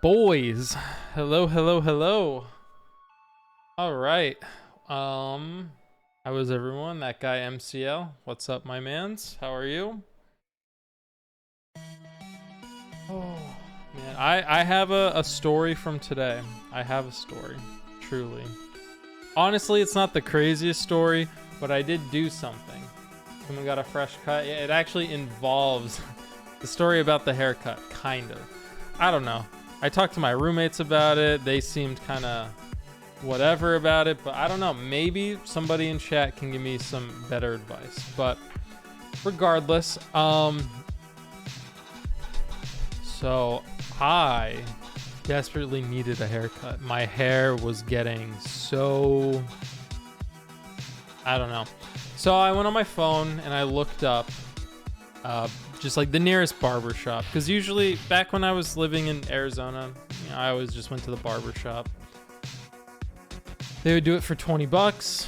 Boys. Hello, hello, hello. All right. How was everyone? That guy MCL. What's up, my mans? How are you? Oh, man. I have a story from today. I have a story. Truly. Honestly, it's not the craziest story, but I did do something. Someone got a fresh cut. It actually involves the story about the haircut, kind of. I don't know. I talked to my roommates about it. They seemed kind of whatever about it, but I don't know. Maybe somebody in chat can give me some better advice. But regardless, so I desperately needed a haircut. My hair was getting so, I don't know. So I went on my phone and I looked up just like the nearest barber shop, because usually back when I was living in Arizona, you know, I always just went to the barber shop. They would do it for $20.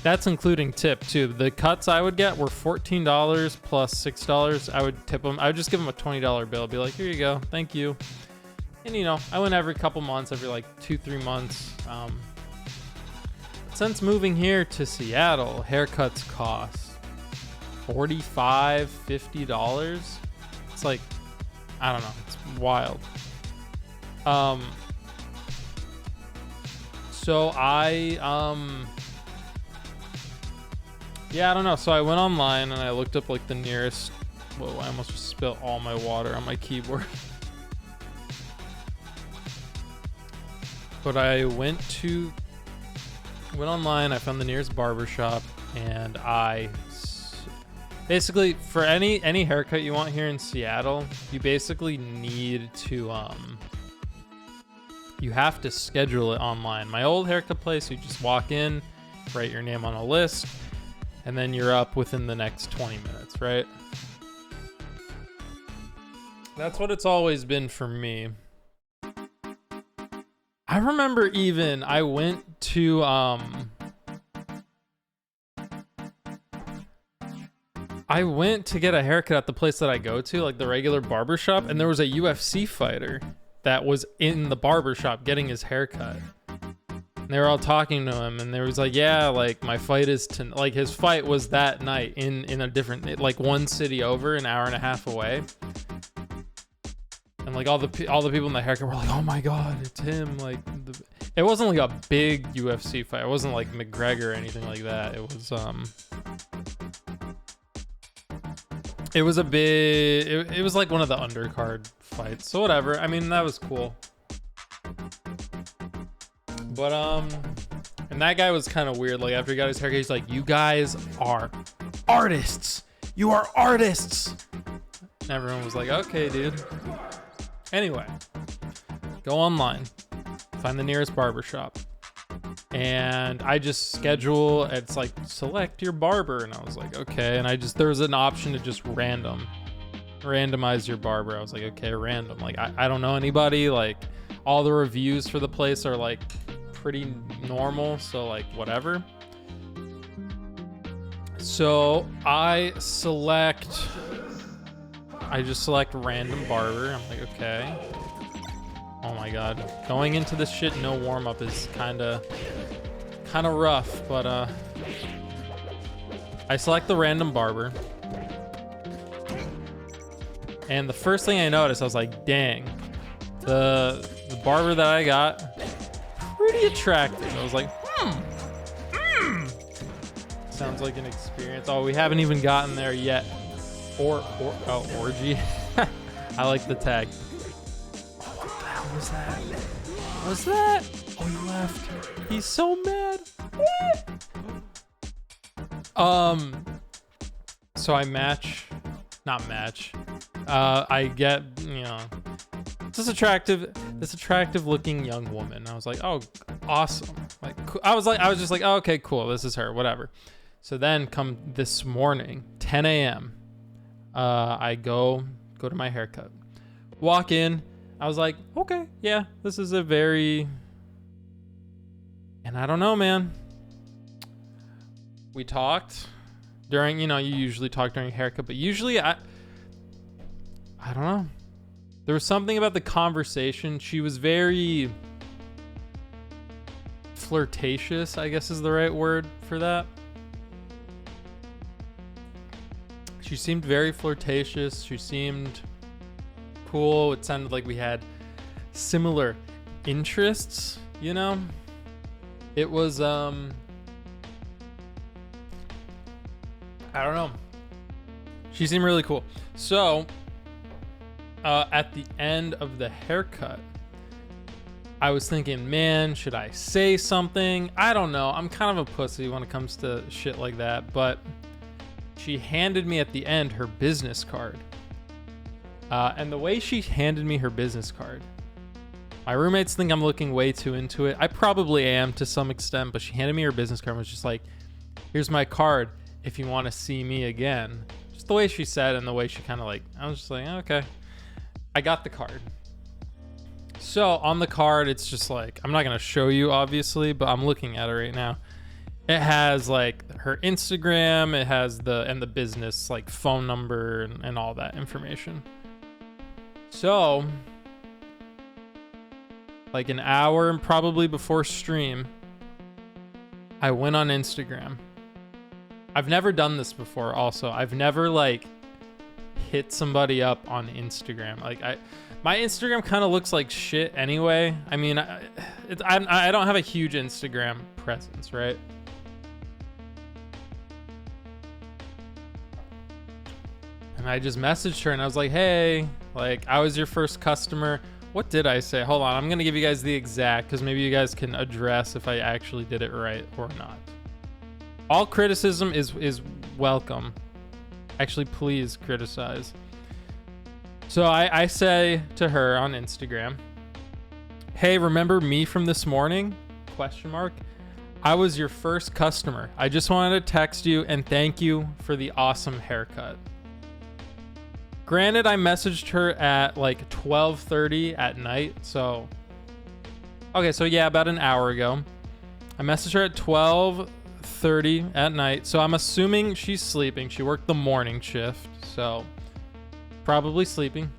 That's including tip too. The cuts I would get were $14 plus $6. I would tip them. I would just give them a $20 bill. Be like, here you go, thank you. And you know, I went every couple months, every like 2-3 months. Since moving here to Seattle, haircuts cost $45, $50. It's like, I don't know, it's wild. So I yeah, I don't know. So I went online and I looked up like the nearest. Whoa, I almost just spilled all my water on my keyboard. But I went online, I found the nearest barber shop, and I basically, for any haircut you want here in Seattle, you basically need to you have to schedule it online. My old haircut place, you just walk in, write your name on a list, and then you're up within the next 20 minutes, right? That's what it's always been for me. I remember even I went to get a haircut at the place that I go to, like the regular barber shop, and there was a UFC fighter that was in the barber shop getting his haircut. And they were all talking to him, and they was like, yeah, like my fight is like his fight was that night in a different, like one city over, an hour and a half away. And like all the people in the haircut were like, oh my god, it's him. Like it wasn't like a big UFC fight. It wasn't like McGregor or anything like that. It was a bit, it was like one of the undercard fights. So whatever. I mean, that was cool. But and that guy was kind of weird. Like after he got his haircut, he's like, you guys are artists. You are artists. And everyone was like, okay, dude. Anyway, go online, find the nearest barbershop, and I just schedule. It's like select your barber, and I was like, okay. And there was an option to just randomize your barber. I was like, okay, random. Like I don't know anybody. Like all the reviews for the place are like pretty normal, so like whatever. So I just select random barber. I'm like, okay. Oh my god. Going into this shit, no warm-up is kind of rough, but I select the random barber. And the first thing I noticed, I was like, dang, the barber that I got, pretty attractive. I was like, sounds like an experience. Oh, we haven't even gotten there yet. Orgy. I like the tag. What the hell was that? What was that? Oh, he left. He's so mad. So I not match. I get, this attractive looking young woman. I was like, oh, awesome. Like, I was just like, oh, okay, cool. This is her, whatever. So then come this morning, 10 a.m. I go to my haircut. Walk in. I was like, okay, yeah, this is a very, and I don't know, man. We talked during, you usually talk during haircut, but usually I don't know. There was something about the conversation. She was very flirtatious, I guess is the right word for that. She seemed very flirtatious. She seemed cool. It sounded like we had similar interests, It was, I don't know. She seemed really cool. So, at the end of the haircut, I was thinking, man, should I say something? I don't know. I'm kind of a pussy when it comes to shit like that, but she handed me at the end her business card. And the way she handed me her business card, my roommates think I'm looking way too into it. I probably am to some extent, but she handed me her business card and was just like, here's my card if you want to see me again. Just the way she said and the way she kind of I was just like, okay. I got the card. So on the card, it's just I'm not going to show you obviously, but I'm looking at it right now. It has her Instagram, it has the business phone number and all that information. So an hour and probably before stream, I went on Instagram. I've never done this before also. I've never hit somebody up on Instagram. My Instagram kind of looks like shit anyway. I mean, I don't have a huge Instagram presence, right? And I just messaged her and I was like, hey, I was your first customer. What did I say? Hold on, I'm gonna give you guys the exact, because maybe you guys can address if I actually did it right or not. All criticism is welcome. Actually, please criticize. So I say to her on Instagram, hey, remember me from this morning? ? I was your first customer. I just wanted to text you and thank you for the awesome haircut. Granted, I messaged her at 12:30 at night. So, okay, so yeah, about an hour ago. I messaged her at 12:30 at night. So I'm assuming she's sleeping. She worked the morning shift. So probably sleeping.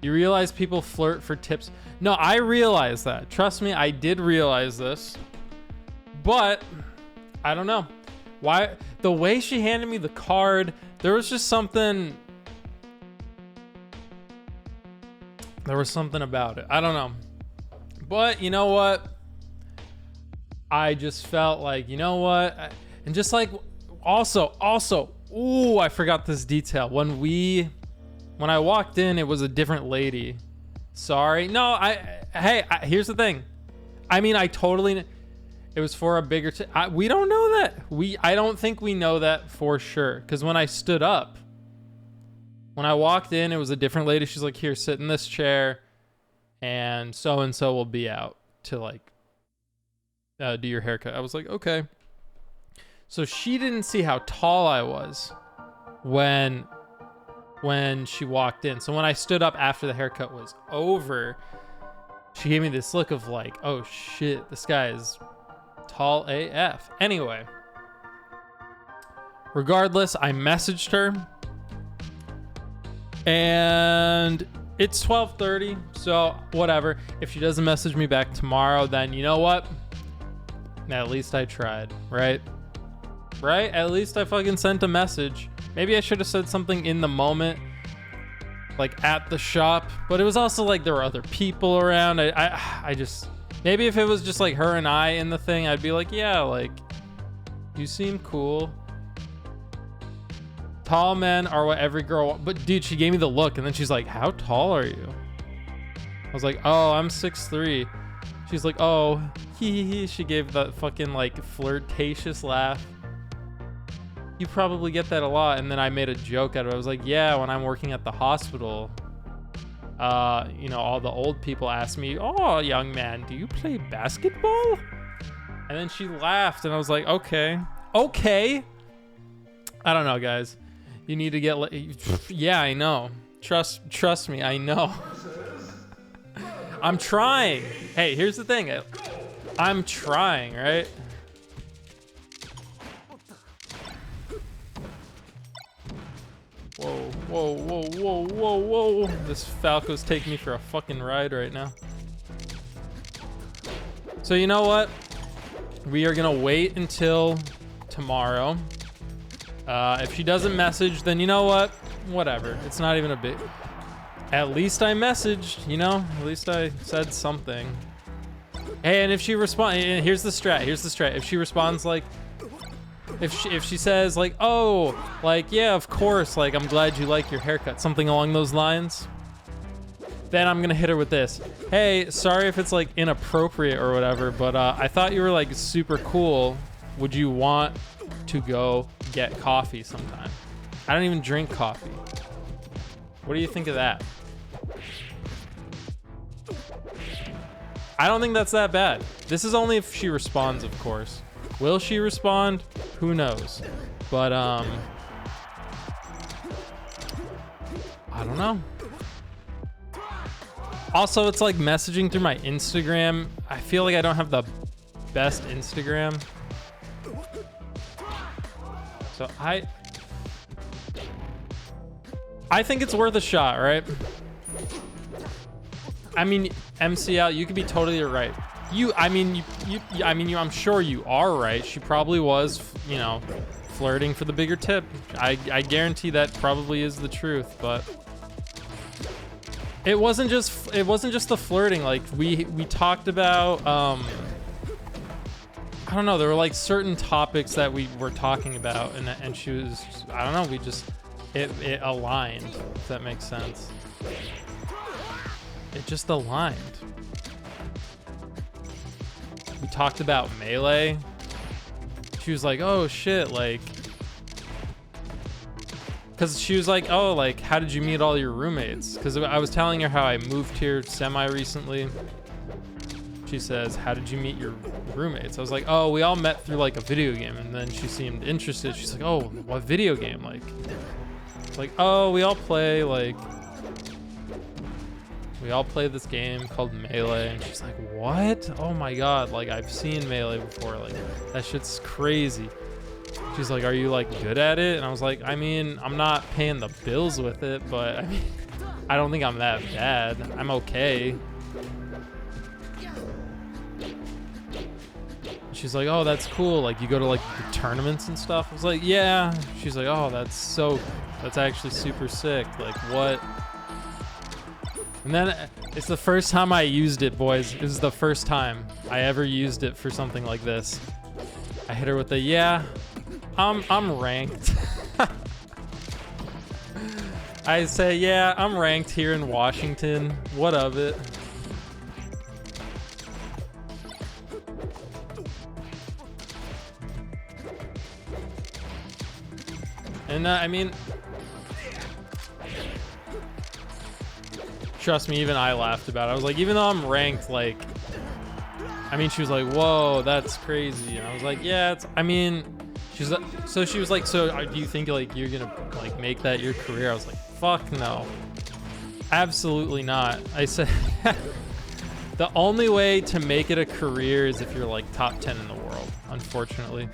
You realize people flirt for tips? No, I realize that. Trust me, I did realize this. But I don't know. Why? The way she handed me the card, there was just something. There was something about it. I don't know. But you know what? I just felt you know what? And just also, ooh, I forgot this detail. When I walked in, it was a different lady. Sorry. No, here's the thing. I mean, it was for a bigger, we don't know that. I don't think we know that for sure. Because when I stood up, when I walked in, it was a different lady. She's like, here, sit in this chair. And so will be out to do your haircut. I was like, okay. So she didn't see how tall I was when she walked in. So when I stood up after the haircut was over, she gave me this look of oh shit, this guy is tall AF. Anyway, regardless, I messaged her and it's 12:30, so whatever. If she doesn't message me back tomorrow, then you know what? At least I tried, right? Right? At least I fucking sent a message. Maybe I should have said something in the moment, like at the shop, but it was also like there were other people around. I just, maybe if it was just like her and I in the thing, I'd be like, yeah, like you seem cool. Tall men are what every girl wants. But dude, she gave me the look and then she's like, how tall are you? I was like, oh, I'm 6'3". She's like, oh, hee. She gave that fucking like flirtatious laugh. You probably get that a lot. And then I made a joke out of it. I was like, yeah, when I'm working at the hospital, you know, all the old people ask me, oh, young man, do you play basketball? And then she laughed and I was like, okay. I don't know, guys. You need to get, yeah, I know. Trust me, I know. I'm trying. Hey, here's the thing. I'm trying, right? Whoa. This Falco's taking me for a fucking ride right now. So you know what? We are gonna wait until tomorrow. If she doesn't message, then you know what? Whatever. It's not even a big... At least I messaged, you know? At least I said something. Hey, and if she responds... Here's the strat. If she responds like... If she says like, oh, like, yeah, of course, like, I'm glad you like your haircut, something along those lines, then I'm gonna hit her with this. Hey, sorry if it's like inappropriate or whatever, but I thought you were like super cool. Would you want to go get coffee sometime? I don't even drink coffee. What do you think of that? I don't think that's that bad. This is only if she responds, of course. Will she respond? Who knows? But I don't know. Also, it's like messaging through my Instagram. I feel like I don't have the best Instagram. So I think it's worth a shot, right? I mean, MCL, you could be totally right. I'm sure you are right. She probably was, you know, flirting for the bigger tip. I guarantee that probably is the truth, but it wasn't just the flirting. Like we talked about, I don't know, there were like certain topics that we were talking about, and she was, I don't know, we just, it aligned, if that makes sense. It just aligned. We talked about Melee. She was like, oh shit, like, because she was like, oh, like, how did you meet all your roommates? Because I was telling her how I moved here semi-recently. She says, how did you meet your roommates? I was like, oh, we all met through like a video game. And then she seemed interested. She's like, oh, what video game? Like, it's like, oh, we all play this game called Melee. And she's like, what? Oh my God. Like, I've seen Melee before. Like, that shit's crazy. She's like, are you like good at it? And I was like, I mean, I'm not paying the bills with it, but I mean, I don't think I'm that bad. I'm okay. She's like, oh, that's cool. Like, you go to like the tournaments and stuff. I was like, yeah. She's like, oh, that's actually super sick. Like, what? And then it's the first time I used it, boys. It was the first time I ever used it for something like this. I hit her with a, yeah, I'm ranked. I say, yeah, I'm ranked here in Washington. What of it? And I mean, trust me, even I laughed about it. I was like, even though I'm ranked, like, I mean, she was like, whoa, that's crazy. And I was like, yeah, it's, I mean, she's like, so she was like, so do you think like you're gonna like make that your career? I was like, fuck no, absolutely not. I said, the only way to make it a career is if you're like top 10 in the world, unfortunately.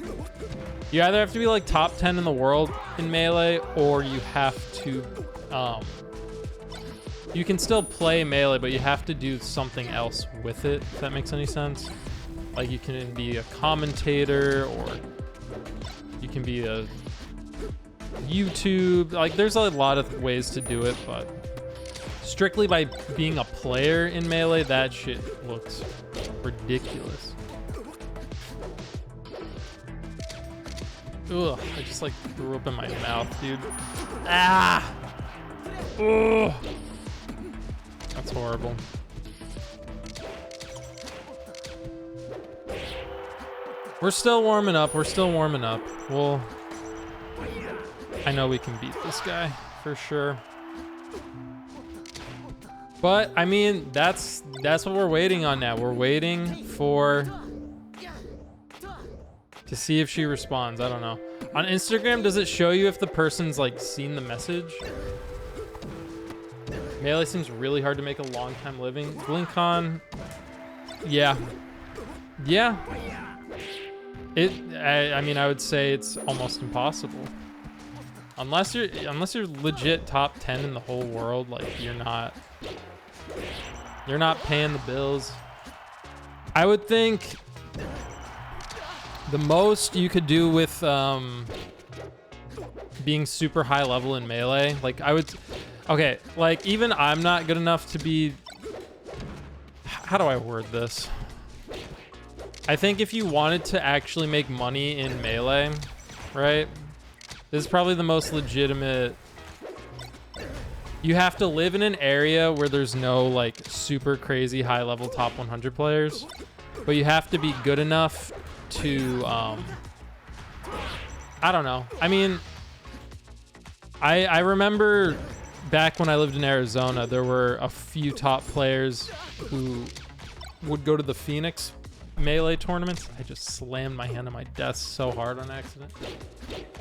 You either have to be like top 10 in the world in Melee, or you have to, you can still play Melee, but you have to do something else with it, if that makes any sense. Like, you can be a commentator, or you can be a YouTube, like, there's a lot of ways to do it, but strictly by being a player in Melee, that shit looks ridiculous. Ugh, I just like threw up in my mouth, dude. Ah! Ugh. That's horrible. We're still warming up. We're still warming up. Well, I know we can beat this guy for sure. But I mean, that's what we're waiting on now. We're waiting for to see if she responds. I don't know. On Instagram, does it show you if the person's like seen the message? Melee seems really hard to make a long-time living. BlinkOn, yeah. Yeah. I mean, I would say it's almost impossible. Unless you're legit top 10 in the whole world, like you're not paying the bills. I would think the most you could do with being super high level in Melee, like okay, like even I'm not good enough to be, how do I word this? I think if you wanted to actually make money in Melee, right? This is probably the most legitimate. You have to live in an area where there's no like super crazy high level top 100 players, but you have to be good enough to, I don't know. I mean, I remember back when I lived in Arizona, there were a few top players who would go to the Phoenix Melee tournaments. I just slammed my hand on my desk so hard on accident.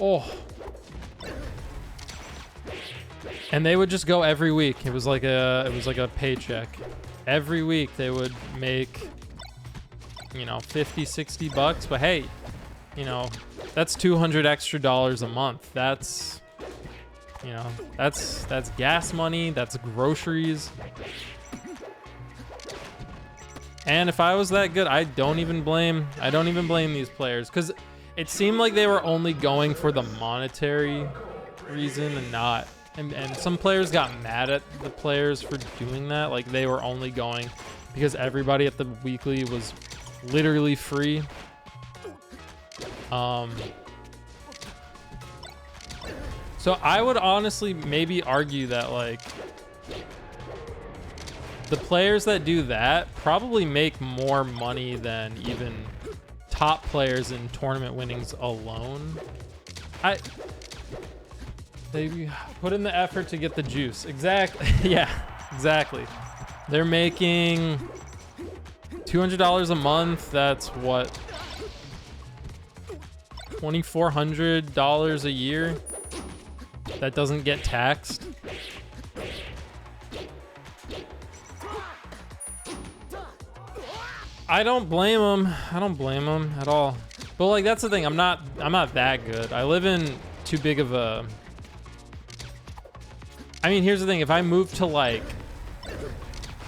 Oh. And they would just go every week. It was like a paycheck. Every week they would make, you know, 50, 60 bucks, but hey, you know, that's $200 extra a month. That's, you know, that's gas money, that's groceries. And if I was that good, I don't even blame these players, because it seemed like they were only going for the monetary reason and not, and some players got mad at the players for doing that. Like they were only going because everybody at the weekly was literally free. So I would honestly maybe argue that like the players that do that probably make more money than even top players in tournament winnings alone. They put in the effort to get the juice. Exactly. Yeah, exactly. They're making $200 a month. That's what, $2,400 a year. That doesn't get taxed. I don't blame them. I don't blame them at all. But like, that's the thing. I'm not that good. I live in too big of a, I mean, here's the thing. If I move to like,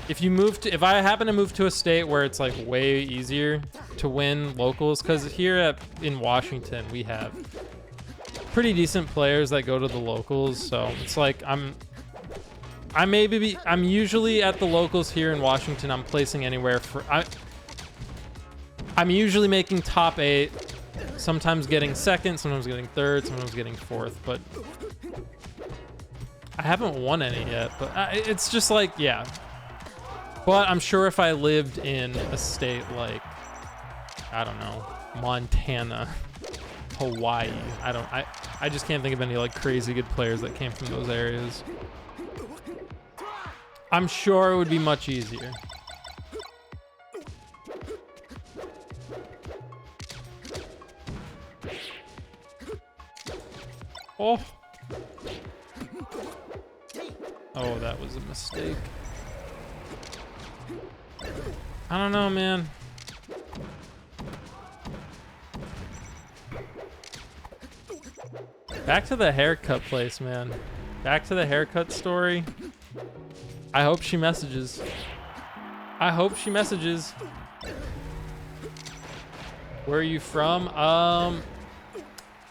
if I happen to move to a state where it's like way easier to win locals, because here in Washington, we have pretty decent players that go to the locals. So it's like, I'm usually at the locals here in Washington. I'm placing anywhere for, I'm usually making top 8, sometimes getting second, sometimes getting third, sometimes getting fourth, but I haven't won any yet. But it's just like, yeah. But I'm sure if I lived in a state like, I don't know, Montana, Hawaii, I just can't think of any like crazy good players that came from those areas. I'm sure it would be much easier. Oh. Oh, that was a mistake. I don't know, man. Back to the haircut place, man. Back to the haircut story. I hope she messages. I hope she messages. Where are you from?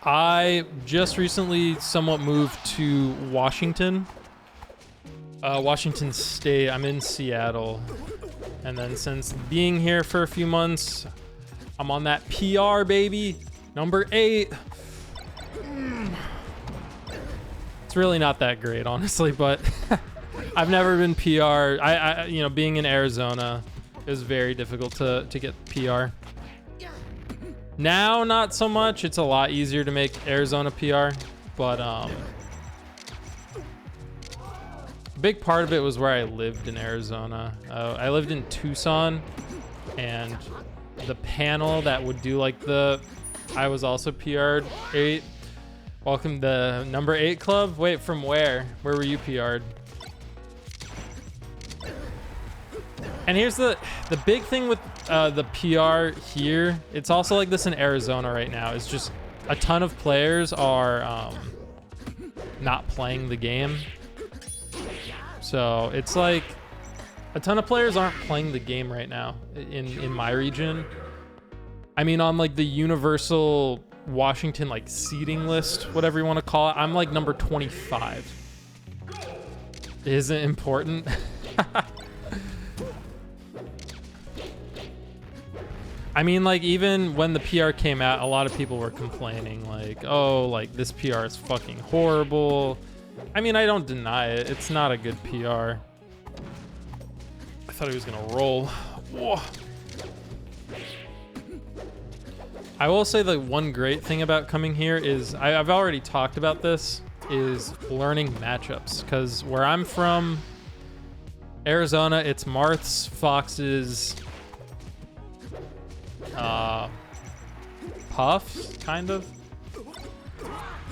I just recently somewhat moved to Washington. Washington State. I'm in Seattle. And then since being here for a few months, I'm on that PR, baby. Number 8. It's really not that great, honestly, but I've never been PR. You know, being in Arizona, it was very difficult to get PR. Now, not so much. It's a lot easier to make Arizona PR, but a big part of it was where I lived in Arizona. I lived in Tucson, and the panel that would do like I was also PR'd 8. Welcome to the number 8 club. Wait, from where? Where were you PR'd? And here's the big thing with the PR here. It's also like this in Arizona right now. It's just a ton of players are not playing the game. So it's like a ton of players aren't playing the game right now in my region. I mean, on like the universal Washington like seating list, whatever you want to call it, I'm like number 25. Isn't important. I mean, like, even when the PR came out, a lot of people were complaining, like, oh, like, this PR is fucking horrible. I mean, I don't deny it. It's not a good PR. I thought he was gonna roll. Whoa. I will say the one great thing about coming here is, I've already talked about this, is learning matchups. Because where I'm from, Arizona, it's Marths, Foxes, Puffs, kind of.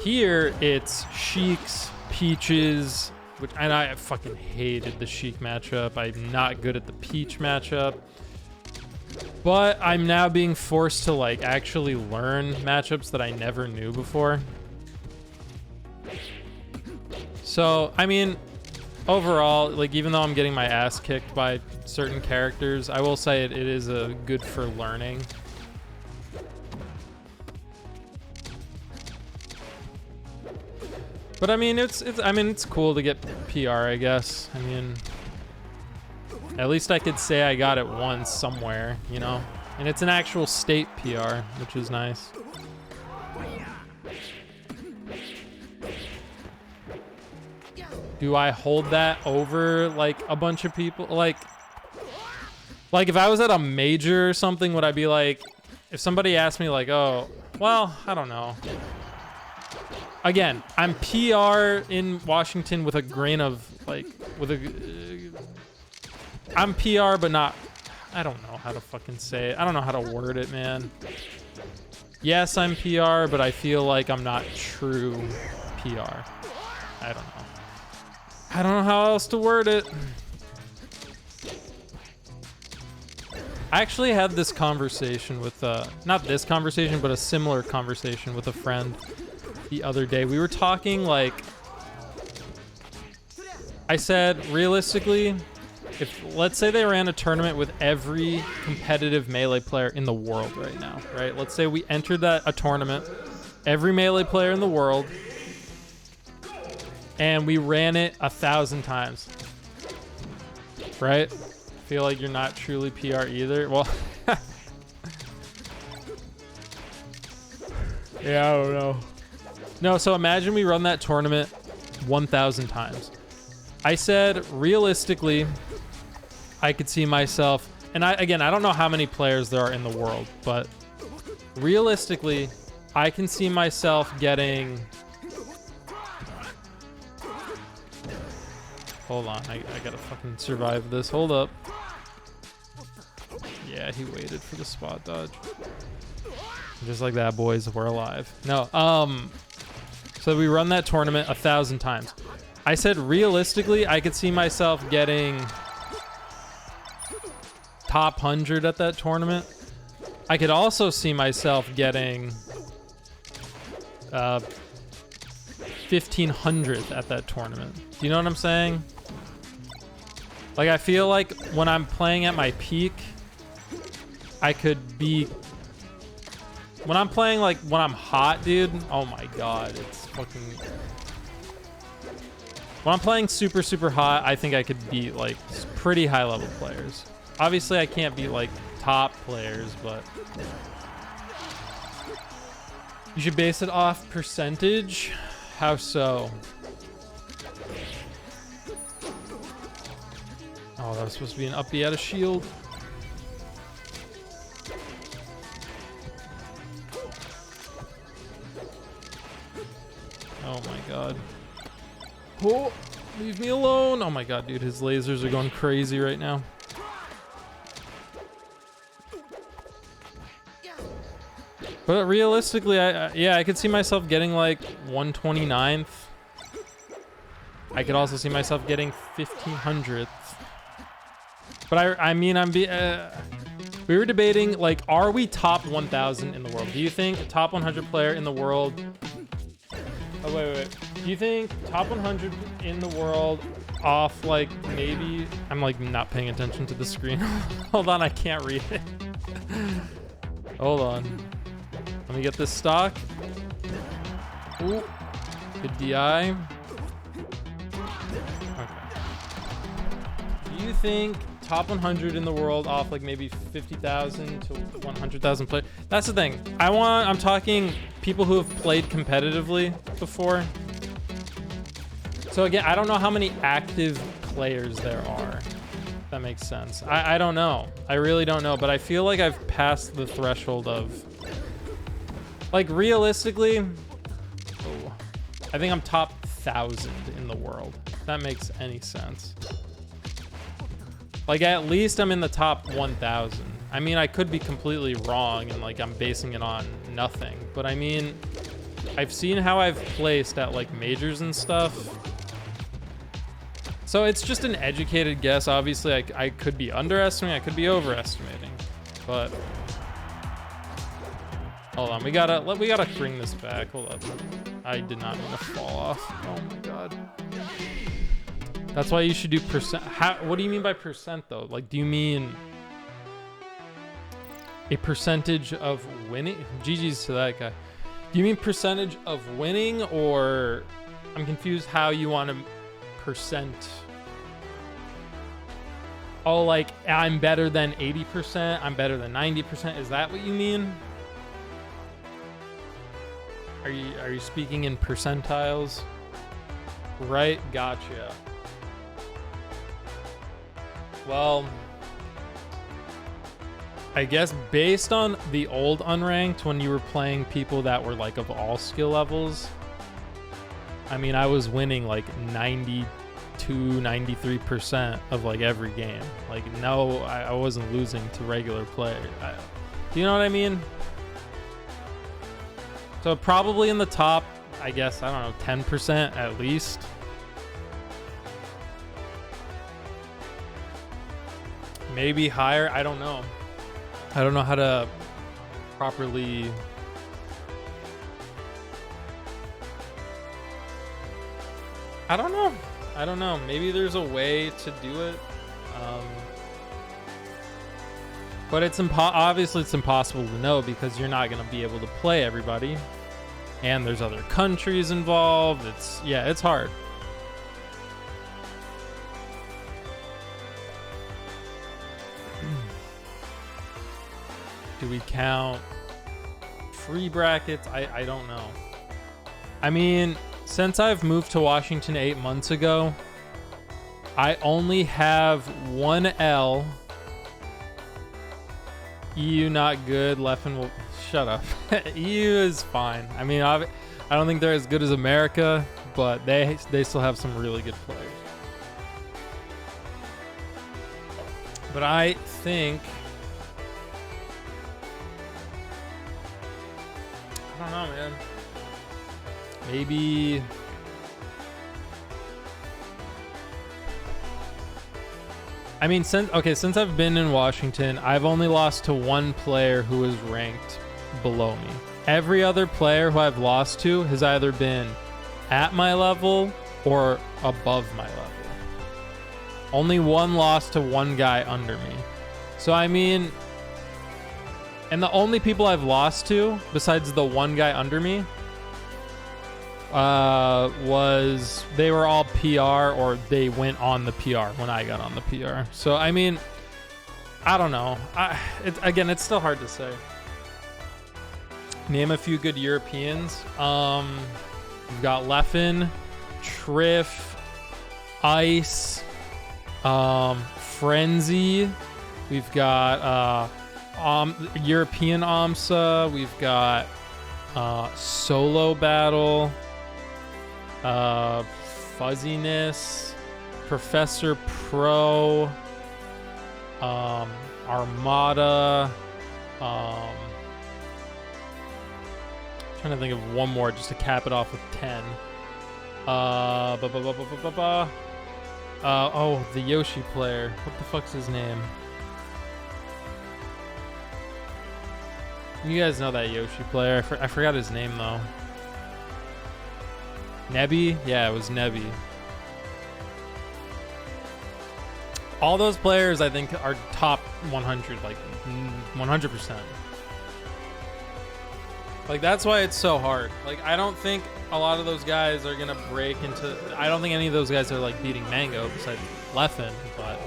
Here, it's Sheiks, Peaches, and I fucking hated the Sheik matchup. I'm not good at the Peach matchup. But I'm now being forced to like actually learn matchups that I never knew before. So, I mean, overall, like, even though I'm getting my ass kicked by certain characters, I will say it is a good for learning. But I mean, it's cool to get PR, I guess. I mean, at least I could say I got it once somewhere, you know? And it's an actual state PR, which is nice. Do I hold that over like a bunch of people? Like if I was at a major or something, would I be like, if somebody asked me like, oh, well, I don't know. Again, I'm PR in Washington with a grain of like, I'm PR, but not, I don't know how to fucking say it. I don't know how to word it, man. Yes, I'm PR, but I feel like I'm not true PR. I don't know. I don't know how else to word it. I actually had this conversation with, not this conversation, but a similar conversation with a friend the other day. We were talking like, I said, realistically, if let's say they ran a tournament with every competitive Melee player in the world right now, right? Let's say we entered a tournament, every Melee player in the world, and we ran it 1,000 times, right? Feel like you're not truly PR either. Well, yeah, I don't know. No, so imagine we run that tournament 1,000 times. I said, realistically, I could see myself, and I don't know how many players there are in the world, but realistically, I can see myself getting, hold on, I gotta fucking survive this. Hold up. Yeah, he waited for the spot dodge. Just like that, boys, we're alive. No, so we run that tournament 1,000 times. I said, realistically, I could see myself getting top 100 at that tournament. I could also see myself getting 1,500th at that tournament. Do you know what I'm saying? Like, I feel like when I'm playing at my peak, I could be... When I'm playing, like, when I'm hot, dude, oh my god, it's fucking... When I'm playing super hot, I think I could beat like pretty high level players. Obviously, I can't beat like top players, but you should base it off percentage. How so? Oh, that was supposed to be an up B out of shield. Oh my god. Oh, leave me alone. Oh my god, dude, his lasers are going crazy right now. But realistically, yeah, I could see myself getting like 129th. I could also see myself getting 1500th. But I mean, we were debating, like, are we top 1,000 in the world? Do you think a top 100 player in the world... Oh, wait. Do you think top 100 in the world off, like, maybe... I'm, like, not paying attention to the screen. Hold on, I can't read it. Hold on. Let me get this stock. Ooh. Good DI. Okay. Do you think top 100 in the world off like maybe 50,000 to 100,000 players? That's the thing. I'm talking people who have played competitively before. So again, I don't know how many active players there are. If that makes sense. I don't know. I really don't know, but I feel like I've passed the threshold of, like, realistically, I think I'm top 1,000 in the world. If that makes any sense. Like, at least I'm in the top 1,000. I mean, I could be completely wrong and, like, I'm basing it on nothing. But, I mean, I've seen how I've placed at, like, majors and stuff. So it's just an educated guess. Obviously, I could be underestimating. I could be overestimating. But... hold on. We gotta bring this back. Hold on. I did not mean to fall off. Oh, my God. That's why you should do percent. What do you mean by percent, though? Like, do you mean a percentage of winning? GG's to that guy. Do you mean percentage of winning, or I'm confused how you want to percent? Oh, like, I'm better than 80%. I'm better than 90%. Is that what you mean? Are you speaking in percentiles? Right, gotcha. Well, I guess based on the old unranked, when you were playing people that were like of all skill levels, I mean, I was winning like 92-93% of like every game. Like, no, I wasn't losing to regular players. Do you know what I mean? So probably in the top, I guess, I don't know, 10% at least. Maybe higher. I don't know. I don't know how to properly... I don't know. Maybe there's a way to do it. But it's obviously it's impossible to know because you're not going to be able to play everybody. And there's other countries involved. It's hard. Do we count free brackets? I don't know. I mean, since I've moved to Washington 8 months ago, I only have one L. EU not good. Leffen will shut up. EU is fine. I mean, I don't think they're as good as America, but they still have some really good players. But I think, I don't know, man. Maybe I mean, since I've been in Washington, I've only lost to one player who is ranked below me. Every other player who I've lost to has either been at my level or above my level. Only one loss to one guy under me. So, I mean, and the only people I've lost to, besides the one guy under me, they were all PR or they went on the PR when I got on the PR. So I mean, I don't know. Again, it's still hard to say. Name a few good Europeans. We've got Leffen, Triff, Ice, Frenzy. We've got European AMSA. We've got Solo Battle, Fuzziness, Professor Pro, Armada. Trying to think of one more just to cap it off with 10. Oh, the Yoshi player. What the fuck's his name? You guys know that Yoshi player. I forgot his name though. Nebby? Yeah, it was Nebby. All those players I think are top 100, like 100%. Like that's why it's so hard. Like I don't think a lot of those guys are gonna break into. I don't think any of those guys are like beating Mango besides Leffen, but.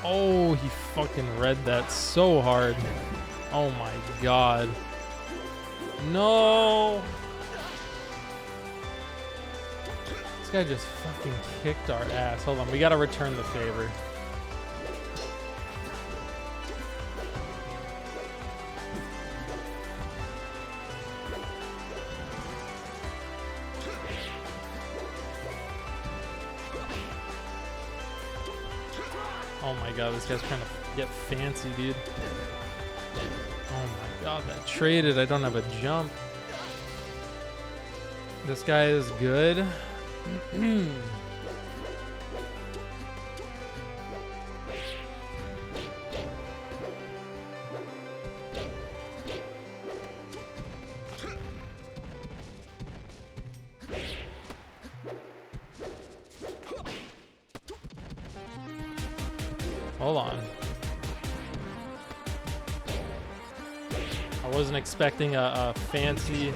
Oh, he fucking read that so hard. Oh my god. No. This guy just fucking kicked our ass. Hold on, we gotta return the favor. Oh my god, this guy's trying to get fancy, dude. Oh my god, that traded. I don't have a jump. This guy is good. Hold on. I wasn't expecting a fancy...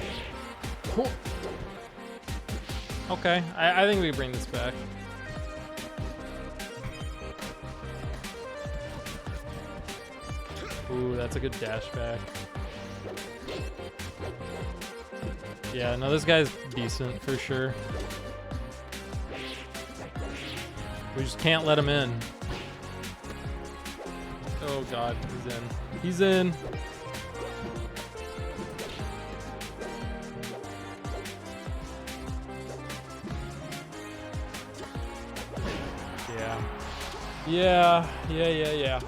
Okay, I think we bring this back. Ooh, that's a good dash back. Yeah, no, this guy's decent for sure. We just can't let him in. Oh god, he's in. He's in. Yeah. Yeah.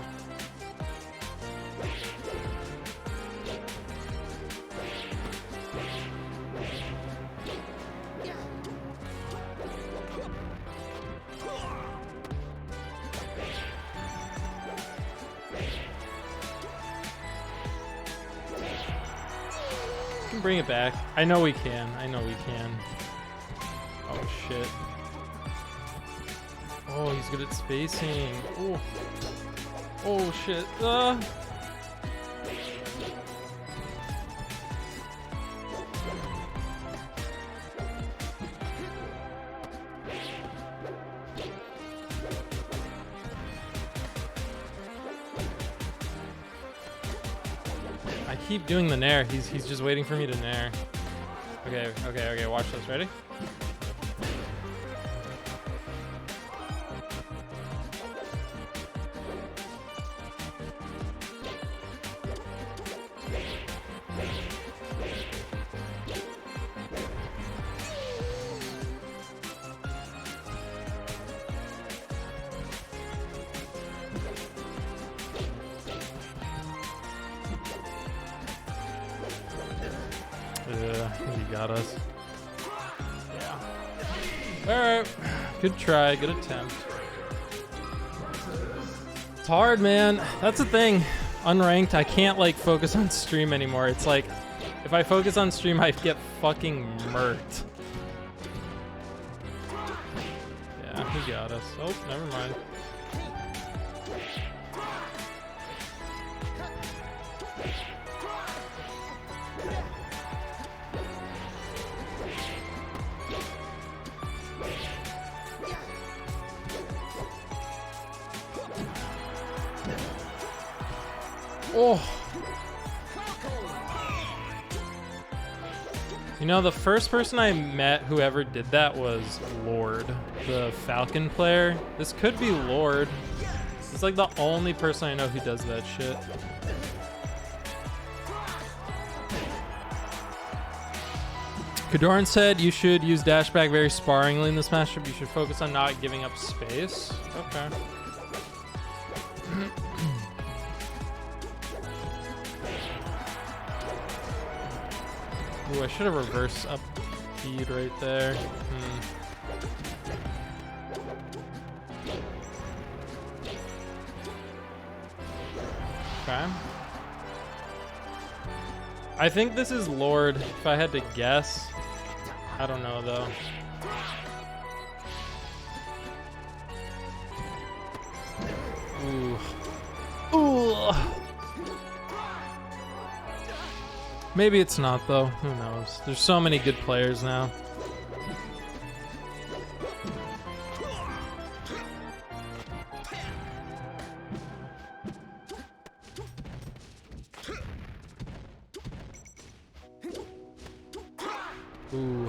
Bring it back. I know we can. Oh shit. Oh, he's good at spacing. Oh. Oh shit. I keep doing the nair. He's just waiting for me to nair. Okay. Watch this. Ready? He got us. Yeah. Alright. Good try, good attempt. It's hard, man. That's the thing. Unranked, I can't like focus on stream anymore. It's like, if I focus on stream, I get fucking murked. Yeah, he got us. Oh, never mind. Oh. You know, the first person I met who ever did that was Lord, the Falcon player. This could be Lord. It's like the only person I know who does that shit. Kadoran said you should use dashback very sparingly in this matchup. You should focus on not giving up space. Okay. Ooh, I should have reversed up feed right there. Okay. I think this is Lord, if I had to guess. I don't know, though. Ooh. Ooh. Maybe it's not, though. Who knows? There's so many good players now. Ooh.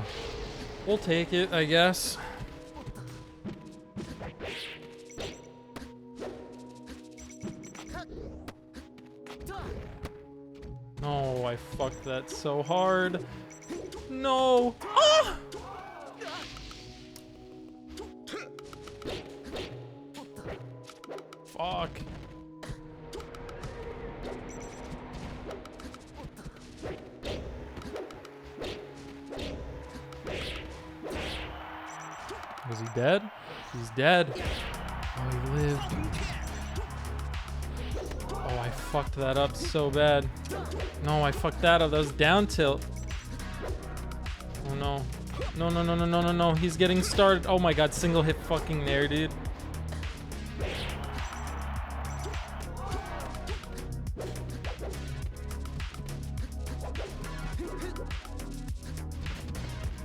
We'll take it, I guess. Oh, I fucked that so hard. No. Ah! Fuck. Was he dead? He's dead. Oh, he lived. Oh, I fucked that up so bad. No, I fucked that up. That was down tilt. Oh no. No, no, no, no, no, no, no. He's getting started. Oh my god, single hit fucking there, dude.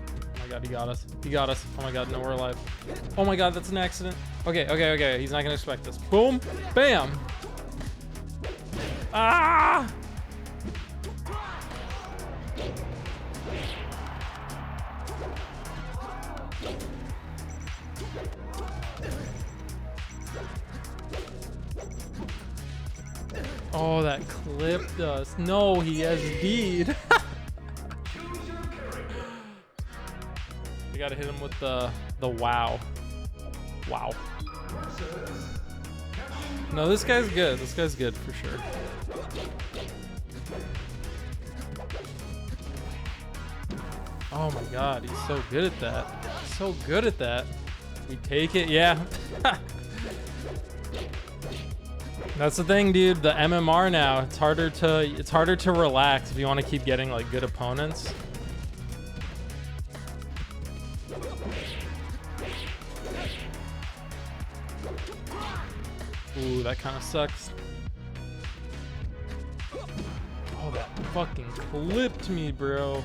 Oh my god, he got us. He got us. Oh my god, no, we're alive. Oh my god, that's an accident. Okay, okay, okay. He's not gonna expect this. Boom. Bam. Ah! Oh, that clipped us. No, he has deed. We gotta hit him with the wow. Wow. No, this guy's good. This guy's good for sure. Oh my god, he's so good at that. So good at that. We take it, yeah. That's the thing, dude. The MMR now, it's harder to relax if you want to keep getting like good opponents. Ooh, that kind of sucks. Oh, that fucking clipped me, bro.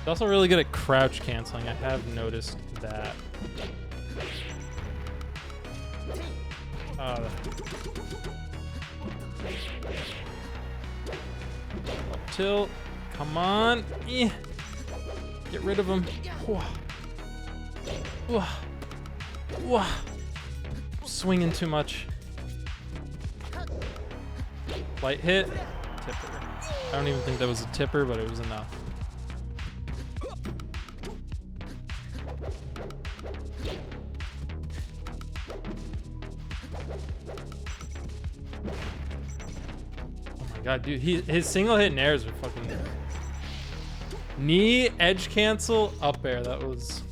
He's also really good at crouch canceling. I have noticed that. Up tilt. Come on. Eh. Get rid of him. Swinging too much. Light hit. Tipper. I don't even think that was a tipper, but it was enough. God, dude, his single hit nairs are fucking knee edge cancel up air. That was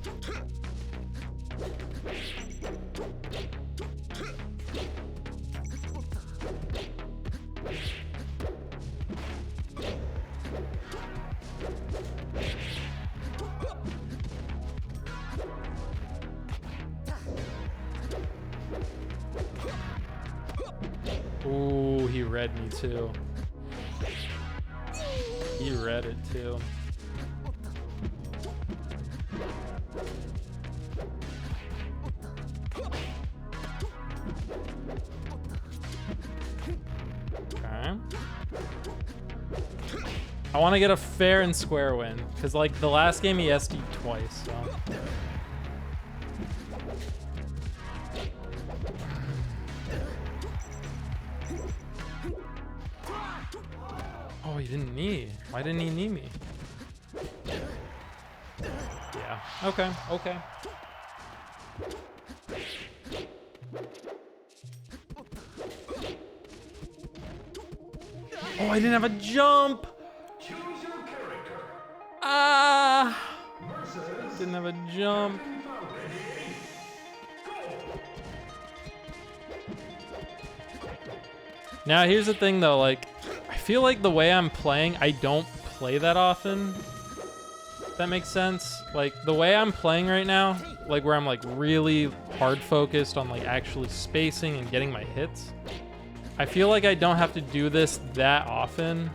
ooh, he read me too. He read it too. I want to get a fair and square win, because like the last game he SD'd twice, so. Oh, he didn't knee. Why didn't he knee me? Yeah. Okay. Okay. Oh, I didn't have a jump. Ah. Didn't have a jump. Now, here's the thing, though. Like, I feel like the way I'm playing, I don't play that often. If that makes sense. Like, the way I'm playing right now, like, where I'm, like, really hard focused on, like, actually spacing and getting my hits, I feel like I don't have to do this that often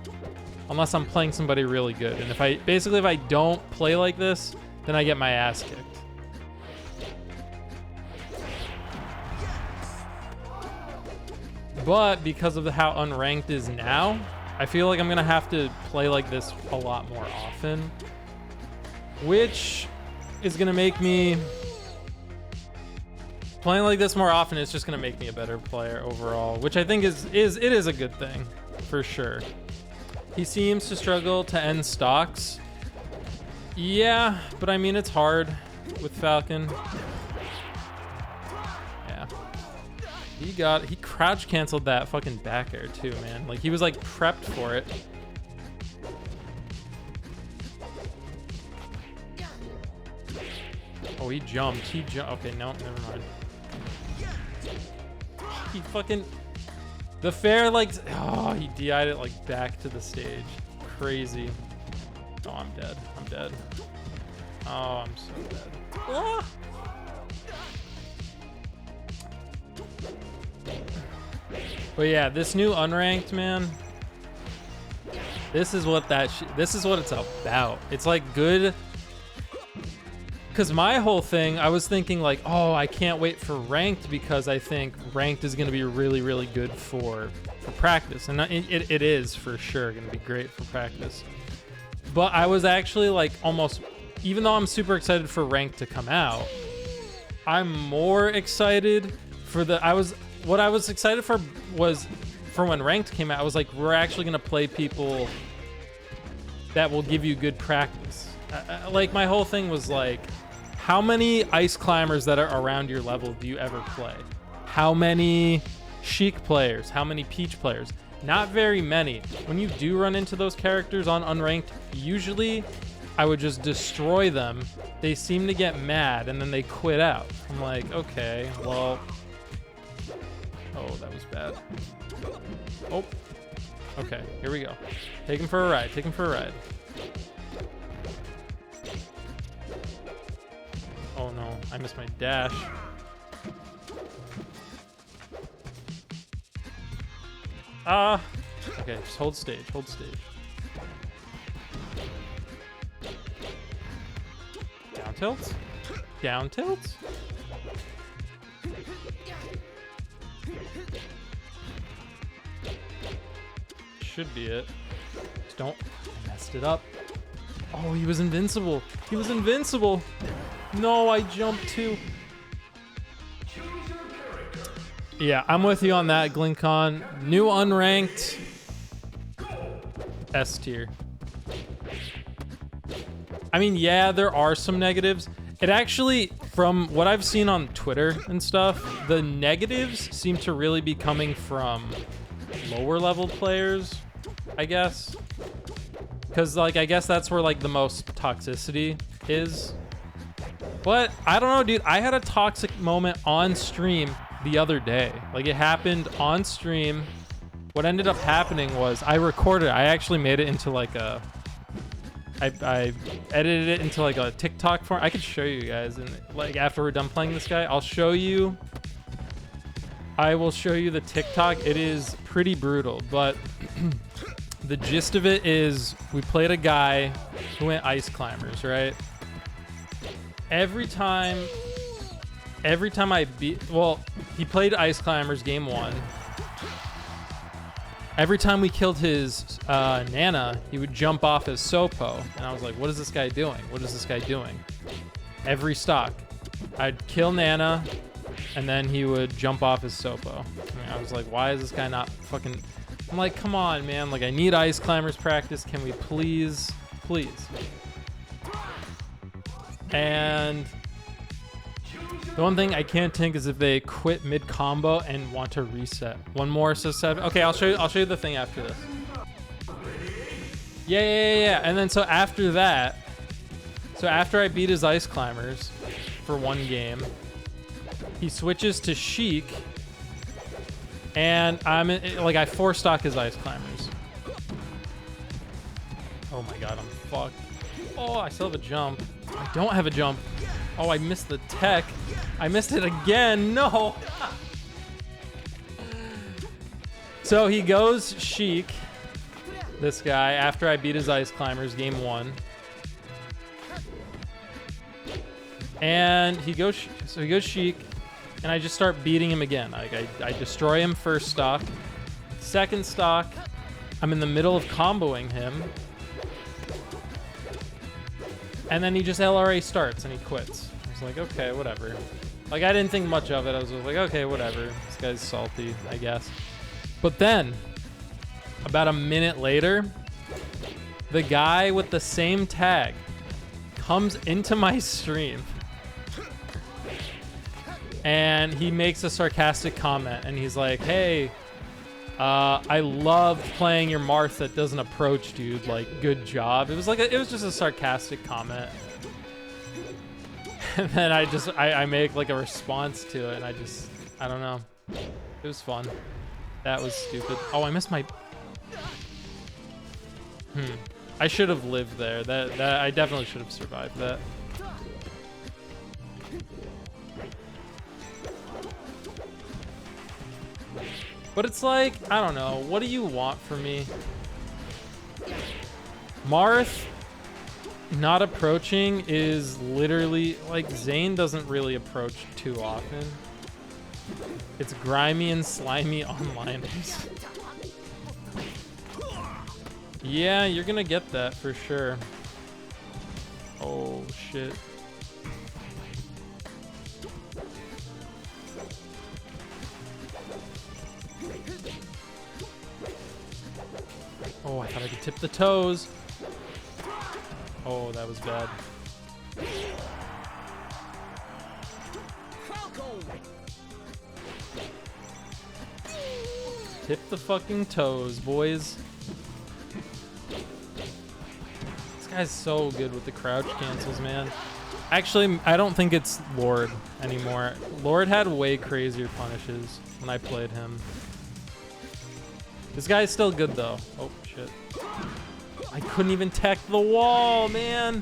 unless I'm playing somebody really good. And if I don't play like this, then I get my ass kicked. But because of how unranked is now, I feel like I'm gonna have to play like this a lot more often, which is gonna make me playing like this more often. It's just gonna make me a better player overall, which I think is a good thing for sure. He seems to struggle to end stocks. Yeah, but I mean, it's hard with Falcon. Yeah. He crouch canceled that fucking back air too, man. Like, he was like prepped for it. Oh, he jumped. Okay, no, never mind. He fucking... The fair, like... Oh, he DI'd it, like, back to the stage. Crazy. Oh, I'm dead. I'm dead. Oh, I'm so dead. Ah! But yeah, this new unranked, man. This is what this is what it's about. It's like good. Because my whole thing, I was thinking like, oh, I can't wait for ranked because I think ranked is going to be really, really good for practice. And it is for sure going to be great for practice. But I was actually like almost, even though I'm super excited for ranked to come out, I'm more excited for what I was excited for was for when ranked came out. I was like, we're actually going to play people that will give you good practice. Like, my whole thing was like, how many ice climbers that are around your level do you ever play? How many Sheik players? How many Peach players? Not very many. When you do run into those characters on unranked, usually I would just destroy them. They seem to get mad and then they quit out. I'm like, okay, well... Oh, that was bad. Oh. Okay, here we go. Take him for a ride. Take him for a ride. Oh no, I missed my dash. Ah! Okay, just hold stage, hold stage. Down tilts? Down tilts? Should be it. Just don't. I messed it up. Oh, he was invincible. He was invincible. No, I jumped too. Yeah, I'm with you on that, Glinkon. New unranked. S tier. I mean, yeah, there are some negatives. It actually, from what I've seen on Twitter and stuff, the negatives seem to really be coming from lower level players, I guess. Because, like, I guess that's where, like, the most toxicity is. But, I don't know, dude. I had a toxic moment on stream the other day. Like, it happened on stream. What ended up happening was I recorded it. I actually made it into, like, a... I edited it into, like, a TikTok form. I could show you guys. And, like, after we're done playing this guy, I'll show you... I will show you the TikTok. It is pretty brutal, but... The gist of it is we played a guy who went ice climbers, right? Every time I beat... Well, he played ice climbers game 1. every time we killed his Nana, he would jump off his Sopo. And I was like, what is this guy doing? What is this guy doing? Every stock. I'd kill Nana, and then he would jump off his Sopo. And I was like, why is this guy not fucking... I'm like, come on, man. Like, I need Ice Climbers practice. Can we please? And the one thing I can't think is if they quit mid-combo and want to reset. One more, so 7. Okay, I'll show you the thing after this. Yeah. And then so after that, so after I beat his Ice Climbers for one game, he switches to Sheik, and I 4-stock his Ice Climbers. Oh my god, I'm fucked. Oh, I still have a jump. I don't have a jump. Oh, I missed the tech. I missed it again. No. So he goes Sheik, this guy, after I beat his Ice Climbers game 1. And he goes Sheik, and I just start beating him again. Like I destroy him first stock. Second stock, I'm in the middle of comboing him. And then he just LRA starts and he quits. I was like, okay, whatever. Like, I didn't think much of it. I was like, okay, whatever. This guy's salty, I guess. But then, about a minute later, the guy with the same tag comes into my stream. And he makes a sarcastic comment. And he's like, hey, I love playing your Marth that doesn't approach, dude. Like, good job. It was just a sarcastic comment. And then I make like a response to it, and I don't know. It was fun. That was stupid. Oh, I missed my... I should have lived there. That I definitely should have survived that. But it's like, I don't know. What do you want from me? Marth not approaching is literally, like, Zane doesn't really approach too often. It's grimy and slimy onliners. Yeah, you're gonna get that for sure. Oh, shit. Oh, I thought I could tip the toes. Oh, that was bad. Tip the fucking toes, boys. This guy's so good with the crouch cancels, man. Actually, I don't think it's Lord anymore. Lord had way crazier punishes when I played him. This guy's still good, though. Oh, shit. I couldn't even tech the wall, man.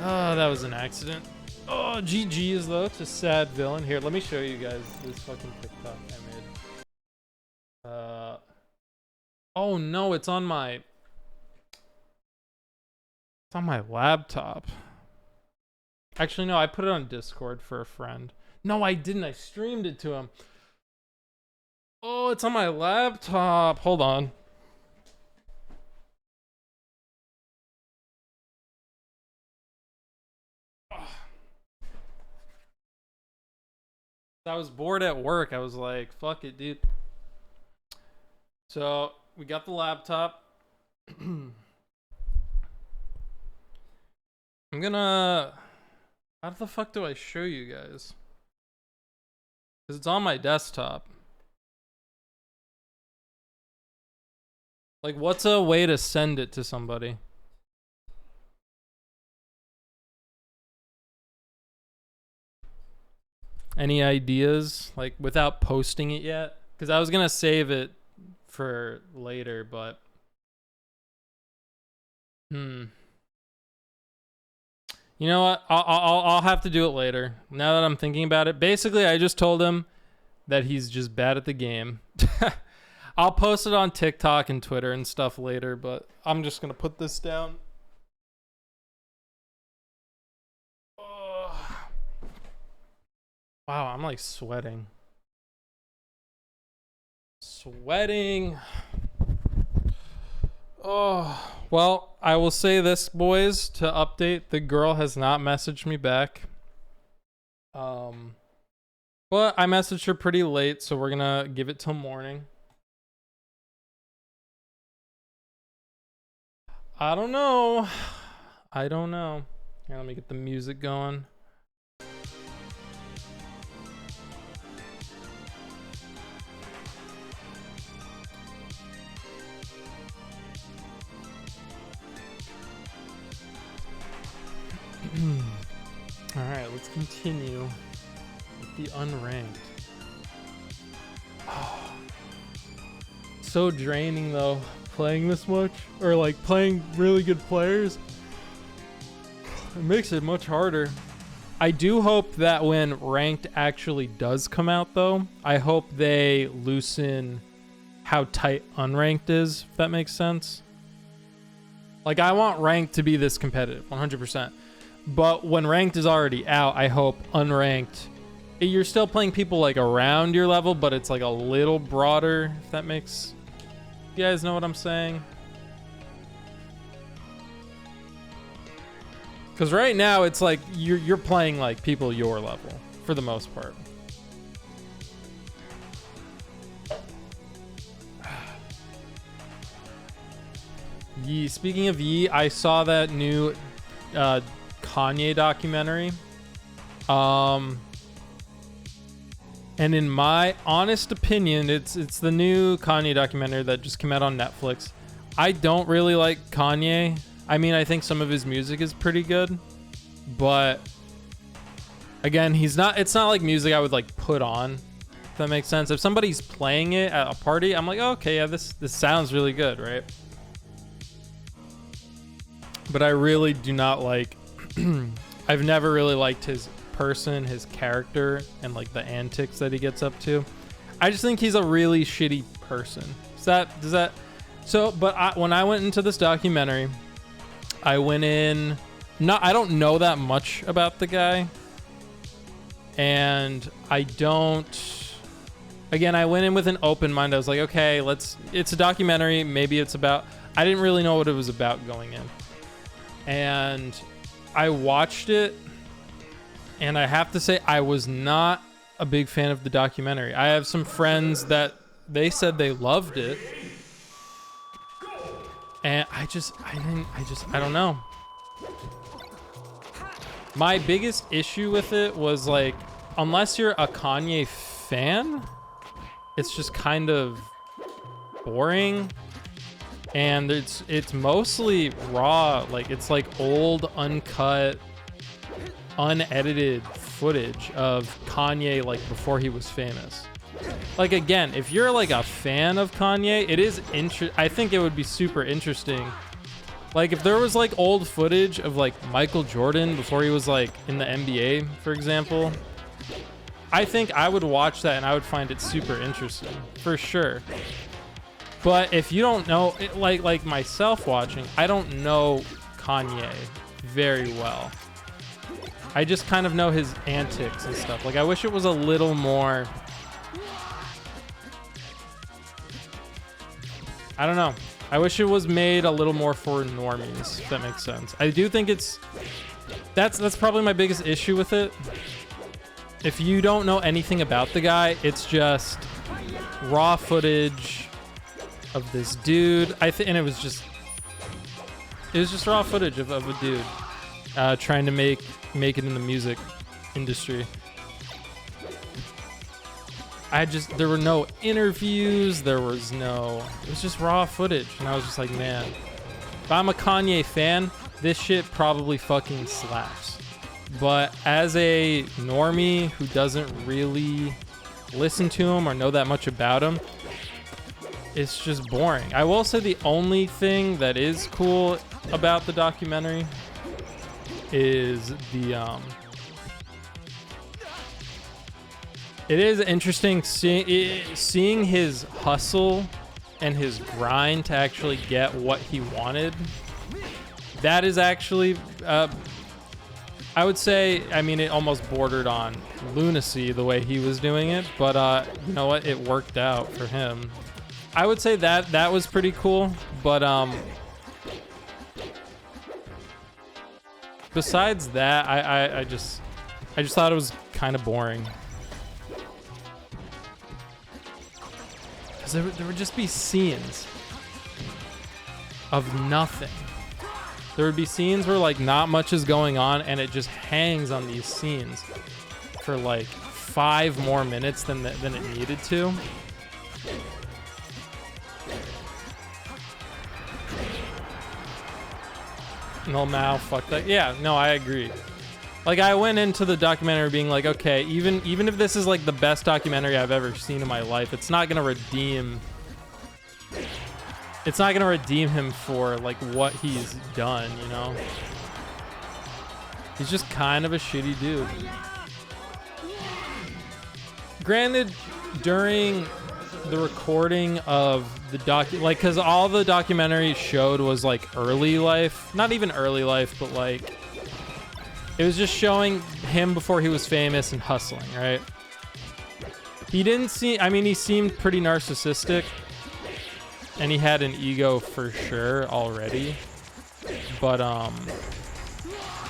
Oh, that was an accident. Oh, GG's, though. It's a sad villain. Here, let me show you guys this fucking TikTok I made. Oh, no, it's on my laptop. Actually, no, I put it on Discord for a friend. No, I didn't. I streamed it to him. Oh, it's on my laptop. Hold on. I was bored at work. I was like, fuck it, dude. So we got the laptop. I'm gonna... How the fuck do I show you guys? Because it's on my desktop. Like, what's a way to send it to somebody? Any ideas? Like, without posting it yet? Because I was gonna save it for later, but... You know what? I'll have to do it later. Now that I'm thinking about it. Basically, I just told him that he's just bad at the game. I'll post it on TikTok and Twitter and stuff later, but I'm just gonna put this down. Wow, I'm like sweating. sweating. Oh, well, I will say this, boys, to update, the girl has not messaged me back. But I messaged her pretty late, so we're gonna give it till morning. I don't know. Here, let me get the music going. All right, let's continue with the unranked. Oh, so draining though, playing this much, or like playing really good players. It makes it much harder. I do hope that when ranked actually does come out though, I hope they loosen how tight unranked is, if that makes sense. Like, I want ranked to be this competitive, 100%. But when ranked is already out, I hope unranked, you're still playing people like around your level, but it's like a little broader, if that makes, you guys know what I'm saying? Because right now it's like you're playing like people your level for the most part. Yee, speaking of Yee, I saw that new Kanye documentary. And in my honest opinion, it's the new Kanye documentary that just came out on Netflix. I don't really like Kanye. I mean, I think some of his music is pretty good, but again, it's not like music I would like put on, if that makes sense. If somebody's playing it at a party, I'm like, oh, okay, yeah, this sounds really good, right? But I really do not like I've never really liked his person, his character, and like the antics that he gets up to. I just think he's a really shitty person. But when I went into this documentary, I went in, I don't know that much about the guy, and I went in with an open mind. I was like, okay, it's a documentary, maybe it's about, I didn't really know what it was about going in. And I watched it, and I have to say I was not a big fan of the documentary. I have some friends that they said they loved it, and I don't know. My biggest issue with it was like, unless you're a Kanye fan, it's just kind of boring. And it's mostly raw, like it's like old, uncut, unedited footage of Kanye like before he was famous. Like, again, if you're like a fan of Kanye, I think it would be super interesting. Like if there was like old footage of like Michael Jordan before he was like in the NBA, for example, I think I would watch that and I would find it super interesting, for sure. But if you don't know, like myself watching, I don't know Kanye very well. I just kind of know his antics and stuff. Like, I wish it was a little more, I don't know. I wish it was made a little more for normies, if that makes sense. I do think that's probably my biggest issue with it. If you don't know anything about the guy, it's just raw footage of this dude, and it was just raw footage of a dude trying to make it in the music industry. There were no interviews, it was just raw footage, and I was just like, man, if I'm a Kanye fan, this shit probably fucking slaps. But as a normie who doesn't really listen to him or know that much about him, it's just boring. I will say the only thing that is cool about the documentary is it is interesting seeing his hustle and his grind to actually get what he wanted. That is actually, I would say, I mean, it almost bordered on lunacy the way he was doing it, but you know what? It worked out for him. I would say that was pretty cool, but besides that, I just thought it was kind of boring. Because there would just be scenes of nothing. There would be scenes where like not much is going on and it just hangs on these scenes for like 5 more minutes than it needed to. No, Mao, fuck that. Yeah, no, I agree. Like, I went into the documentary being like, okay, even if this is like the best documentary I've ever seen in my life, it's not gonna redeem him for like what he's done, you know? He's just kind of a shitty dude. Granted, during the recording of the like, because all the documentary showed was like early life, not even early life, but like it was just showing him before he was famous and hustling, right? He didn't seem, I mean, he seemed pretty narcissistic and he had an ego for sure already, but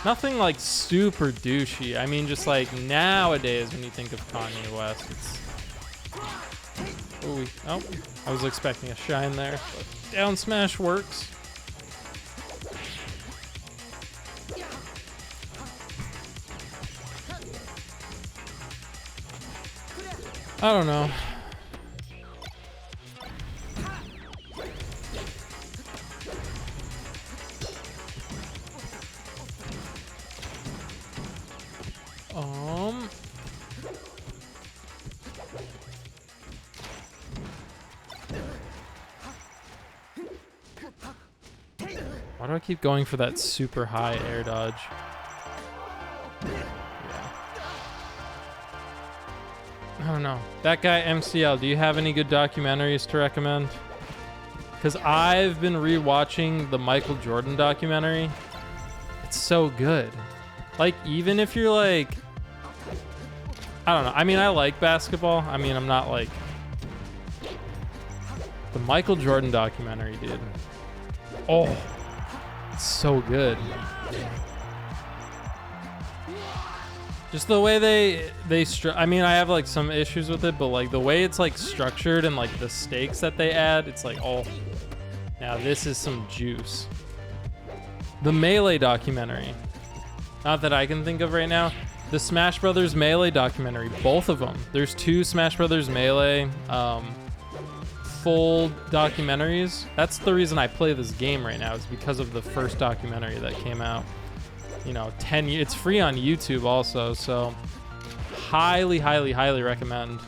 nothing like super douchey. I mean, just like nowadays when you think of Kanye West, it's oh, I was expecting a shine there, but down smash works. I don't know. Why do I keep going for that super high air dodge? Yeah. I don't know. That guy MCL, do you have any good documentaries to recommend? Because I've been rewatching the Michael Jordan documentary. It's so good. Like, even if you're like, I don't know. I mean, I like basketball. I mean, I'm not like the Michael Jordan documentary, dude. Oh, it's so good. Just the way they I mean, I have like some issues with it, but like the way it's like structured and like the stakes that they add, it's like, oh, now this is some juice. The Melee documentary, not that I can think of right now. The Smash Brothers Melee documentary, both of them. There's 2 Smash Brothers Melee full documentaries. That's the reason I play this game right now, is because of the first documentary that came out. You know, 10 years. It's free on YouTube also, so highly, highly, highly recommend.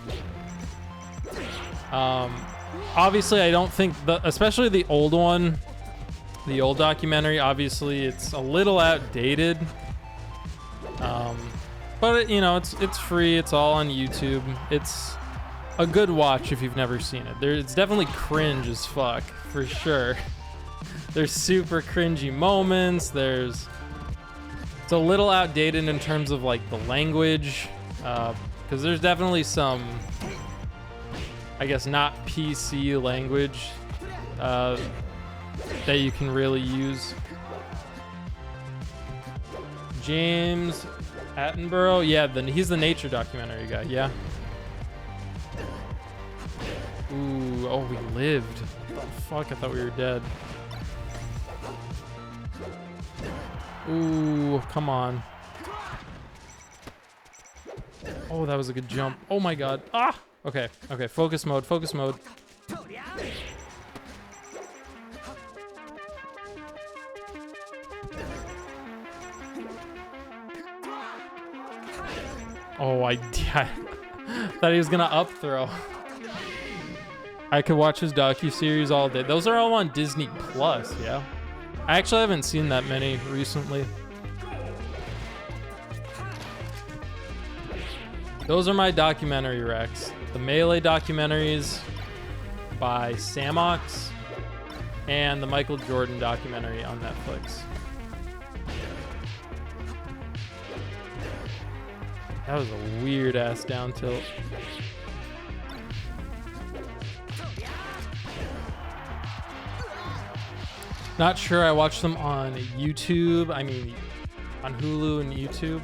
Obviously, I don't think especially the old one, the old documentary, obviously it's a little outdated. But you know, it's free. It's all on YouTube. It's a good watch if you've never seen it. It's definitely cringe as fuck, for sure. There's super cringy moments. It's a little outdated in terms of like the language, because there's definitely some, I guess, not PC language that you can really use. James Attenborough, yeah, he's the nature documentary guy, yeah. Ooh, oh, we lived. What the fuck, I thought we were dead. Ooh, come on. Oh, that was a good jump. Oh my god. Ah! Okay, okay, focus mode, focus mode. Oh, I thought he was gonna up throw. I could watch his docu-series all day. Those are all on Disney Plus, yeah? I actually haven't seen that many recently. Those are my documentary recs. The Melee documentaries by Samox and the Michael Jordan documentary on Netflix. That was a weird ass down tilt. Not sure. I watch them on YouTube. I mean, on Hulu and YouTube.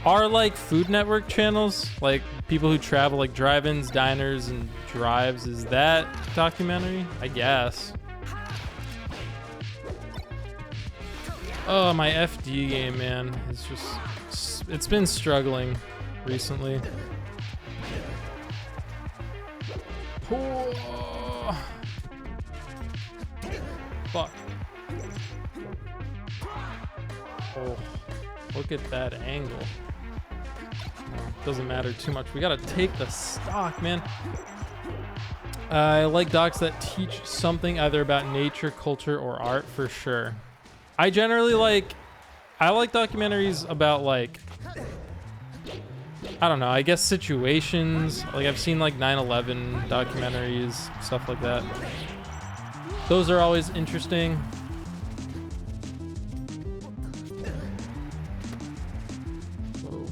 Are like Food Network channels, like people who travel, like drive-ins, diners, and drives. Is that documentary? I guess. Oh, my FD game, man. It's been struggling recently. Oh. Fuck. Oh, look at that angle. Doesn't matter too much. We gotta take the stock, man. I like docs that teach something either about nature, culture, or art for sure. I generally like documentaries about like, I don't know, I guess situations. Like I've seen like 9/11 documentaries, stuff like that. Those are always interesting. Whoa.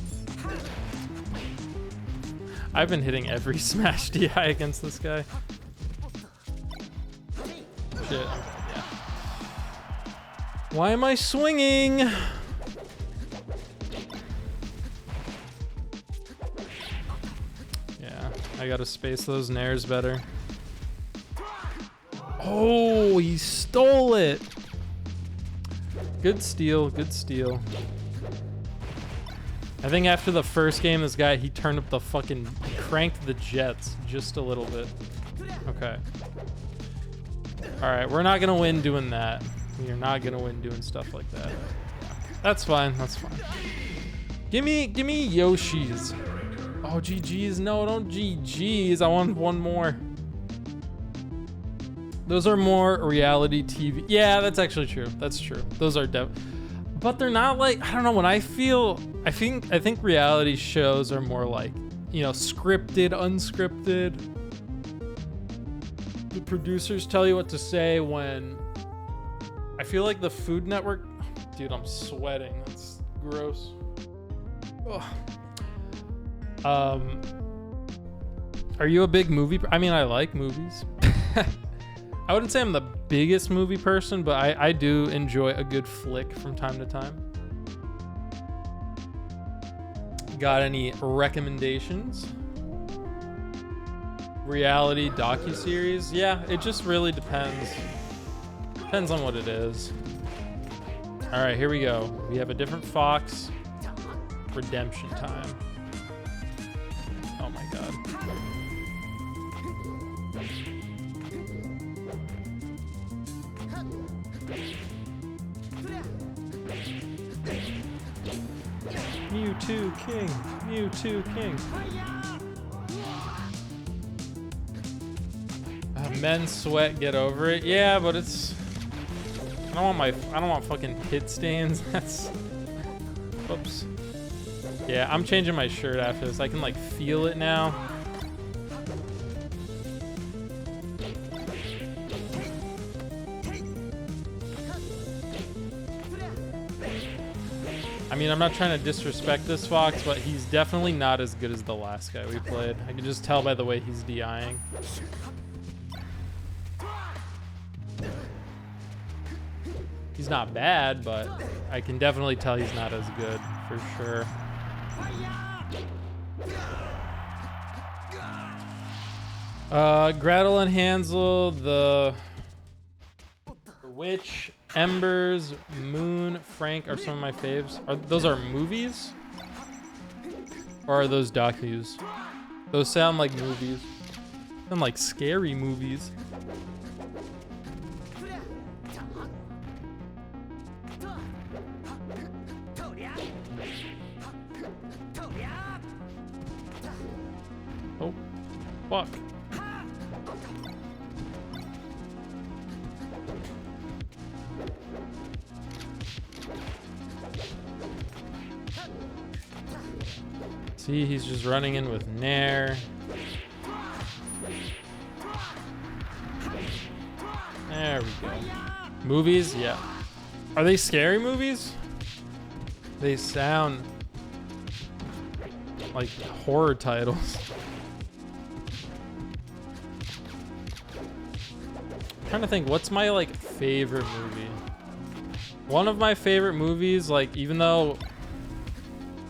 I've been hitting every Smash DI against this guy. Shit. Yeah. Why am I swinging? Yeah, I gotta space those nairs better. Oh, he stole it. Good steal, good steal. I think after the first game, this guy, he turned up the fucking, he cranked the jets just a little bit. Okay. All right, we're not gonna win doing that. You're not gonna win doing stuff like that. That's fine. That's fine. Give me Yoshi's. Oh, GG's. No, don't GG's. I want one more. Those are more reality TV. Yeah, that's actually true. That's true. Those are but they're not like, I don't know. When I think reality shows are more like, you know, scripted, unscripted. The producers tell you what to say when. I feel like the Food Network, dude, I'm sweating. That's gross. Ugh. Are you a big movie? I mean, I like movies. I wouldn't say I'm the biggest movie person, but I do enjoy a good flick from time to time. Got any recommendations? Reality docuseries? Yeah, it just really depends. Depends on what it is. All right, here we go. We have a different fox. Redemption time. Oh my god. Mewtwo King. Mewtwo King. Men sweat, get over it. Yeah, but it's. I don't want fucking pit stains. That's. Whoops. Yeah, I'm changing my shirt after this. I can like feel it now. I mean, I'm not trying to disrespect this fox, but he's definitely not as good as the last guy we played. I can just tell by the way he's DIing. He's not bad, but I can definitely tell he's not as good, for sure. Gretel and Hansel, the Witch, Embers, Moon, Frank are some of my faves. Those are movies? Or are those docus? Those sound like movies. Sound like scary movies. Oh, fuck. See, he's just running in with Nair. There we go. Movies? Yeah. Are they scary movies? They sound like horror titles. trying to think, what's my like favorite movie? One of my favorite movies, like, even though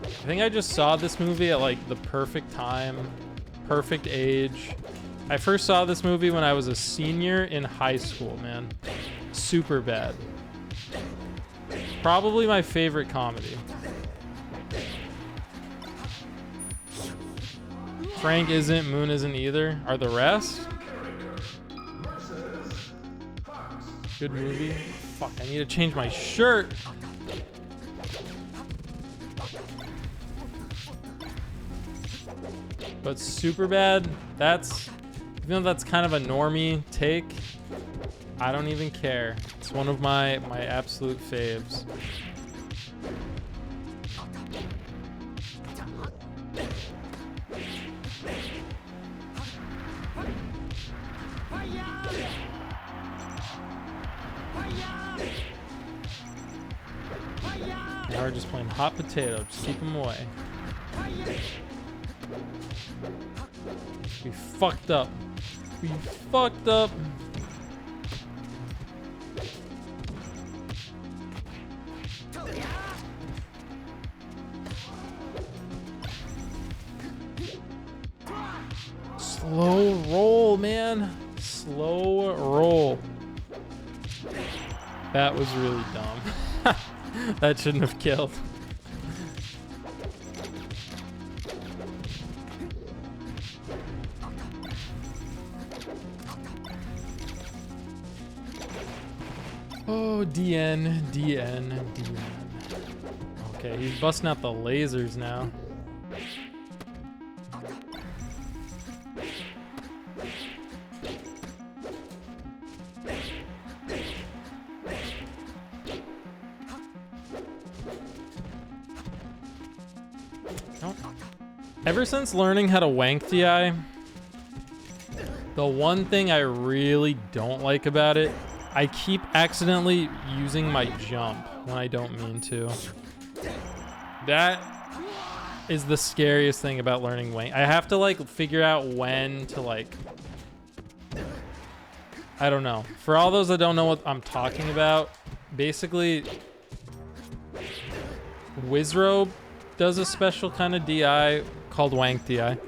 I think I just saw this movie at like the perfect time, perfect age. I first saw this movie when I was a senior in high school, man. Superbad. Probably my favorite comedy. Frank isn't, Moon isn't either. Are the rest? Good movie. Fuck, I need to change my shirt. But Superbad, that's, even though that's kind of a normie take, I don't even care. It's one of my absolute faves. Now we're just playing hot potato. Just keep them away. We fucked up. We fucked up. Slow roll, man. Slow roll. That was really dumb. That shouldn't have killed. Oh, DN, DN, DN. Okay, he's busting out the lasers now. Ever since learning how to wank DI, the one thing I really don't like about it, I keep accidentally using my jump when I don't mean to. That is the scariest thing about learning wank. I have to like figure out when to like, I don't know. For all those that don't know what I'm talking about, basically Wizrobe does a special kind of DI called wank DI.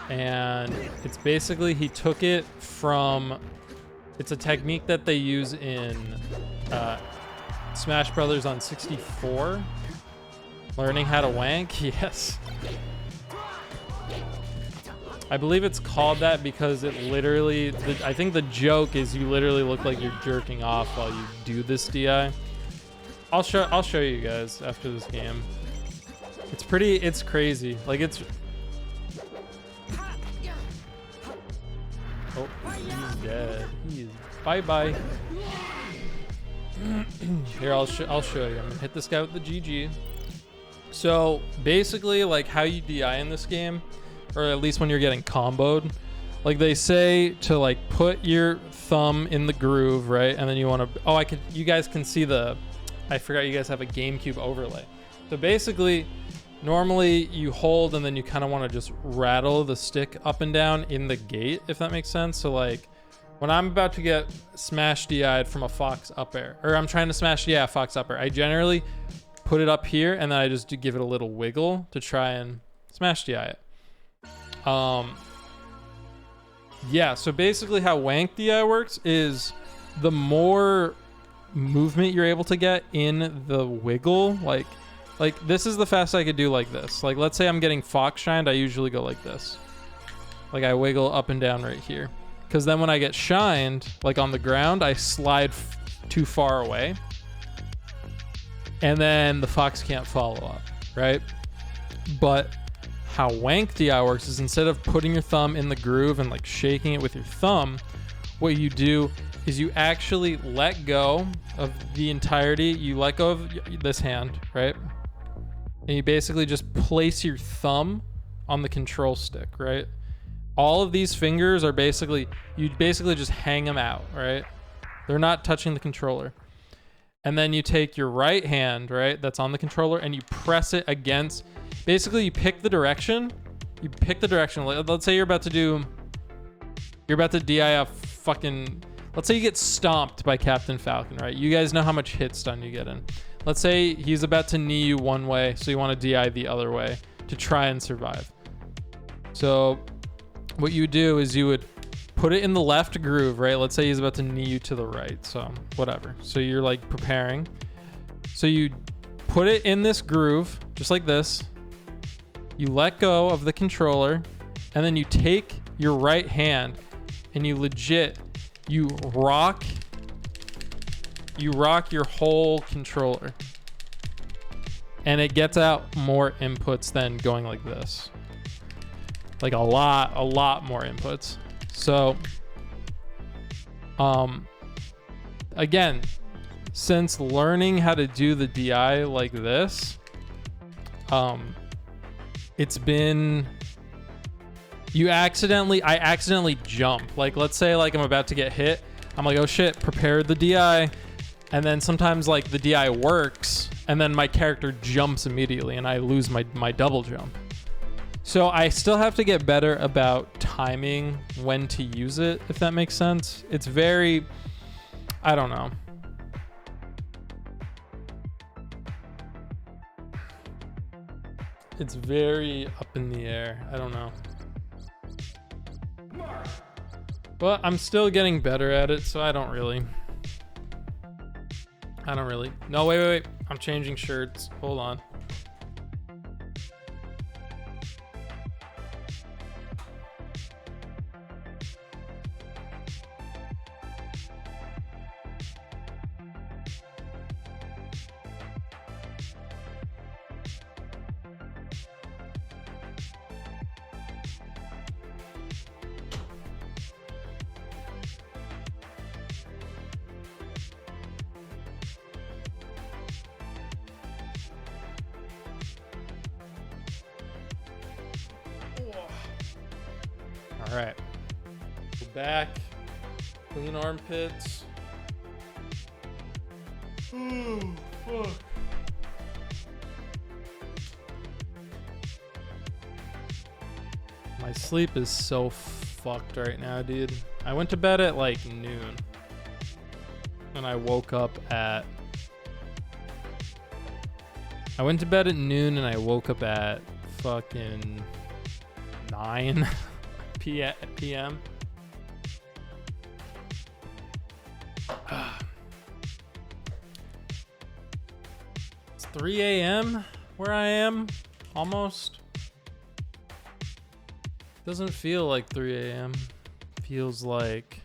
And it's basically, he took it from, it's a technique that they use in Smash Brothers on 64. Learning how to wank, yes. I believe it's called that because it literally, I think the joke is you literally look like you're jerking off while you do this DI. I'll show you guys after this game. It's crazy. Like it's, oh, he's dead. He's bye-bye. Here, I'll show you. I'm gonna hit this guy with the GG. So basically, like how you DI in this game, or at least when you're getting comboed, like they say to like put your thumb in the groove, right? And then you want to, oh, you guys can see I forgot you guys have a GameCube overlay. So basically, normally you hold and then you kind of want to just rattle the stick up and down in the gate, if that makes sense. So like when I'm about to get smash DI'd from a Fox up air, or I'm trying to smash, yeah, Fox up air, I generally put it up here and then I just do give it a little wiggle to try and smash DI it. Yeah, so basically how wank DI works is the more movement you're able to get in the wiggle, like this is the fastest I could do like this. Like let's say I'm getting Fox shined, I usually go like this. Like I wiggle up and down right here. Because then when I get shined, like on the ground, I slide too far away. And then the Fox can't follow up, right? But how wank DI works is instead of putting your thumb in the groove and like shaking it with your thumb, what you do is you actually let go of the entirety. You let go of this hand, right? And you basically just place your thumb on the control stick, right? All of these fingers are basically, you basically just hang them out, right? They're not touching the controller. And then you take your right hand, right, that's on the controller, and you press it against, basically you pick the direction. Let's say you're about to DI a fucking, let's say you get stomped by Captain Falcon, right? You guys know how much hit stun you get in. Let's say he's about to knee you one way, so you want to DI the other way to try and survive. So what you do is you would put it in the left groove, right? Let's say he's about to knee you to the right, so whatever. So you're like preparing. So you put it in this groove, just like this. You let go of the controller, and then you take your right hand and you rock your whole controller. And it gets out more inputs than going like this. Like a lot more inputs. So, again, since learning how to do the DI like this, it's been, I accidentally jump. Like, let's say like I'm about to get hit. I'm like, oh shit, prepare the DI. And then sometimes like the DI works and then my character jumps immediately and I lose my double jump. So I still have to get better about timing when to use it, if that makes sense. It's very, I don't know. It's very up in the air. I don't know. But I'm still getting better at it, so I don't really. No, wait. I'm changing shirts. Hold on. All right, go back, clean armpits. Oh, fuck. My sleep is so fucked right now, dude. I went to bed at like noon, and I woke up at. I went to bed at noon, and I woke up at fucking 9 p.m. It's 3 a.m. where I am, almost. Doesn't feel like 3 a.m. Feels like,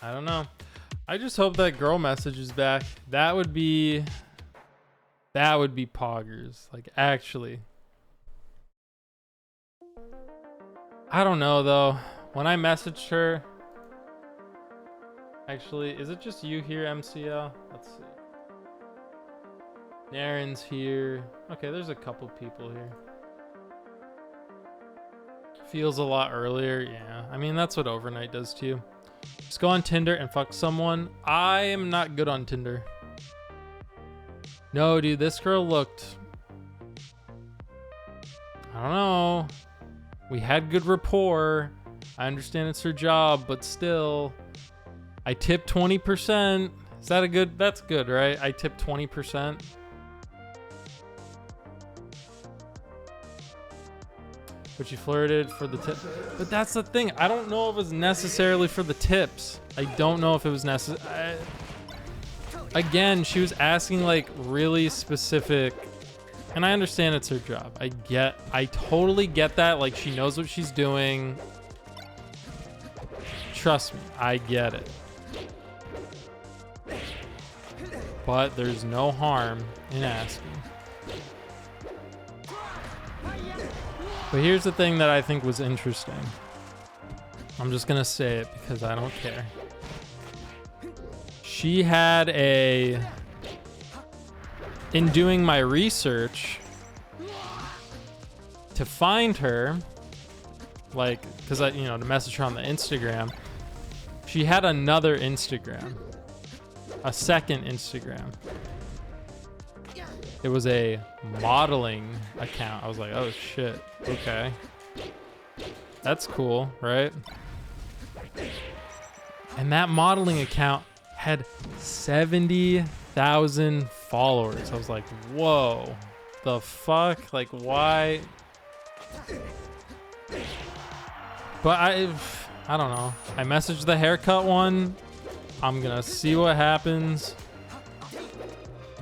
I don't know. I just hope that girl messages back. That would be poggers. Like, actually. I don't know though. When I messaged her, actually, is it just you here, MCL? Let's see. Naren's here. Okay, there's a couple people here. Feels a lot earlier. Yeah, I mean, that's what overnight does to you. Just go on Tinder and fuck someone. I am not good on Tinder. No, dude, this girl looked, I don't know. We had good rapport. I understand it's her job, but still, I tipped 20%. Is that a good? That's good, right? I tipped 20%. But you flirted for the tip. But that's the thing. I don't know if it was necessarily for the tips. I don't know if it was necessary. Again, she was asking like really specific. And I understand it's her job. I totally get that. Like, she knows what she's doing. Trust me, I get it. But there's no harm in asking. But here's the thing that I think was interesting. I'm just gonna say it because I don't care. She had in doing my research to find her, like, because to message her on the Instagram, she had another Instagram, a second Instagram. It was a modeling account. I was like, oh shit, okay. That's cool, right? And that modeling account had 70,000 followers. I was like, whoa, the fuck? Like, why? But I don't know. I messaged the haircut one. I'm gonna see what happens.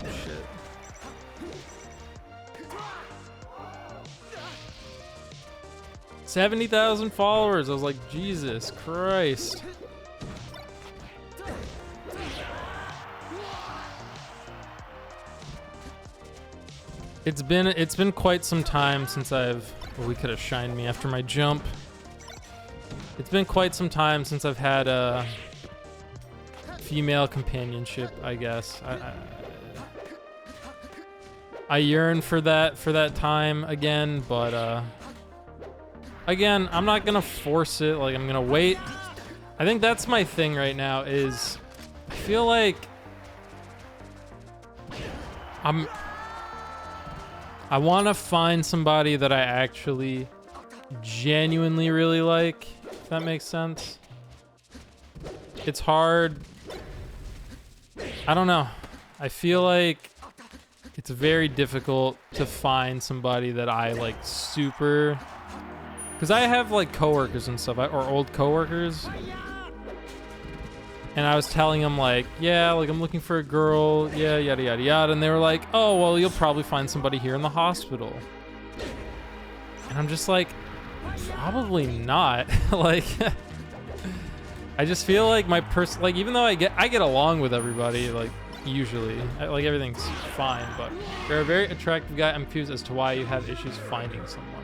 Shit. $70,000 followers. I was like, Jesus Christ. It's been quite some time since I've. Well, we could have shined me after my jump. It's been quite some time since I've had a female companionship, I guess. I yearn for that time again, but again, I'm not gonna force it. Like, I'm gonna wait. I think that's my thing right now is I feel like I want to find somebody that I actually genuinely really like, if that makes sense. It's hard. I don't know. I feel like it's very difficult to find somebody that I like super, because I have like coworkers and stuff, or old coworkers, and I was telling them like, yeah, like I'm looking for a girl, yeah, yada yada yada, and they were like, oh well, you'll probably find somebody here in the hospital. And I'm just like, probably not. Like, I just feel like my like, even though I get along with everybody, like usually, like everything's fine, but you're a very attractive guy. I'm confused as to why you have issues finding someone.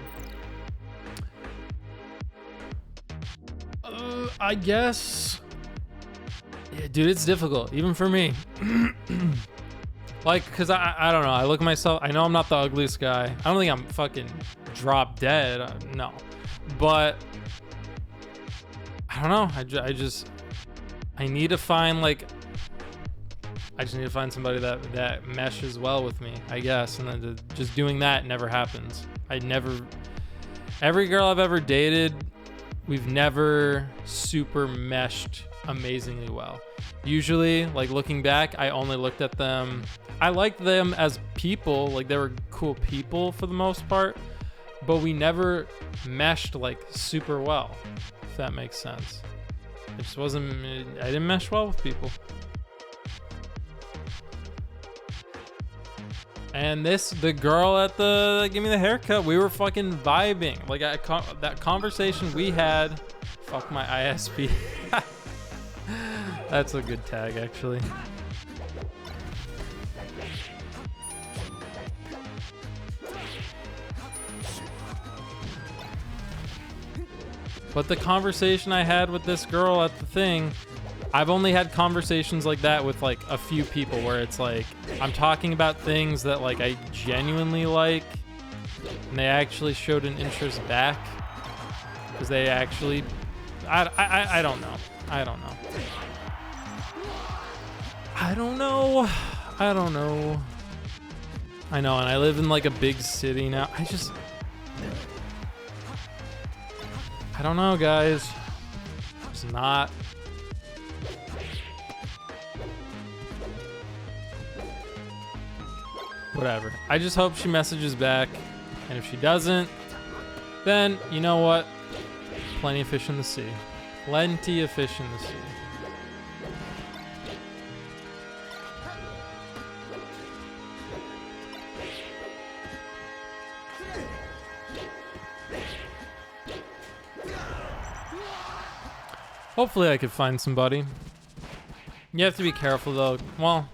I guess. Yeah, dude, it's difficult, even for me. Like, cause I don't know. I look at myself. I know I'm not the ugliest guy. I don't think I'm fucking drop dead. No, but I don't know. I need to find like. I just need to find somebody that meshes well with me, I guess. And then just doing that never happens. Every girl I've ever dated, we've never super meshed amazingly well. Usually, like looking back, I only looked at them. I liked them as people, like they were cool people for the most part, but we never meshed like super well, if that makes sense. It just wasn't, I didn't mesh well with people. And the girl at the give me the haircut, we were fucking vibing. Like that conversation we had, fuck my ISP. That's a good tag, actually. But the conversation I had with this girl at the thing, I've only had conversations like that with like a few people where it's like I'm talking about things that like I genuinely like, and they actually showed an interest back because they actually I don't know. I don't know. I know, and I live in like a big city now. I don't know, guys. It's not. Whatever. I just hope she messages back. And if she doesn't, then you know what? Plenty of fish in the sea. Plenty of fish in the sea. Hopefully I could find somebody. You have to be careful though. Well,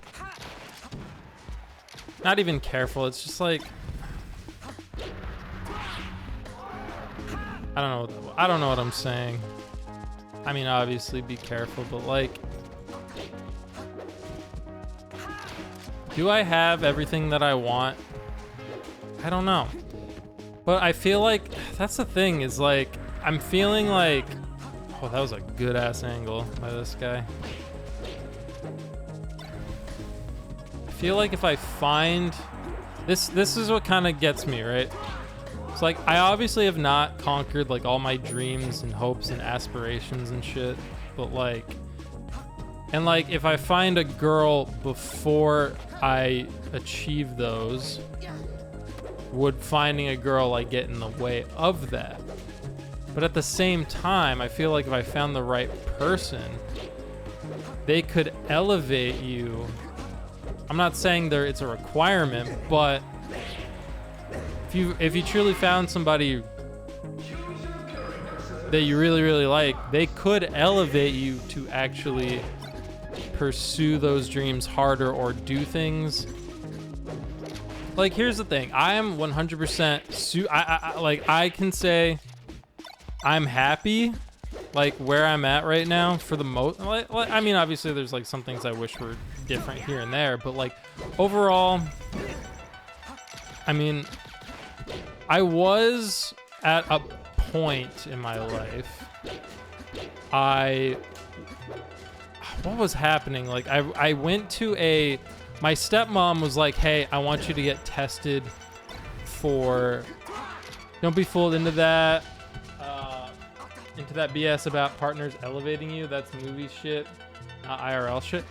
not even careful. It's just like, I don't know what I'm saying. I mean, obviously be careful, but like, do I have everything that I want? I don't know. But I feel like that's the thing is like, I'm feeling like, oh, that was a good ass angle by this guy. I feel like if I find this is what kind of gets me, right? It's like I obviously have not conquered like all my dreams and hopes and aspirations and shit, but like And like, if I find a girl before I achieve those, would finding a girl like get in the way of that? But at the same time, I feel like if I found the right person, they could elevate you. I'm not saying it's a requirement, but if you truly found somebody that you really, really like, they could elevate you to actually pursue those dreams harder or do things. Like, here's the thing. I am 100% I can say I'm happy like where I'm at right now for the most. I mean, obviously there's like some things I wish were different here and there, but like overall, I mean, I was at a point in my life, what was happening? Like I went to my stepmom was like, hey, I want you to get tested for, don't be fooled into that BS about partners elevating you. That's movie shit, not IRL shit.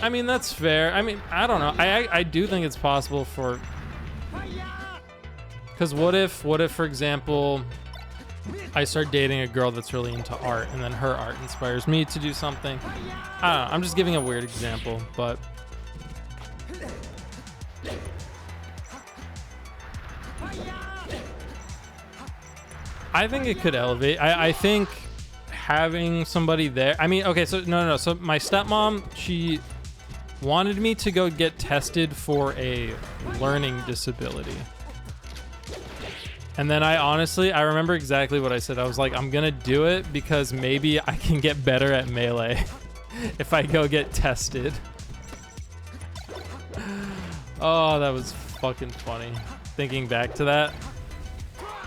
I mean, that's fair. I mean, I don't know. I do think it's possible for, because what if, for example, I start dating a girl that's really into art and then her art inspires me to do something. I don't know. I'm just giving a weird example, but I think it could elevate. I think having somebody there. I mean, okay, so no. So my stepmom, she wanted me to go get tested for a learning disability. And then I remember exactly what I said. I was like, I'm gonna do it because maybe I can get better at Melee if I go get tested. Oh, that was fucking funny. Thinking back to that.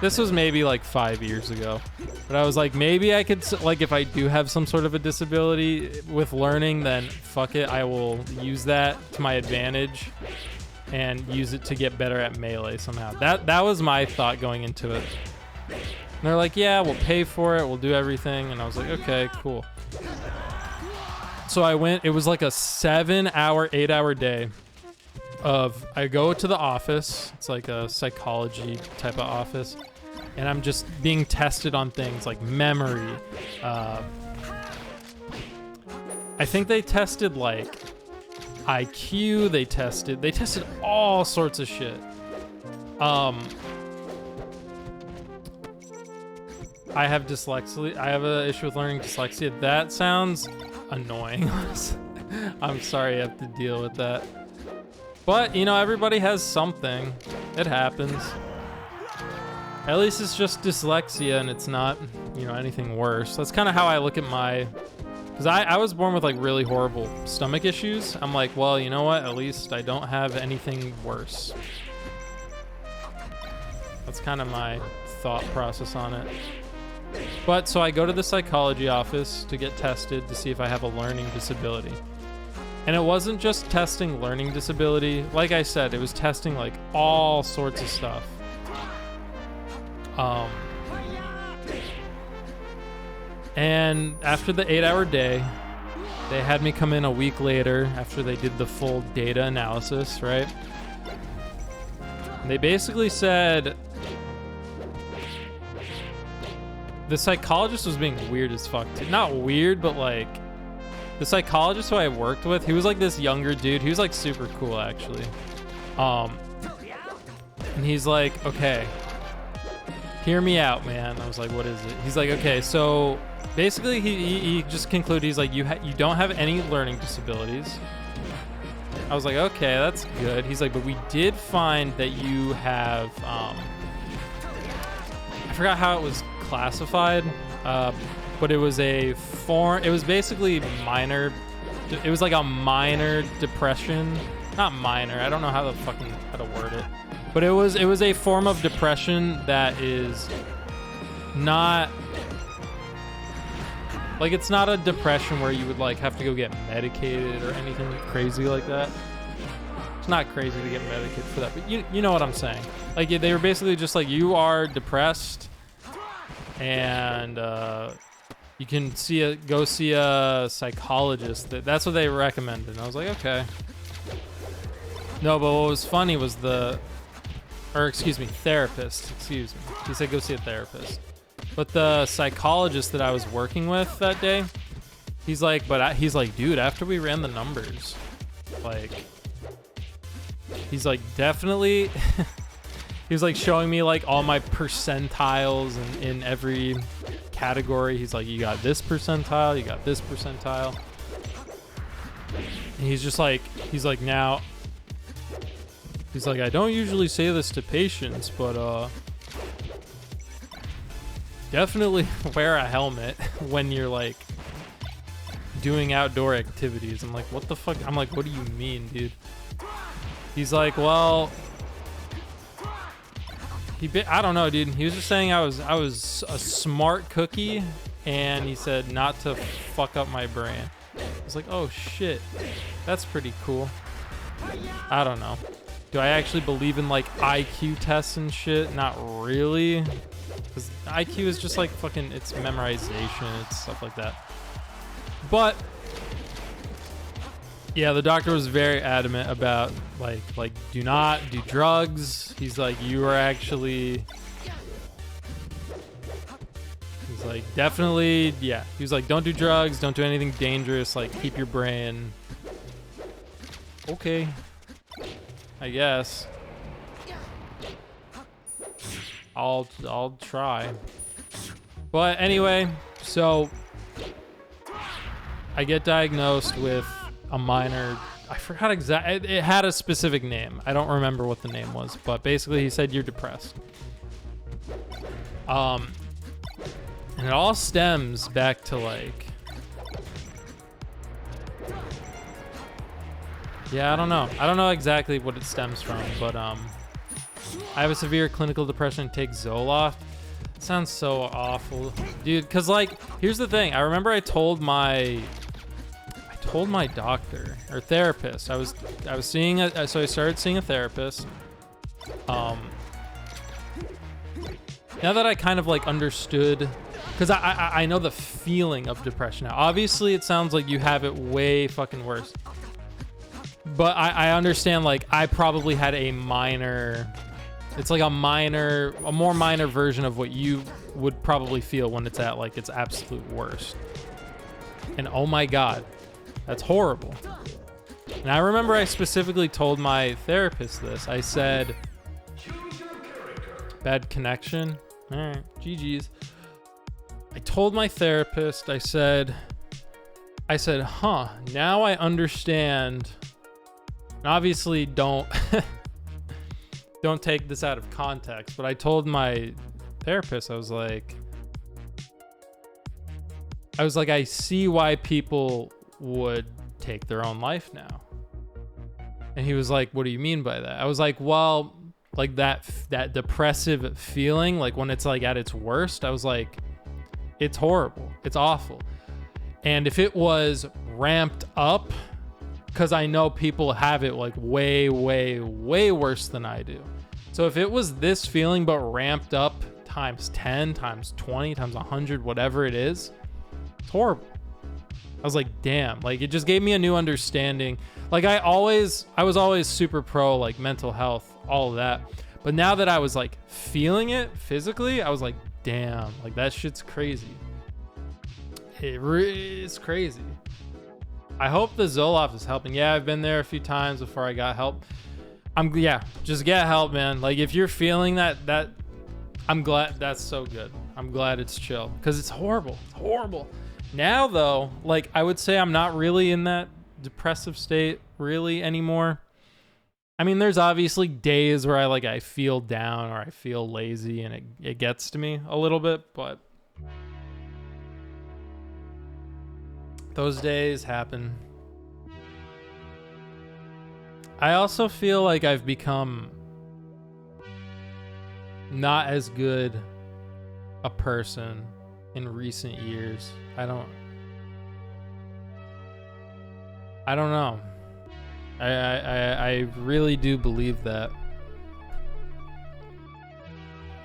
This was maybe like 5 years ago. But I was like, maybe I could, like, if I do have some sort of a disability with learning, then fuck it, I will use that to my advantage and use it to get better at Melee somehow. That was my thought going into it. And they're like, yeah, we'll pay for it, we'll do everything. And I was like, okay, cool. So I went, it was like a 7-hour, 8-hour day of, I go to the office, it's like a psychology type of office, and I'm just being tested on things like memory. I think they tested like IQ, they tested all sorts of shit. I have dyslexia. I have an issue with learning dyslexia. That sounds annoying. I'm sorry you have to deal with that. But, you know, everybody has something. It happens. At least it's just dyslexia and it's not, you know, anything worse. That's kind of how I look at because I was born with like really horrible stomach issues. I'm like, well, you know what? At least I don't have anything worse. That's kind of my thought process on it. But so I go to the psychology office to get tested to see if I have a learning disability. And it wasn't just testing learning disability. Like I said, it was testing like all sorts of stuff. And after the 8-hour day, they had me come in a week later after they did the full data analysis, right? And they basically said, the psychologist was being weird as fuck too. Not weird, but like, the psychologist who I worked with, he was like this younger dude. He was like super cool actually. And he's like, okay, hear me out, man. I was like, what is it? He's like, okay, so basically he just concluded, he's like, you don't have any learning disabilities. I was like, okay, that's good. He's like, but we did find that you have, I forgot how it was classified, but it was it was basically minor, it was like a minor depression. Not minor, I don't know how to word it. But it was a form of depression that is not, like, it's not a depression where you would like have to go get medicated or anything crazy like that. It's not crazy to get medicated for that, but you know what I'm saying. Like, they were basically just like, you are depressed and you can go see a psychologist. That's what they recommended. And I was like, okay. No, but what was funny was therapist. Excuse me. He said go see a therapist. But the psychologist that I was working with that day, he's like, dude, after we ran the numbers, like, he's like, definitely, he was like showing me like all my percentiles in every category. He's like, you got this percentile, you got this percentile. And he's like, now, he's like, I don't usually say this to patients, but definitely wear a helmet when you're like doing outdoor activities. I'm like, what the fuck? I'm like, what do you mean, dude? He's like, well, I don't know, dude. He was just saying I was a smart cookie, and he said not to fuck up my brain. I was like, oh shit, that's pretty cool. I don't know. Do I actually believe in like IQ tests and shit? Not really. Because IQ is just like fucking, it's memorization, it's stuff like that. But yeah, the doctor was very adamant about like do not do drugs. He's like, you are actually, he's like, definitely, yeah. He was like, don't do drugs, don't do anything dangerous, like keep your brain. Okay, I guess. I'll try. But anyway, so I get diagnosed with a minor, I forgot exactly, it had a specific name. I don't remember what the name was, but basically he said you're depressed. And it all stems back to like, yeah, I don't know exactly what it stems from, but I have a severe clinical depression, take Zoloft. It sounds so awful, dude, because like, here's the thing. I remember I told my doctor or therapist. I was seeing so I started seeing a therapist. Now that I kind of like understood, because I know the feeling of depression now. Obviously, it sounds like you have it way fucking worse. But I understand, like, I probably had a minor, it's like a more minor version of what you would probably feel when it's at like its absolute worst. And oh my God, that's horrible. And I remember I specifically told my therapist this. I said, bad connection. All right, GG's. I told my therapist, I said, huh, now I understand. And obviously don't take this out of context, but I told my therapist, I was like, I see why people would take their own life now. And he was like, what do you mean by that? I was like, well, like that depressive feeling, like when it's like at its worst, I was like, it's horrible. It's awful. And if it was ramped up, because I know people have it like way, way, way worse than I do. So if it was this feeling, but ramped up times 10, times 20, times 100, whatever it is, it's horrible. I was like, damn, like it just gave me a new understanding. Like I was always super pro like mental health, all of that. But now that I was like feeling it physically, I was like, damn, like that shit's crazy. It's crazy. I hope the Zoloft is helping. Yeah, I've been there a few times before I got help. Just get help, man. Like if you're feeling that I'm glad, that's so good. I'm glad it's chill because it's horrible. It's horrible. Now though, like I would say I'm not really in that depressive state really anymore. I mean, there's obviously days where I feel down or I feel lazy and it gets to me a little bit, but those days happen. I also feel like I've become not as good a person in recent years. I don't know. I really do believe that.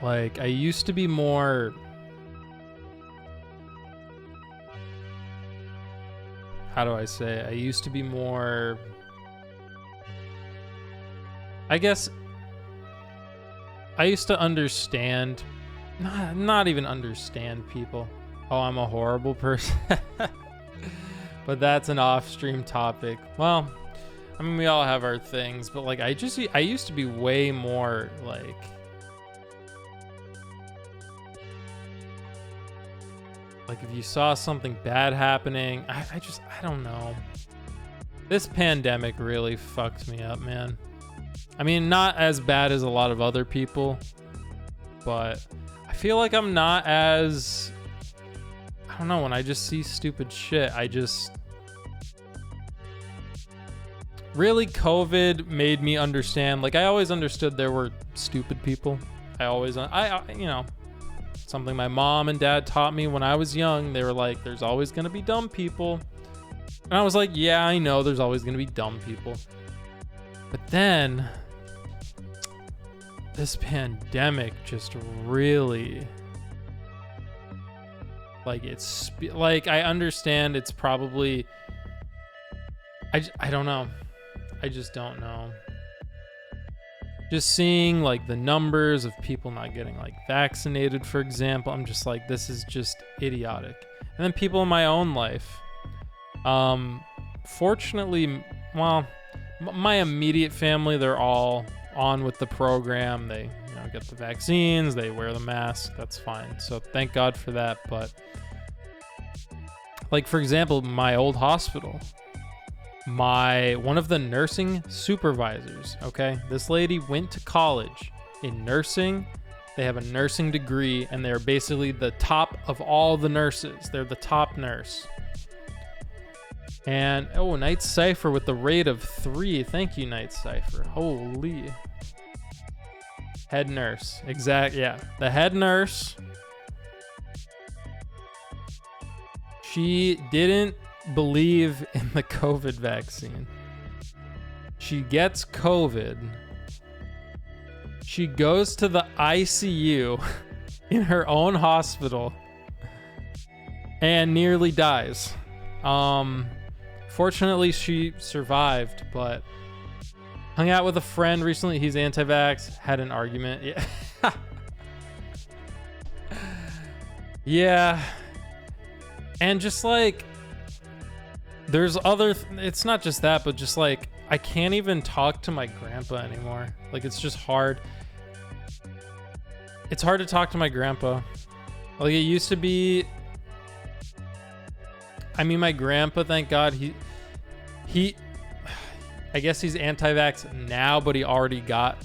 Like I used to be more how do I say it? I used to be more, I guess I used to understand, not even understand people. Oh, I'm a horrible person. But that's an off-stream topic. Well, I mean, we all have our things, but like I used to be way more like if you saw something bad happening, I don't know. This pandemic really fucked me up, man. I mean, not as bad as a lot of other people, but I feel like I'm not as, I don't know, when I just see stupid shit, really, COVID made me understand, like I always understood there were stupid people. I you know, something my mom and dad taught me when I was young. They were like, there's always going to be dumb people. And I was like, yeah, I know there's always going to be dumb people. But then this pandemic just really, like, it's like, I understand it's probably, I don't know. I just don't know. Just seeing like the numbers of people not getting like vaccinated, for example, I'm just like, this is just idiotic. And then people in my own life, fortunately, well, my immediate family, they're all on with the program. They, you know, get the vaccines, they wear the mask, that's fine. So thank God for that. But like, for example, my old hospital, one of the nursing supervisors, okay, this lady went to college in nursing. They have a nursing degree, and they're basically the top of all the nurses. They're the top nurse. And oh, Night Cypher with the rate of 3. Thank you, Night Cypher. Holy. Head nurse. Yeah, the head nurse. She didn't believe in the COVID vaccine. She gets COVID. She goes to the ICU in her own hospital and nearly dies. Fortunately, she survived, but hung out with a friend recently. He's anti-vax. Had an argument. Yeah. Yeah. And just like, there's it's not just that, but just like, I can't even talk to my grandpa anymore. Like, it's just hard. It's hard to talk to my grandpa. Like, it used to be, I mean, my grandpa, thank God, he I guess he's anti-vax now, but he already got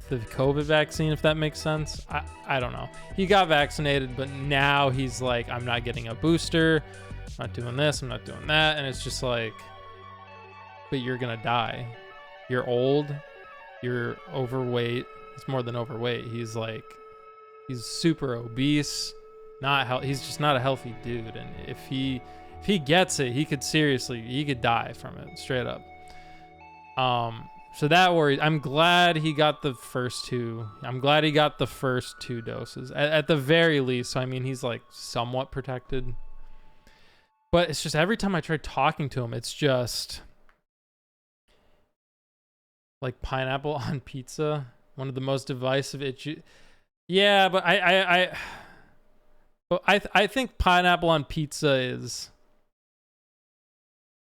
the COVID vaccine, if that makes sense. I don't know. He got vaccinated, but now he's like, I'm not getting a booster. I'm not doing this, I'm not doing that. And it's just like, but you're gonna die. You're old, you're overweight. It's more than overweight. He's super obese, he's just not a healthy dude. And if he gets it, he could die from it, straight up. So that worries. I'm glad he got the first 2. I'm glad he got the first 2 doses at the very least. So I mean, he's like somewhat protected. But it's just, every time I try talking to him, it's just like pineapple on pizza. One of the most divisive Yeah, but I think pineapple on pizza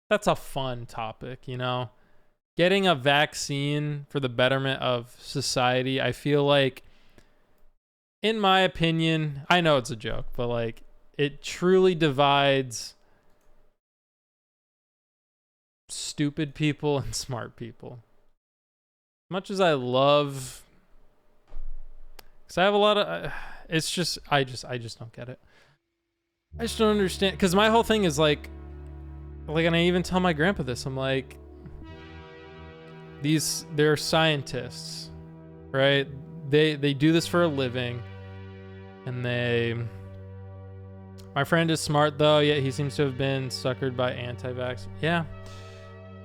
that's a fun topic, you know? Getting a vaccine for the betterment of society, I feel like, in my opinion, I know it's a joke, but like, it truly divides stupid people and smart people. Much as I love, because I have a lot of, it's just, I just don't get it. I just don't understand, because my whole thing is like, and I even tell my grandpa this, I'm like, they're scientists, right? They do this for a living, and my friend is smart though, yet he seems to have been suckered by anti-vax. Yeah,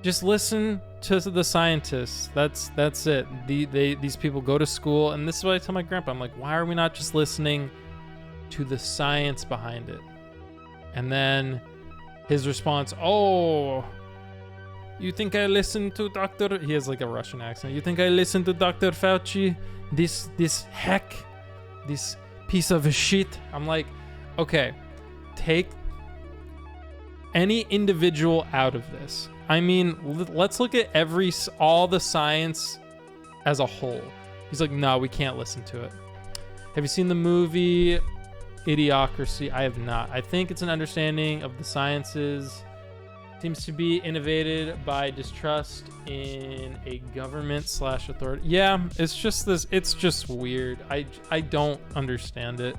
just listen to the scientists. That's it. These people go to school, and this is what I tell my grandpa. I'm like, why are we not just listening to the science behind it? And then His response, oh, you think I listen to Dr. He has like a Russian accent. You think I listen to Dr. Fauci? This heck, this piece of shit. I'm like, okay, take any individual out of this. I mean, let's look at all the science as a whole. He's like, no, we can't listen to it. Have you seen the movie Idiocracy? I have not. I think it's an understanding of the sciences. Seems to be innovated by distrust in a government/authority. Yeah, it's just weird. I don't understand it.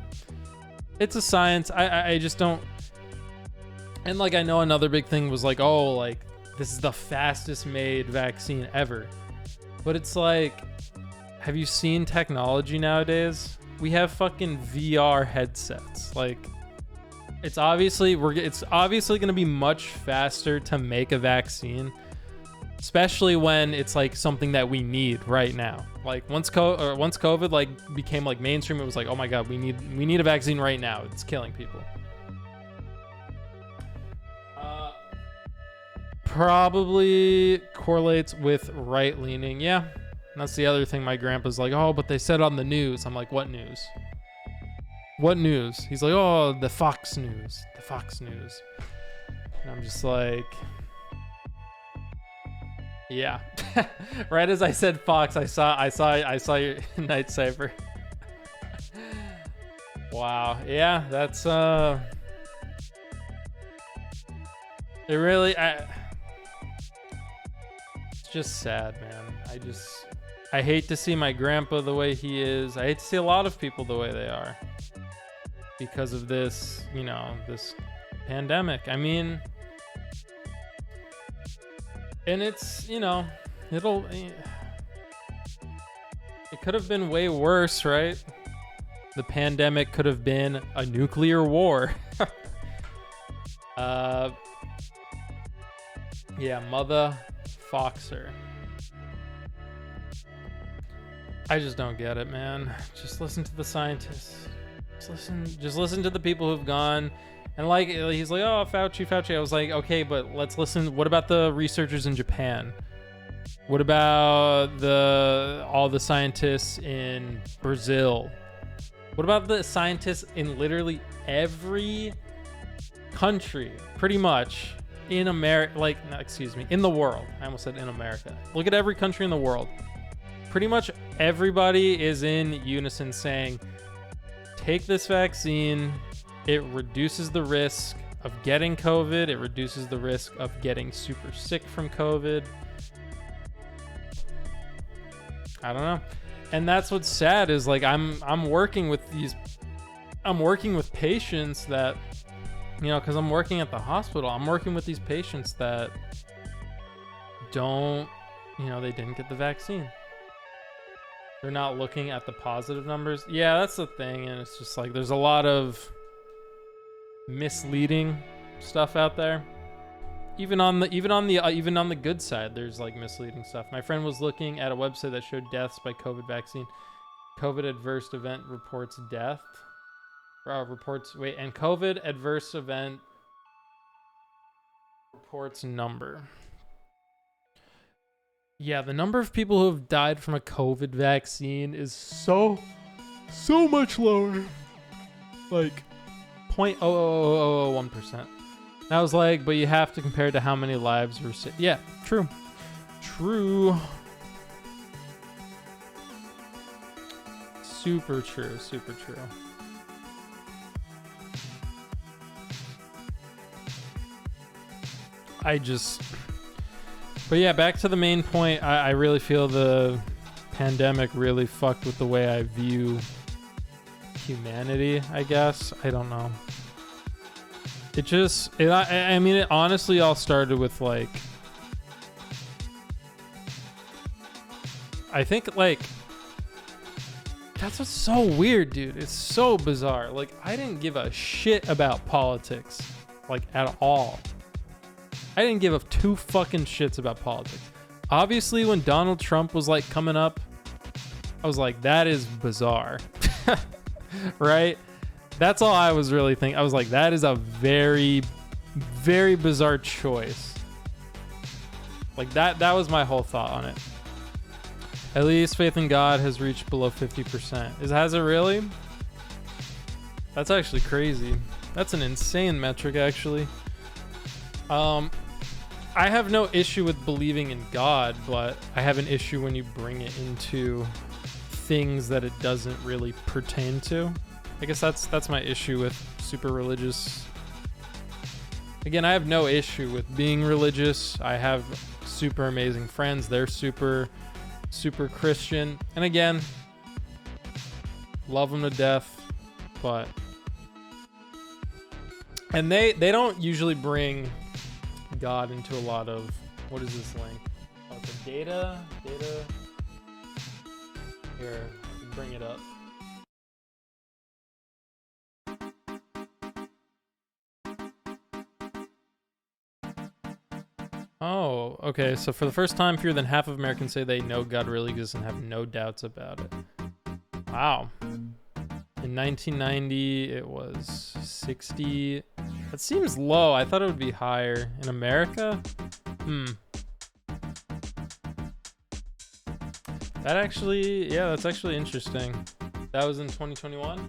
It's a science. I just don't. And like, I know another big thing was like, oh, like this is the fastest made vaccine ever. But it's like, have you seen technology nowadays? We have fucking VR headsets. Like, it's obviously going to be much faster to make a vaccine, especially when it's like something that we need right now. Like once COVID like became like mainstream, it was like, oh my god, we need a vaccine right now. It's killing people. Probably correlates with right leaning. Yeah, and that's the other thing. My grandpa's like, oh, but they said on the news. I'm like, what news? What news? He's like, oh, the Fox News. The Fox News. And I'm just like, yeah. Right as I said Fox, I saw your Night Cypher. Wow. Yeah, that's it really it's just sad, man. I hate to see my grandpa the way he is. I hate to see a lot of people the way they are because of this, this pandemic. I mean, and it's, it could have been way worse, right? The pandemic could have been a nuclear war. Yeah, mother Foxer. I just don't get it, man. Just listen to the scientists. Just listen to the people who've gone. And like, he's like, oh, Fauci. I was like, okay, but let's listen. What about the researchers in Japan? What about all the scientists in Brazil? What about the scientists in literally every country, pretty much, in America, in the world. I almost said in America. Look at every country in the world. Pretty much everybody is in unison saying, take this vaccine. It reduces the risk of getting COVID. It reduces the risk of getting super sick from COVID. I don't know. And that's what's sad is like, I'm working with patients that, because I'm working at the hospital, I'm working with these patients that don't, they didn't get the vaccine. They're not looking at the positive numbers. Yeah, that's the thing. And it's just like, there's a lot of misleading stuff out there. Even on the good side, there's like misleading stuff. My friend was looking at a website that showed deaths by COVID vaccine. COVID adverse event reports death. And COVID adverse event reports number. Yeah, the number of people who have died from a COVID vaccine is so much lower. Like 0.00001%. And I was like, but you have to compare it to how many lives were saved. Yeah, true. Super true. But yeah, back to the main point. I really feel the pandemic really fucked with the way I view humanity, I guess. I don't know. It honestly all started with like, I think like, that's what's so weird, dude. It's so bizarre. Like, I didn't give a shit about politics, like at all. I didn't give a two fucking shits about politics. Obviously, when Donald Trump was like coming up, I was like, that is bizarre. Right? That's all I was really thinking. I was like, that is a very very bizarre choice. Like that was my whole thought on it. At least faith in God has reached below 50%. Has it really? That's actually crazy. That's an insane metric, actually. I have no issue with believing in God, but I have an issue when you bring it into things that it doesn't really pertain to. I guess that's my issue with super religious. Again, I have no issue with being religious. I have super amazing friends. They're super Christian. And again, love them to death, but... And they don't usually bring God into a lot of... What is this link? Oh, the data. Here, bring it up. Oh, okay. So for the first time, fewer than half of Americans say they know God really exists and have no doubts about it. Wow. In 1990, it was 60. That seems low. I thought it would be higher. In America? That actually, yeah, that's actually interesting. That was in 2021.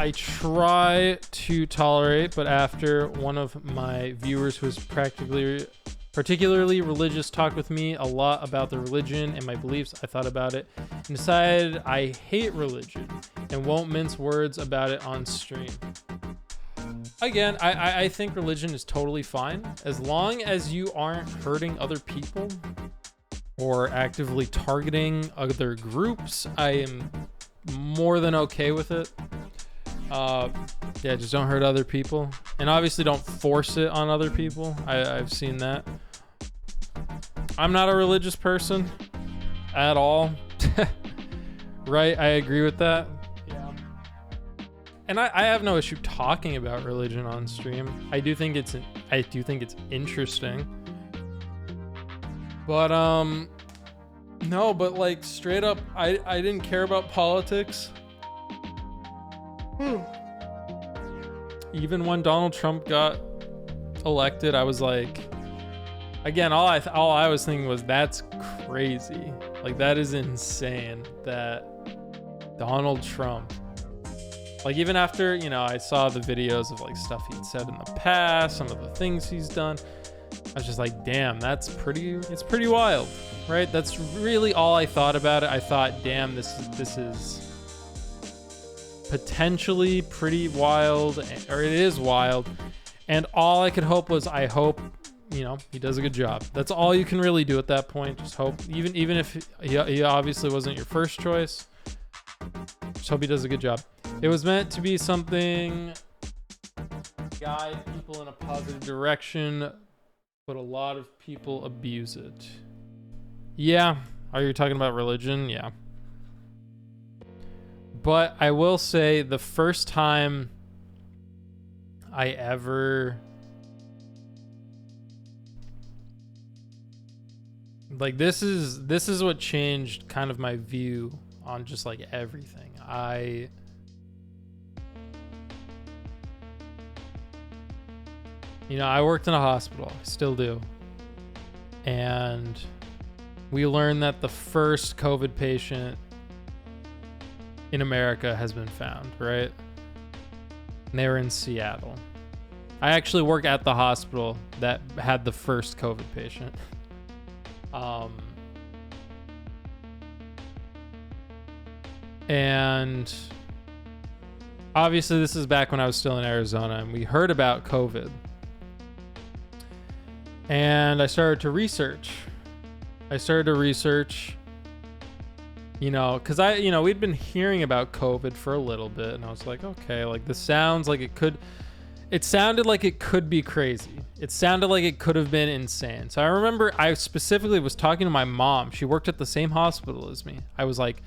I try to tolerate, but after one of my viewers who was particularly religious talked with me a lot about the religion and my beliefs, I thought about it and decided I hate religion and won't mince words about it on stream. Again, I think religion is totally fine as long as you aren't hurting other people or actively targeting other groups. I am more than okay with it. Yeah, just don't hurt other people, and obviously don't force it on other people. I've seen that. I'm not a religious person at all. Right, I agree with that. Yeah. And I have no issue talking about religion on stream. I do think it's interesting. But no, but like straight up, I didn't care about politics. Even when Donald Trump got elected, I was like, again, all I was thinking was, that's crazy. Like, that is insane that Donald Trump, like, even after, you know, I saw the videos of like stuff he'd said in the past, some of the things he's done, I was just like, damn, it's pretty wild, right? That's really all I thought about it. I thought, damn, this is potentially pretty wild, or it is wild, and all I could hope was, I hope, you know, he does a good job. That's all you can really do at that point. Just hope, even if he obviously wasn't your first choice, just hope he does a good job. It was meant to be something guide people in a positive direction, but a lot of people abuse it. Yeah, are you talking about religion? Yeah. But I will say, the first time I ever, like, this is what changed kind of my view on just like everything. I worked in a hospital, I still do. And we learned that the first COVID patient in America has been found, right? And they were in Seattle. I actually work at the hospital that had the first COVID patient. And obviously this is back when I was still in Arizona, and we heard about COVID. And I started to research. You know, because we'd been hearing about COVID for a little bit, and I was like, okay, like, this sounds like it sounded like it could be crazy. It sounded like it could have been insane. So I remember I specifically was talking to my mom. She worked at the same hospital as me. I was like,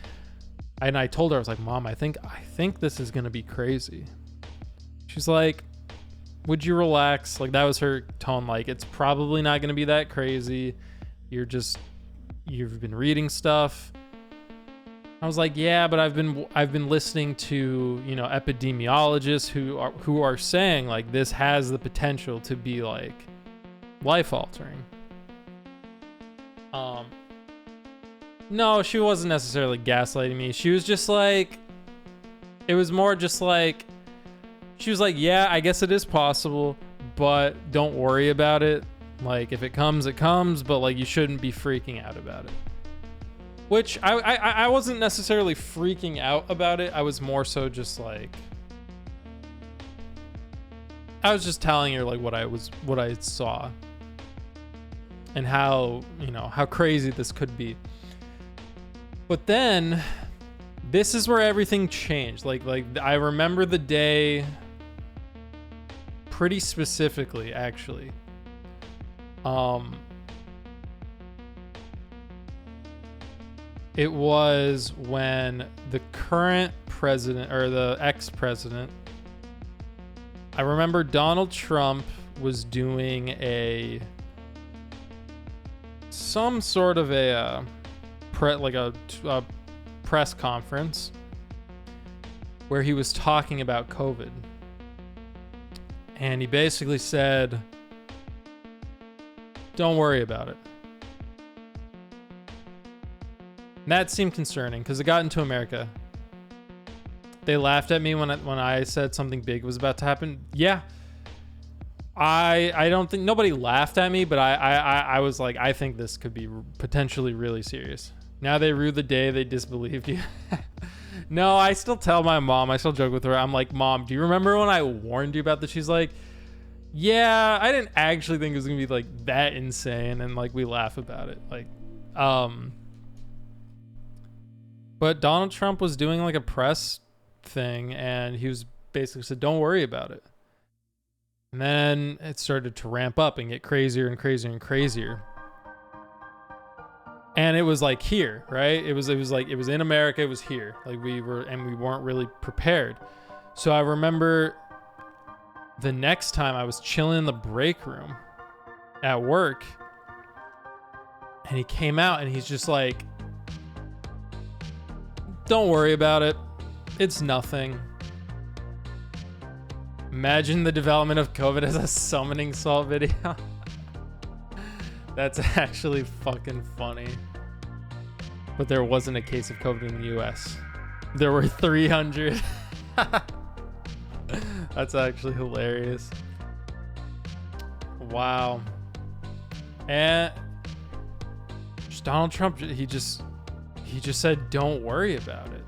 and I told her, I was like, Mom, I think this is going to be crazy. She's like, would you relax? Like, that was her tone. Like, it's probably not going to be that crazy. You've been reading stuff. I was like, yeah, but I've been listening to, you know, epidemiologists who are saying like this has the potential to be like life altering. No, she wasn't necessarily gaslighting me. She was just like, it was more just like, she was like, yeah, I guess it is possible, but don't worry about it. Like, if it comes, it comes, but like, you shouldn't be freaking out about it. Which I wasn't necessarily freaking out about it. I was more so just like, I was just telling her like what I saw and how, you know, how crazy this could be. But then this is where everything changed. Like I remember the day pretty specifically, actually. It was when the current president, or the ex-president, I remember Donald Trump was doing some sort of a press conference where he was talking about COVID. And he basically said, don't worry about it. And that seemed concerning because it got into America. They laughed at me when I said something big was about to happen. Yeah. I don't think nobody laughed at me, but I was like, I think this could be potentially really serious. Now they rue the day they disbelieved you. No, I still tell my mom, I still joke with her. I'm like, Mom, do you remember when I warned you about this? She's like, yeah, I didn't actually think it was gonna be like that insane, and like we laugh about it. Like, but Donald Trump was doing like a press thing, and he was basically said, don't worry about it. And then it started to ramp up and get crazier and crazier and crazier. And it was like here, right? It was like, it was in America, it was here. Like we weren't really prepared. So I remember the next time I was chilling in the break room at work, and he came out and he's just like, don't worry about it. It's nothing. Imagine the development of COVID as a summoning salt video. That's actually fucking funny. But there wasn't a case of COVID in the US. There were 300. That's actually hilarious. Wow. And just Donald Trump, he just said, don't worry about it.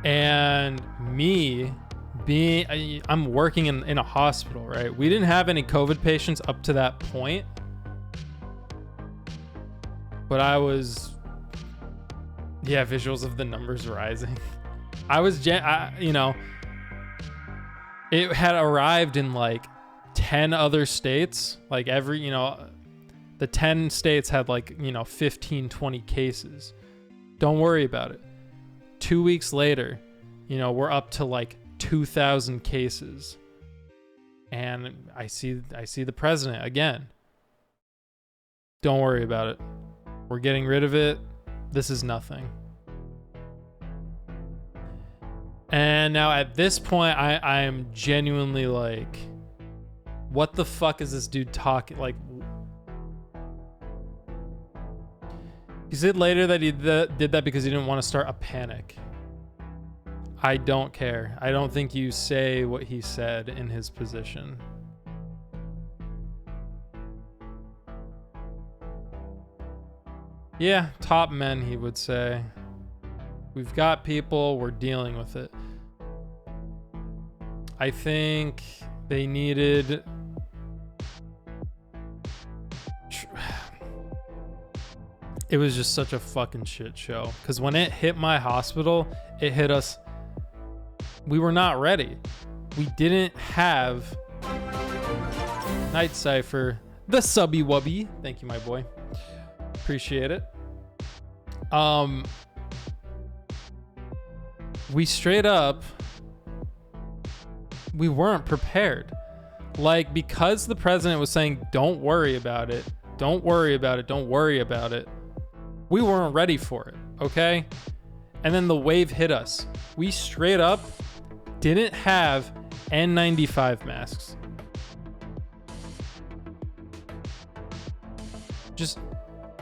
And me I'm working in a hospital, right? We didn't have any COVID patients up to that point. But I was, yeah, visuals of the numbers rising. I was, you know, it had arrived in like 10 other states. Like every, you know, the 10 states had like, you know, 15, 20 cases. Don't worry about it. 2 weeks later, you know, we're up to like 2,000 cases. And I see the president again. Don't worry about it. We're getting rid of it. This is nothing. And now at this point, I am genuinely like, what the fuck is this dude talking? Like, he said later that he did that because he didn't want to start a panic. I don't care. I don't think you say what he said in his position. Yeah, top men, he would say. We've got people, we're dealing with it. I think they needed... It was just such a fucking shit show. Because when it hit my hospital, it hit us... We were not ready. We didn't have... Night Cypher. The subby wubby. Thank you, my boy. Appreciate it. We straight up... We weren't prepared. Like, because the president was saying, don't worry about it. Don't worry about it. Don't worry about it. We weren't ready for it, okay? And then the wave hit us. We straight up didn't have N95 masks. Just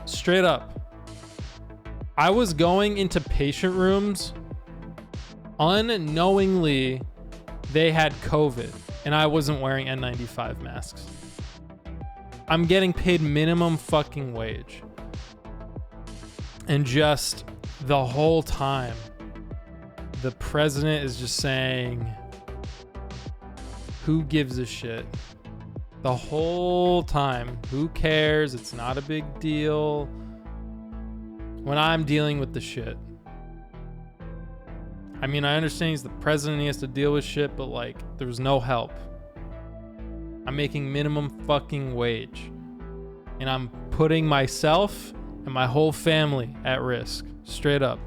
straight up. I was going into patient rooms unknowingly they had COVID and I wasn't wearing N95 masks. I'm getting paid minimum fucking wage. And just the whole time, the president is just saying, who gives a shit? The whole time, who cares? It's not a big deal. When I'm dealing with the shit. I mean, I understand he's the president, he has to deal with shit, but like, there's no help. I'm making minimum fucking wage. And I'm putting myself and my whole family at risk. Straight up.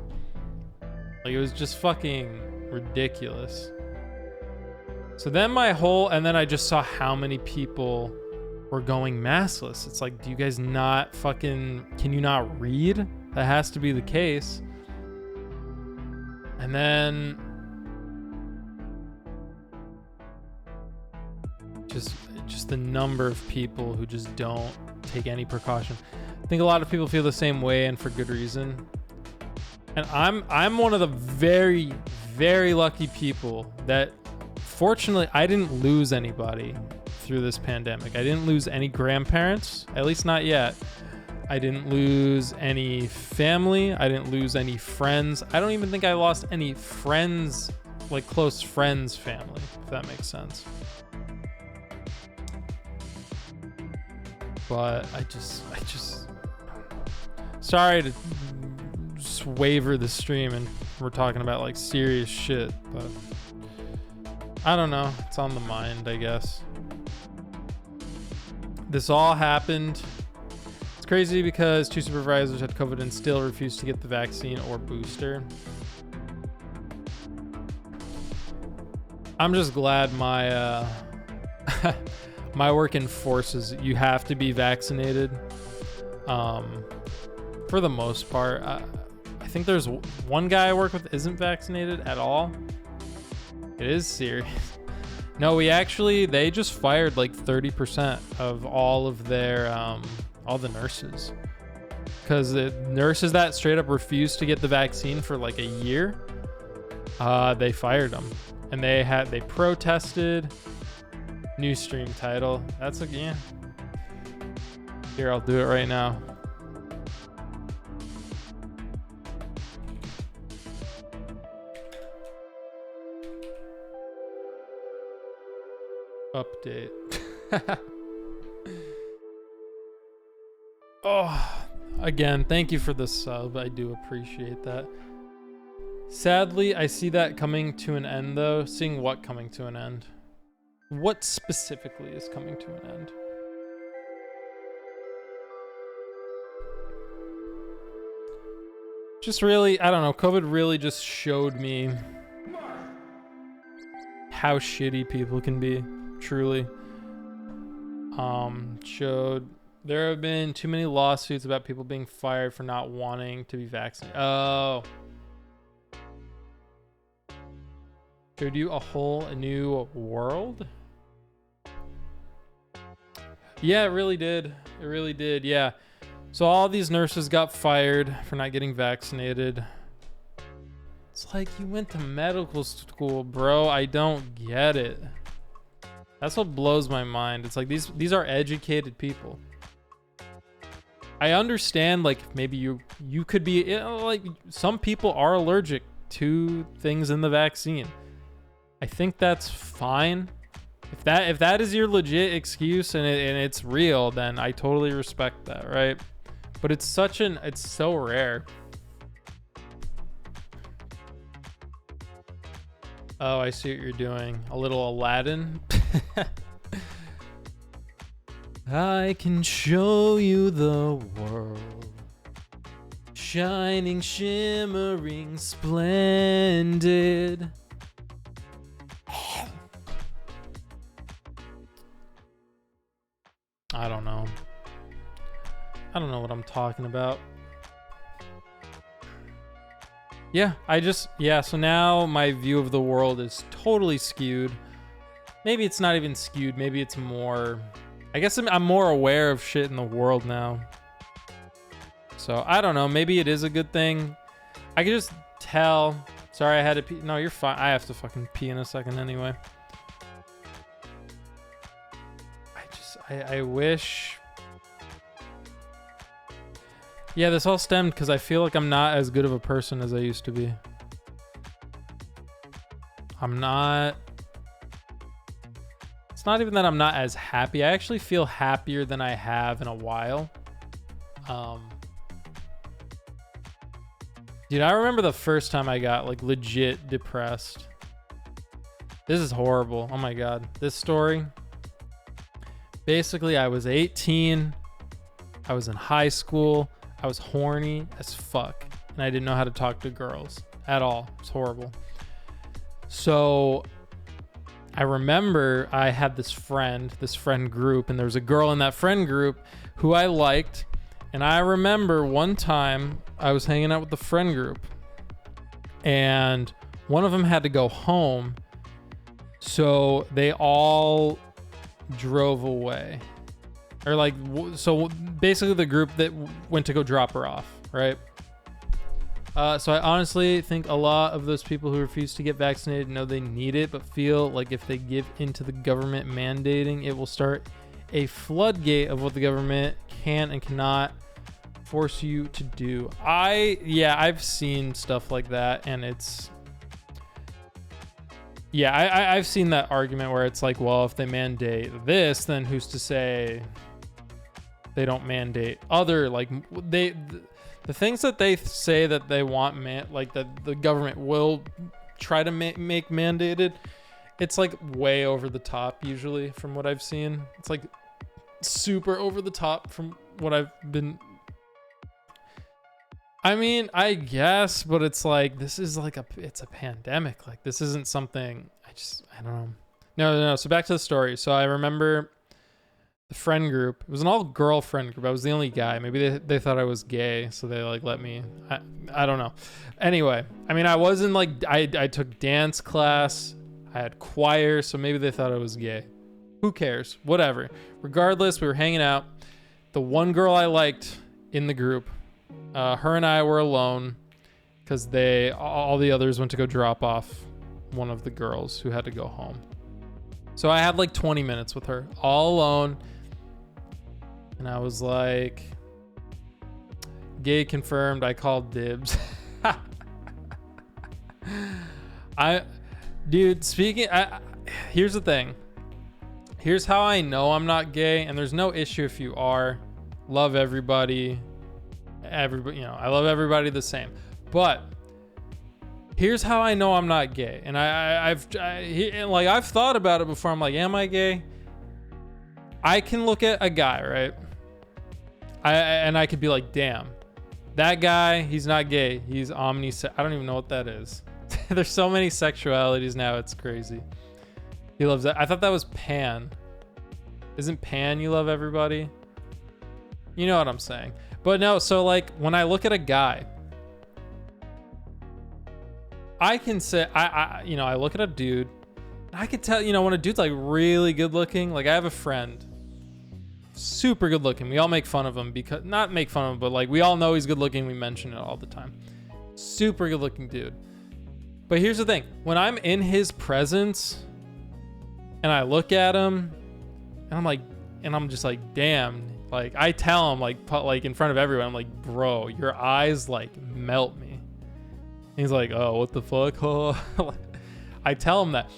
Like, it was just fucking ridiculous. So then and then I just saw how many people were going maskless. It's like, do you guys not can you not read? That has to be the case. And then just the number of people who just don't take any precaution. I think a lot of people feel the same way, and for good reason. And I'm one of the very, very lucky people that, fortunately, I didn't lose anybody through this pandemic. I didn't lose any grandparents, at least not yet. I didn't lose any family. I didn't lose any friends. I don't even think I lost any friends, like close friends' family, if that makes sense. But I just sorry to just waver the stream and we're talking about like serious shit, but I don't know. It's on the mind, I guess. This all happened. It's crazy because 2 supervisors had COVID and still refused to get the vaccine or booster. I'm just glad my my work enforces you have to be vaccinated. For the most part, I think there's one guy I work with isn't vaccinated at all. It is serious. No, they just fired like 30% of all of their all the nurses, because the nurses that straight up refused to get the vaccine for like a year, they fired them, and they protested. New stream title. That's yeah. Here, I'll do it right now. Update. Oh, again, thank you for the sub. I do appreciate that. Sadly, I see that coming to an end, though. Seeing what coming to an end? What specifically is coming to an end? Just really, I don't know. COVID really just showed me how shitty people can be. Truly. Showed there have been too many lawsuits about people being fired for not wanting to be vaccinated. Oh. Showed you a whole new world? Yeah, it really did. It really did, yeah. So all these nurses got fired for not getting vaccinated. It's like, you went to medical school, bro. I don't get it. That's what blows my mind. It's like these are educated people. I understand, like, maybe you could be, you know, like, some people are allergic to things in the vaccine. I think that's fine. If that is your legit excuse and it's real, then I totally respect that, right? But it's so rare. Oh, I see what you're doing. A little Aladdin. I can show you the world. Shining, shimmering, splendid. I don't know what I'm talking about. Yeah, so now my view of the world is totally skewed. Maybe it's not even skewed. Maybe it's more, I guess I'm more aware of shit in the world now. So I don't know. Maybe it is a good thing. I could just tell. Sorry, I had to pee. No, you're fine. I have to fucking pee in a second anyway. I wish. Yeah, this all stemmed because I feel like I'm not as good of a person as I used to be. I'm not. It's not even that I'm not as happy. I actually feel happier than I have in a while. Dude, I remember the first time I got like legit depressed. This is horrible. Oh my God. This story. Basically, I was 18. I was in high school. I was horny as fuck. And I didn't know how to talk to girls at all. It's horrible. So I remember I had this friend group, and there was a girl in that friend group who I liked. And I remember one time I was hanging out with the friend group, and one of them had to go home. So they all drove away. Or like, so basically the group that went to go drop her off, right? So I honestly think a lot of those people who refuse to get vaccinated know they need it, but feel like if they give into the government mandating, it will start a floodgate of what the government can and cannot force you to do. I've seen stuff like that, and it's, I've seen that argument where it's like, well, if they mandate this, then who's to say they don't mandate other, like, the things that they say that they want, like that the government will try to make mandated, it's like way over the top usually from what I've seen. It's like super over the top from what I've been. I mean, I guess, but it's like, this is like it's a pandemic. Like, this isn't something, I don't know. No. So back to the story. So I remember the friend group. It was an all-girl friend group. I was the only guy. Maybe they thought I was gay, so they like let me. I don't know. Anyway, I mean, I wasn't like, I took dance class. I had choir, so maybe they thought I was gay. Who cares? Whatever. Regardless, we were hanging out. The one girl I liked in the group, her and I were alone because all the others went to go drop off one of the girls who had to go home. So I had like 20 minutes with her all alone. And I was like, gay confirmed. I called dibs. Here's the thing. Here's how I know I'm not gay. And there's no issue if you are. Love everybody. I love everybody the same. But here's how I know I'm not gay. And I've thought about it before. I'm like, am I gay? I can look at a guy, right? And I could be like, damn, that guy, he's not gay. He's omnisex. I don't even know what that is. There's so many sexualities now. It's crazy. He loves that. I thought that was pan. Isn't pan you love everybody? You know what I'm saying. But no, so like when I look at a guy, I can say, I look at a dude, and I could tell, when a dude's like really good looking, like I have a friend, super good looking. We all make fun of him not make fun of him, but like we all know he's good looking. We mention it all the time. Super good looking dude. But here's the thing. When I'm in his presence and I look at him and I'm just like, damn, like I tell him like in front of everyone, I'm like, bro, your eyes like melt me. And he's like, oh, what the fuck? Oh. I tell him that,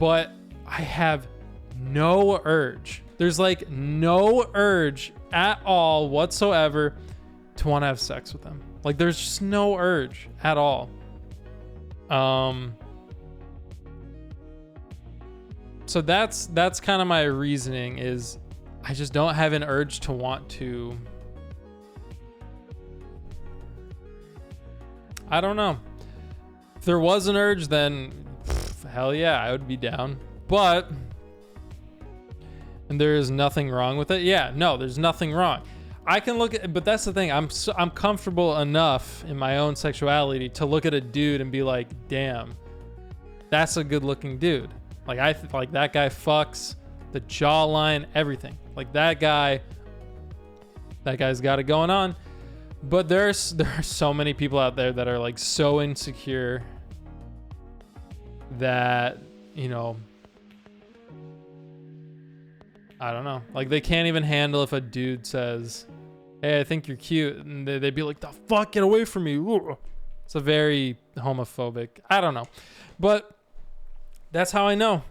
but I have no urge. There's like no urge at all whatsoever to want to have sex with him. Like there's just no urge at all. So that's kind of my reasoning is I just don't have an urge to want to. I don't know. If there was an urge, then hell yeah, I would be down. And there is nothing wrong with it. Yeah, no, there's nothing wrong. I can look at, but that's the thing. I'm comfortable enough in my own sexuality to look at a dude and be like, damn, that's a good looking dude. Like like that guy fucks, the jawline, everything. Like that guy's got it going on. But there are so many people out there that are like so insecure that, you know, I don't know. Like they can't even handle if a dude says, hey, I think you're cute. And they'd be like, the fuck, get away from me. Ooh. It's a very homophobic. I don't know. But that's how I know.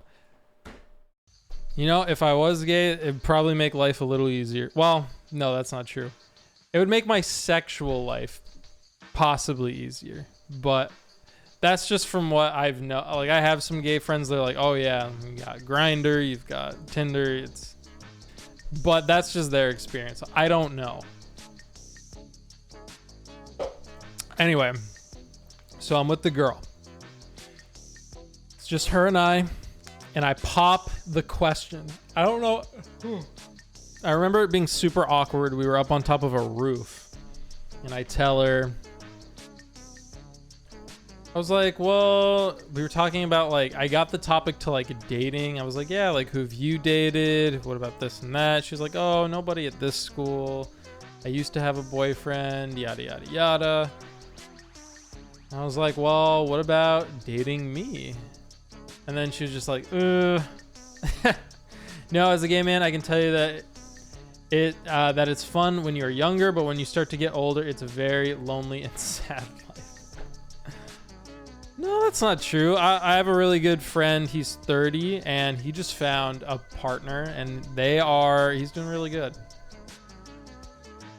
You know, if I was gay, it'd probably make life a little easier. Well, no, that's not true. It would make my sexual life possibly easier. But that's just from what I've known. Like I have some gay friends that are like, oh yeah, you got Grindr, you've got Tinder. But that's just their experience. I don't know. Anyway, so I'm with the girl. It's just her and I pop the question. I don't know. I remember it being super awkward. We were up on top of a roof, and I tell her, I was like, well, we were talking about like, I got the topic to like dating. I was like, yeah, like who have you dated? What about this and that? She's like, oh, nobody at this school. I used to have a boyfriend, yada, yada, yada. I was like, well, what about dating me? And then she was just like, No, as a gay man, I can tell you that it's fun when you're younger, but when you start to get older, it's a very lonely and sad life. No, that's not true. I have a really good friend. He's 30 and he just found a partner and he's doing really good.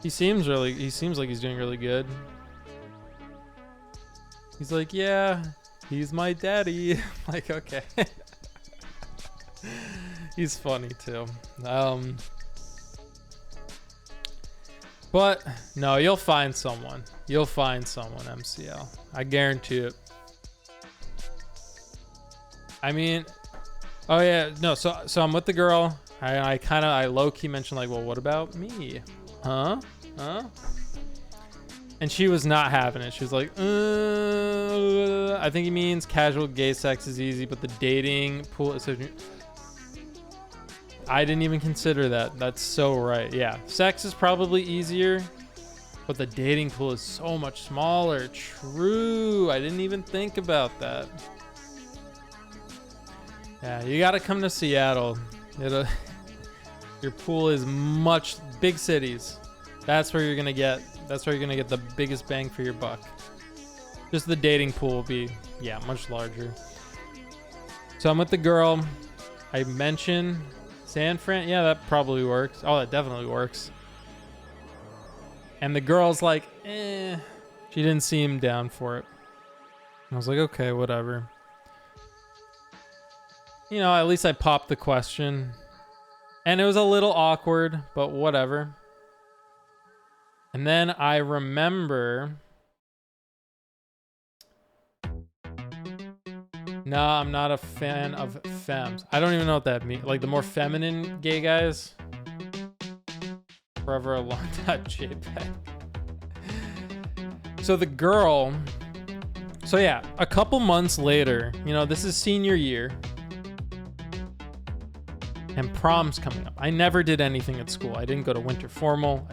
He seems like he's doing really good. He's like, yeah, he's my daddy. Like, okay. He's funny too. But no, you'll find someone. You'll find someone, MCL. I guarantee it. I mean, oh yeah, no. So I'm with the girl. I low key mentioned like, well, what about me? Huh? And she was not having it. She was like, I think he means casual gay sex is easy, but the dating pool is so... I didn't even consider that. That's so right. Yeah. Sex is probably easier, but the dating pool is so much smaller. True. I didn't even think about that. Yeah, you got to come to Seattle. Your pool is big cities. That's where you're going to get the biggest bang for your buck. Just the dating pool will be, yeah, much larger. So I'm with the girl. I mentioned San Fran. Yeah, that probably works. Oh, that definitely works. And the girl's like, She didn't seem down for it. I was like, okay, whatever. You know, at least I popped the question. And it was a little awkward, but whatever. And then I remember... No, I'm not a fan of femmes. I don't even know what that means. Like the more feminine gay guys. Forever a long time JPEG. So the girl... So yeah, a couple months later, you know, this is senior year. And prom's coming up. I never did anything at school. I didn't go to winter formal.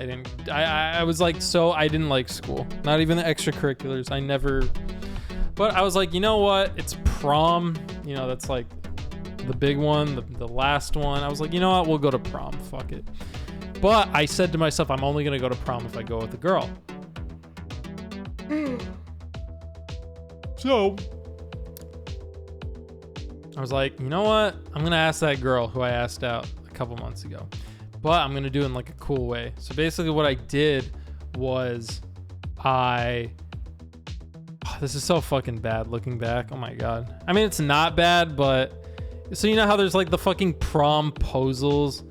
I was like, so I didn't like school. Not even the extracurriculars. I never... But I was like, you know what? It's prom. You know, that's like the big one, the last one. I was like, you know what? We'll go to prom. Fuck it. But I said to myself, I'm only going to go to prom if I go with a girl. So I was like, you know what? I'm going to ask that girl who I asked out a couple months ago. But I'm going to do it in like a cool way. So basically what I did was this is so fucking bad looking back. Oh my God. I mean, it's not bad, but so you know how there's like the fucking promposals?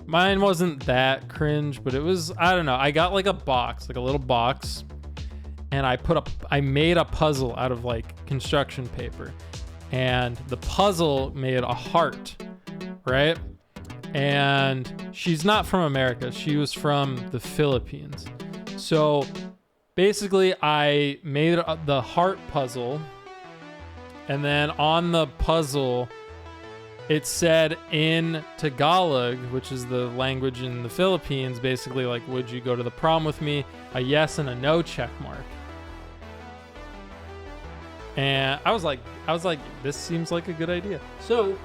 Mine wasn't that cringe, but it was, I don't know. I got like a box, like a little box, and I made a puzzle out of like construction paper, and the puzzle made a heart, right? And she's not from America. She was from the Philippines. So basically, I made the heart puzzle. And then on the puzzle, it said in Tagalog, which is the language in the Philippines, basically like, would you go to the prom with me? A yes and a no check mark. And I was like, this seems like a good idea. So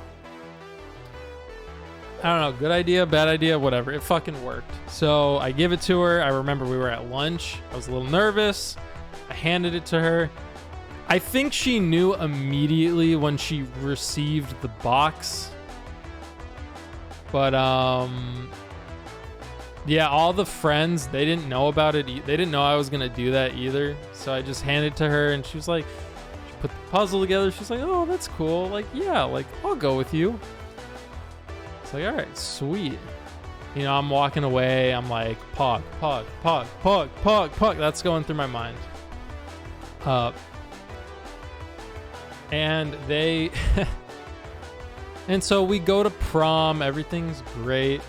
I don't know, good idea, bad idea, whatever. It fucking worked. So I give it to her. I remember we were at lunch. I was a little nervous. I handed it to her. I think she knew immediately when she received the box. But yeah, all the friends, they didn't know about it. They didn't know I was going to do that either. So I just handed it to her and she was like, she put the puzzle together. She's like, oh, that's cool. Like, yeah, like I'll go with you. It's like, all right, sweet. You know, I'm walking away. I'm like, pog, pog, pog, pog, pog, pog. That's going through my mind. And they, and so we go to prom. Everything's great.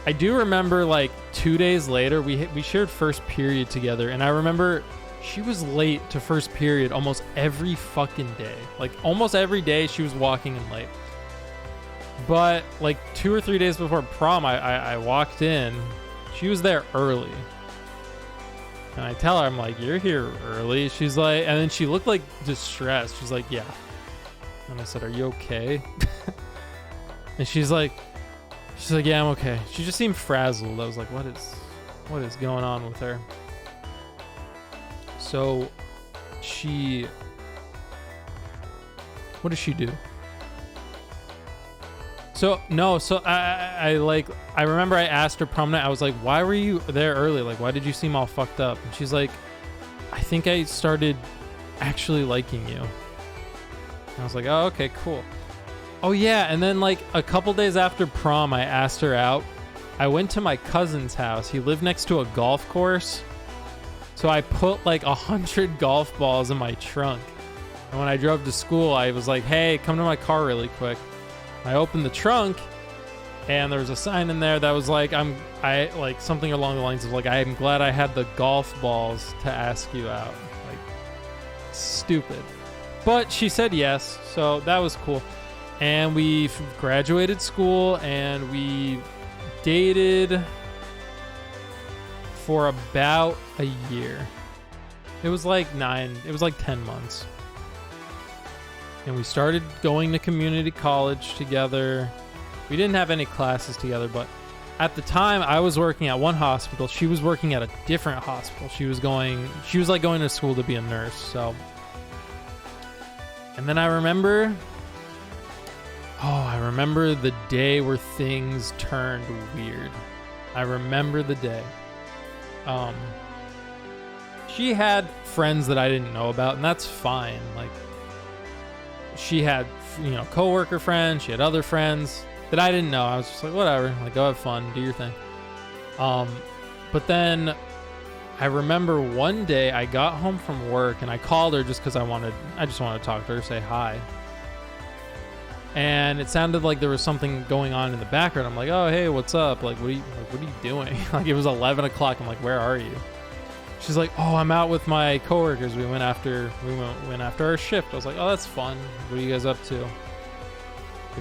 I do remember like 2 days later, we shared first period together. And I remember she was late to first period almost every fucking day. Like almost every day she was walking in late. But like 2 or 3 days before prom, I walked in. She was there early. And I tell her, I'm like, you're here early. She's like, and then she looked like distressed. She's like, yeah. And I said, are you okay? And she's like, yeah, I'm okay. She just seemed frazzled. I was like, what is going on with her? So what does she do? So I remember I asked her prom night, I was like, why were you there early? Like, why did you seem all fucked up? And she's like, I think I started actually liking you. And I was like, oh, okay, cool. Oh yeah, and then like a couple days after prom, I asked her out. I went to my cousin's house. He lived next to a golf course. So I put like 100 golf balls in my trunk. And when I drove to school, I was like, hey, come to my car really quick. I opened the trunk and there was a sign in there that was like, I like something along the lines of like, I'm glad I had the golf balls to ask you out. Like, stupid. But she said yes, so that was cool. And we graduated school and we dated for about a year. It was like 10 months. And we started going to community college together. We didn't have any classes together, but at the time I was working at one hospital. She was working at a different hospital. She was like going to school to be a nurse. So, and then I remember the day where things turned weird. I remember the day. She had friends that I didn't know about, and that's fine. Like, she had, coworker friends. She had other friends that I didn't know. I was just like, whatever. Like, go have fun, do your thing. But then I remember one day I got home from work and I called her just because I just wanted to talk to her, say hi. And it sounded like there was something going on in the background. I'm like, oh, hey, what's up? Like, what are you doing? Like, it was 11 o'clock. I'm like, where are you? She's like, oh, I'm out with my coworkers. We went after our shift. I was like, oh, that's fun. What are you guys up to? Like,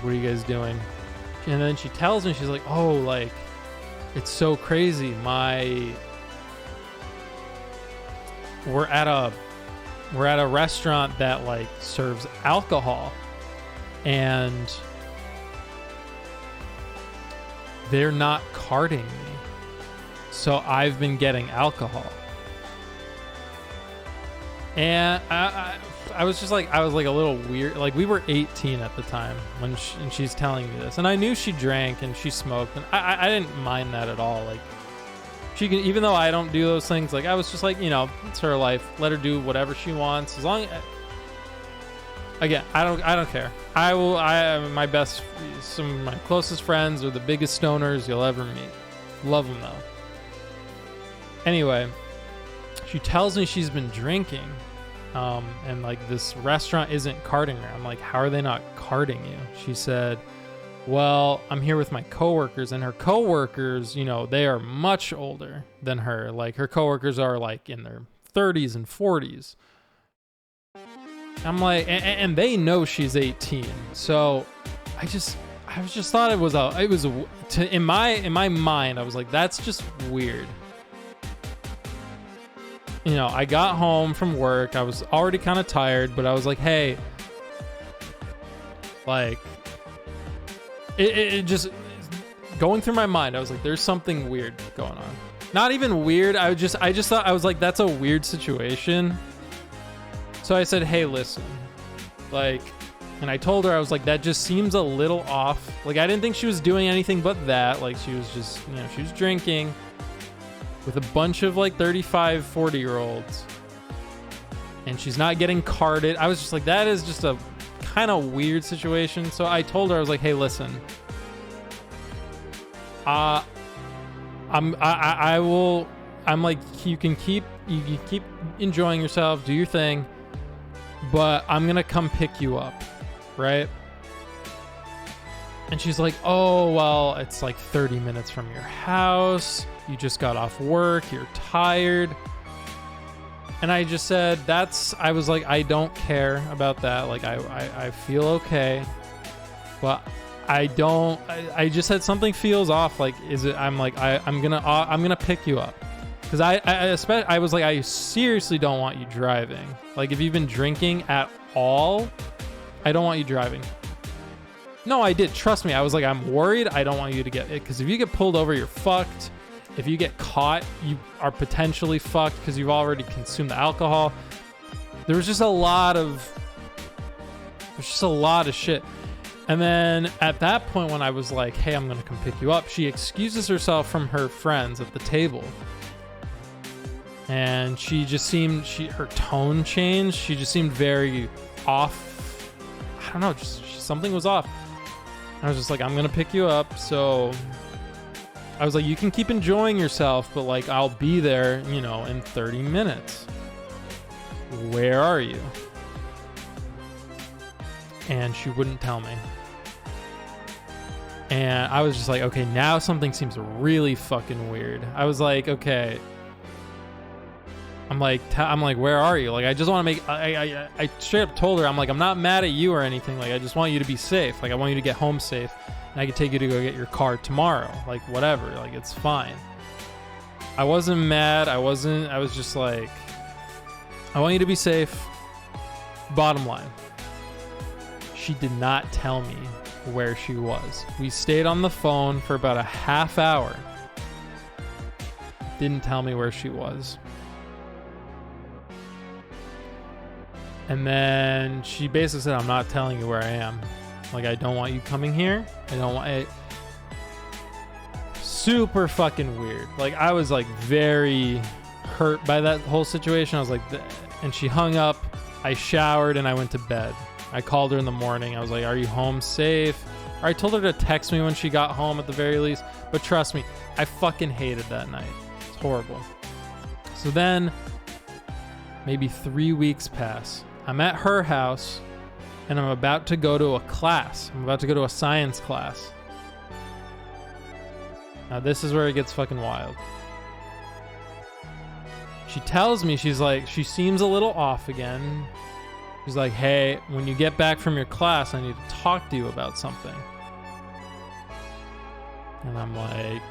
what are you guys doing? And then she tells me, she's like, oh, like, it's so crazy. We're at a restaurant that like serves alcohol, and they're not carding me. So I've been getting alcohol. And I was just like, I was like a little weird. Like, we were 18 at the time when and she's telling me this. And I knew she drank and she smoked. And I didn't mind that at all. Like, she can, even though I don't do those things, like, I was just like, it's her life. Let her do whatever she wants. As long as, again, I don't care. Some of my closest friends are the biggest stoners you'll ever meet. Love them though. Anyway, she tells me she's been drinking, and like this restaurant isn't carding her. I'm like, how are they not carding you? She said, Well, I'm here with my coworkers, and her coworkers, you know, they are much older than her. Like, her coworkers are like in their 30s and 40s. I'm like, and they know she's 18. So I just thought in my mind, I was like, that's just weird. You know, I got home from work. I was already kind of tired, but I was like, hey, like, it just going through my mind. I was like, there's something weird going on. Not even weird. I just thought, I was like, that's a weird situation. So I said, hey, listen, like, and I told her, I was like, that just seems a little off. Like, I didn't think she was doing anything but that. Like, she was just, you know, she was drinking with a bunch of like 35, 40-year-olds. And she's not getting carded. I was just like, that is just a kind of weird situation. So I told her, I was like, hey, listen, I'm like, you can keep enjoying yourself, do your thing, but I'm gonna come pick you up, right? And she's like, oh, well, it's like 30 minutes from your house. You just got off work. You're tired. And I just said, I was like, I don't care about that. Like, I feel okay. But I just said something feels off. Like, I'm gonna pick you up. Cause I was like, I seriously don't want you driving. Like, if you've been drinking at all, I don't want you driving. No, I did. Trust me. I was like, I'm worried. I don't want you to get it. Cause if you get pulled over, you're fucked. If you get caught, you are potentially fucked because you've already consumed the alcohol. There was just a lot of shit. And then at that point, when I was like, hey, I'm going to come pick you up, she excuses herself from her friends at the table. And she just seemed, her tone changed. She just seemed very off. I don't know, something was off. I was just like, I'm going to pick you up. So I was like, you can keep enjoying yourself, but like, I'll be there, you know, in 30 minutes. Where are you? And she wouldn't tell me. And I was just like, okay, now something seems really fucking weird. I was like, okay. I'm like, where are you? Like, I just want to make, I straight up told her, I'm like, I'm not mad at you or anything. Like, I just want you to be safe. Like, I want you to get home safe. And I could take you to go get your car tomorrow. Like, whatever. Like, it's fine. I wasn't mad. I was just like, I want you to be safe. Bottom line. She did not tell me where she was. We stayed on the phone for about a half hour. Didn't tell me where she was. And then she basically said, I'm not telling you where I am. Like, I don't want you coming here. I don't want it. Super fucking weird. Like, I was like very hurt by that whole situation. I was like, and she hung up. I showered and I went to bed. I called her in the morning. I was like, are you home safe? Or I told her to text me when she got home at the very least. But trust me, I fucking hated that night. It's horrible. So then maybe 3 weeks pass. I'm at her house and I'm about to go to a class. I'm about to go to a science class. Now this is where it gets fucking wild. She tells me, she's like, she seems a little off again. She's like, hey, when you get back from your class, I need to talk to you about something. And I'm like,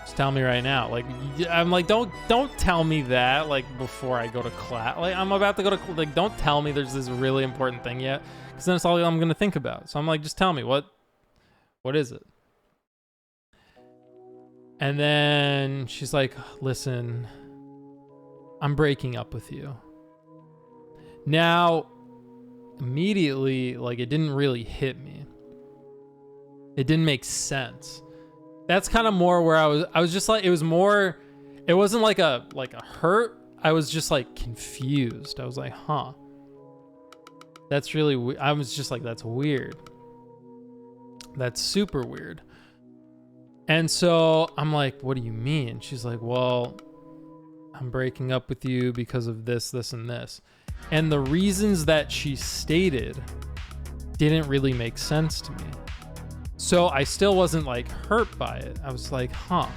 just tell me right now. Like, I'm like, don't tell me that, like, before I go to class. Like, I'm about to go to, like, don't tell me there's this really important thing yet, because then it's all I'm going to think about. So I'm like, just tell me, what is it? And then she's like, listen, I'm breaking up with you. Now, immediately, like, it didn't really hit me. It didn't make sense. That's kind of more where I was just like, it was more, it wasn't like a hurt. I was just like confused. I was like, huh. That's really, I was just like, that's weird. That's super weird. And so I'm like, what do you mean? She's like, well, I'm breaking up with you because of this, this, and this. And the reasons that she stated didn't really make sense to me. So I still wasn't like hurt by it. I was like, huh.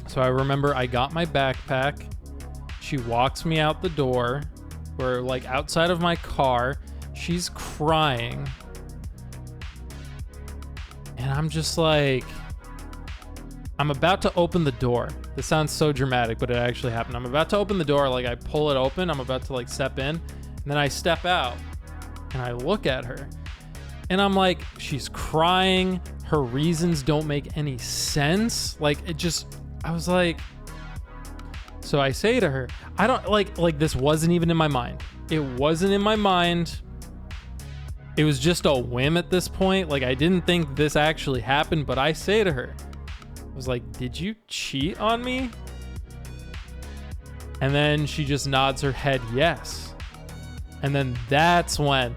So I remember I got my backpack. She walks me out the door. We're like outside of my car. She's crying. And I'm just like, I'm about to open the door. This sounds so dramatic, but it actually happened. I'm about to open the door. Like I pull it open. I'm about to like step in. And then I step out and I look at her. And I'm like, she's crying. Her reasons don't make any sense. Like it just, I was like, so I say to her, I don't like this wasn't even in my mind. It wasn't in my mind. It was just a whim at this point. Like I didn't think this actually happened, but I say to her, I was like, did you cheat on me? And then she just nods her head yes. And then that's when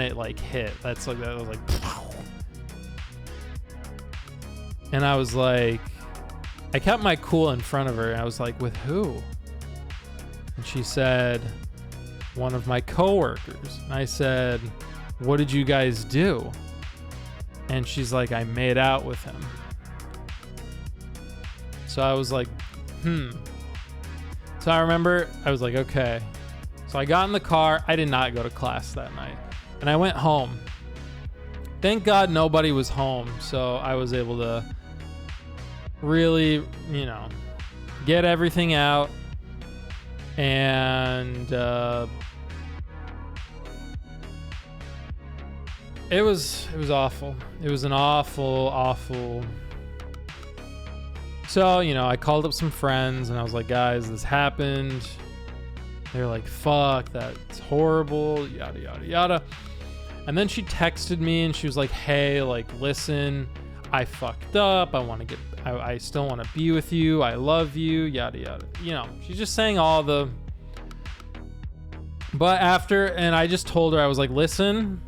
it like hit. That's like, that was like, and I was like, I kept my cool in front of her. And I was like, with who? And she said, one of my coworkers. And I said, what did you guys do? And she's like, I made out with him. So I was like, So I remember I was like, okay. So I got in the car. I did not go to class that night. And I went home. Thank God nobody was home. So I was able to really, get everything out. And it was awful. It was an awful. So, I called up some friends and I was like, guys, this happened. They're like, fuck, that's horrible, yada, yada, yada. And then she texted me and she was like, hey, like, listen, I fucked up. I still want to be with you. I love you, yada, yada. She's just saying all the, but after, and I just told her, I was like, listen,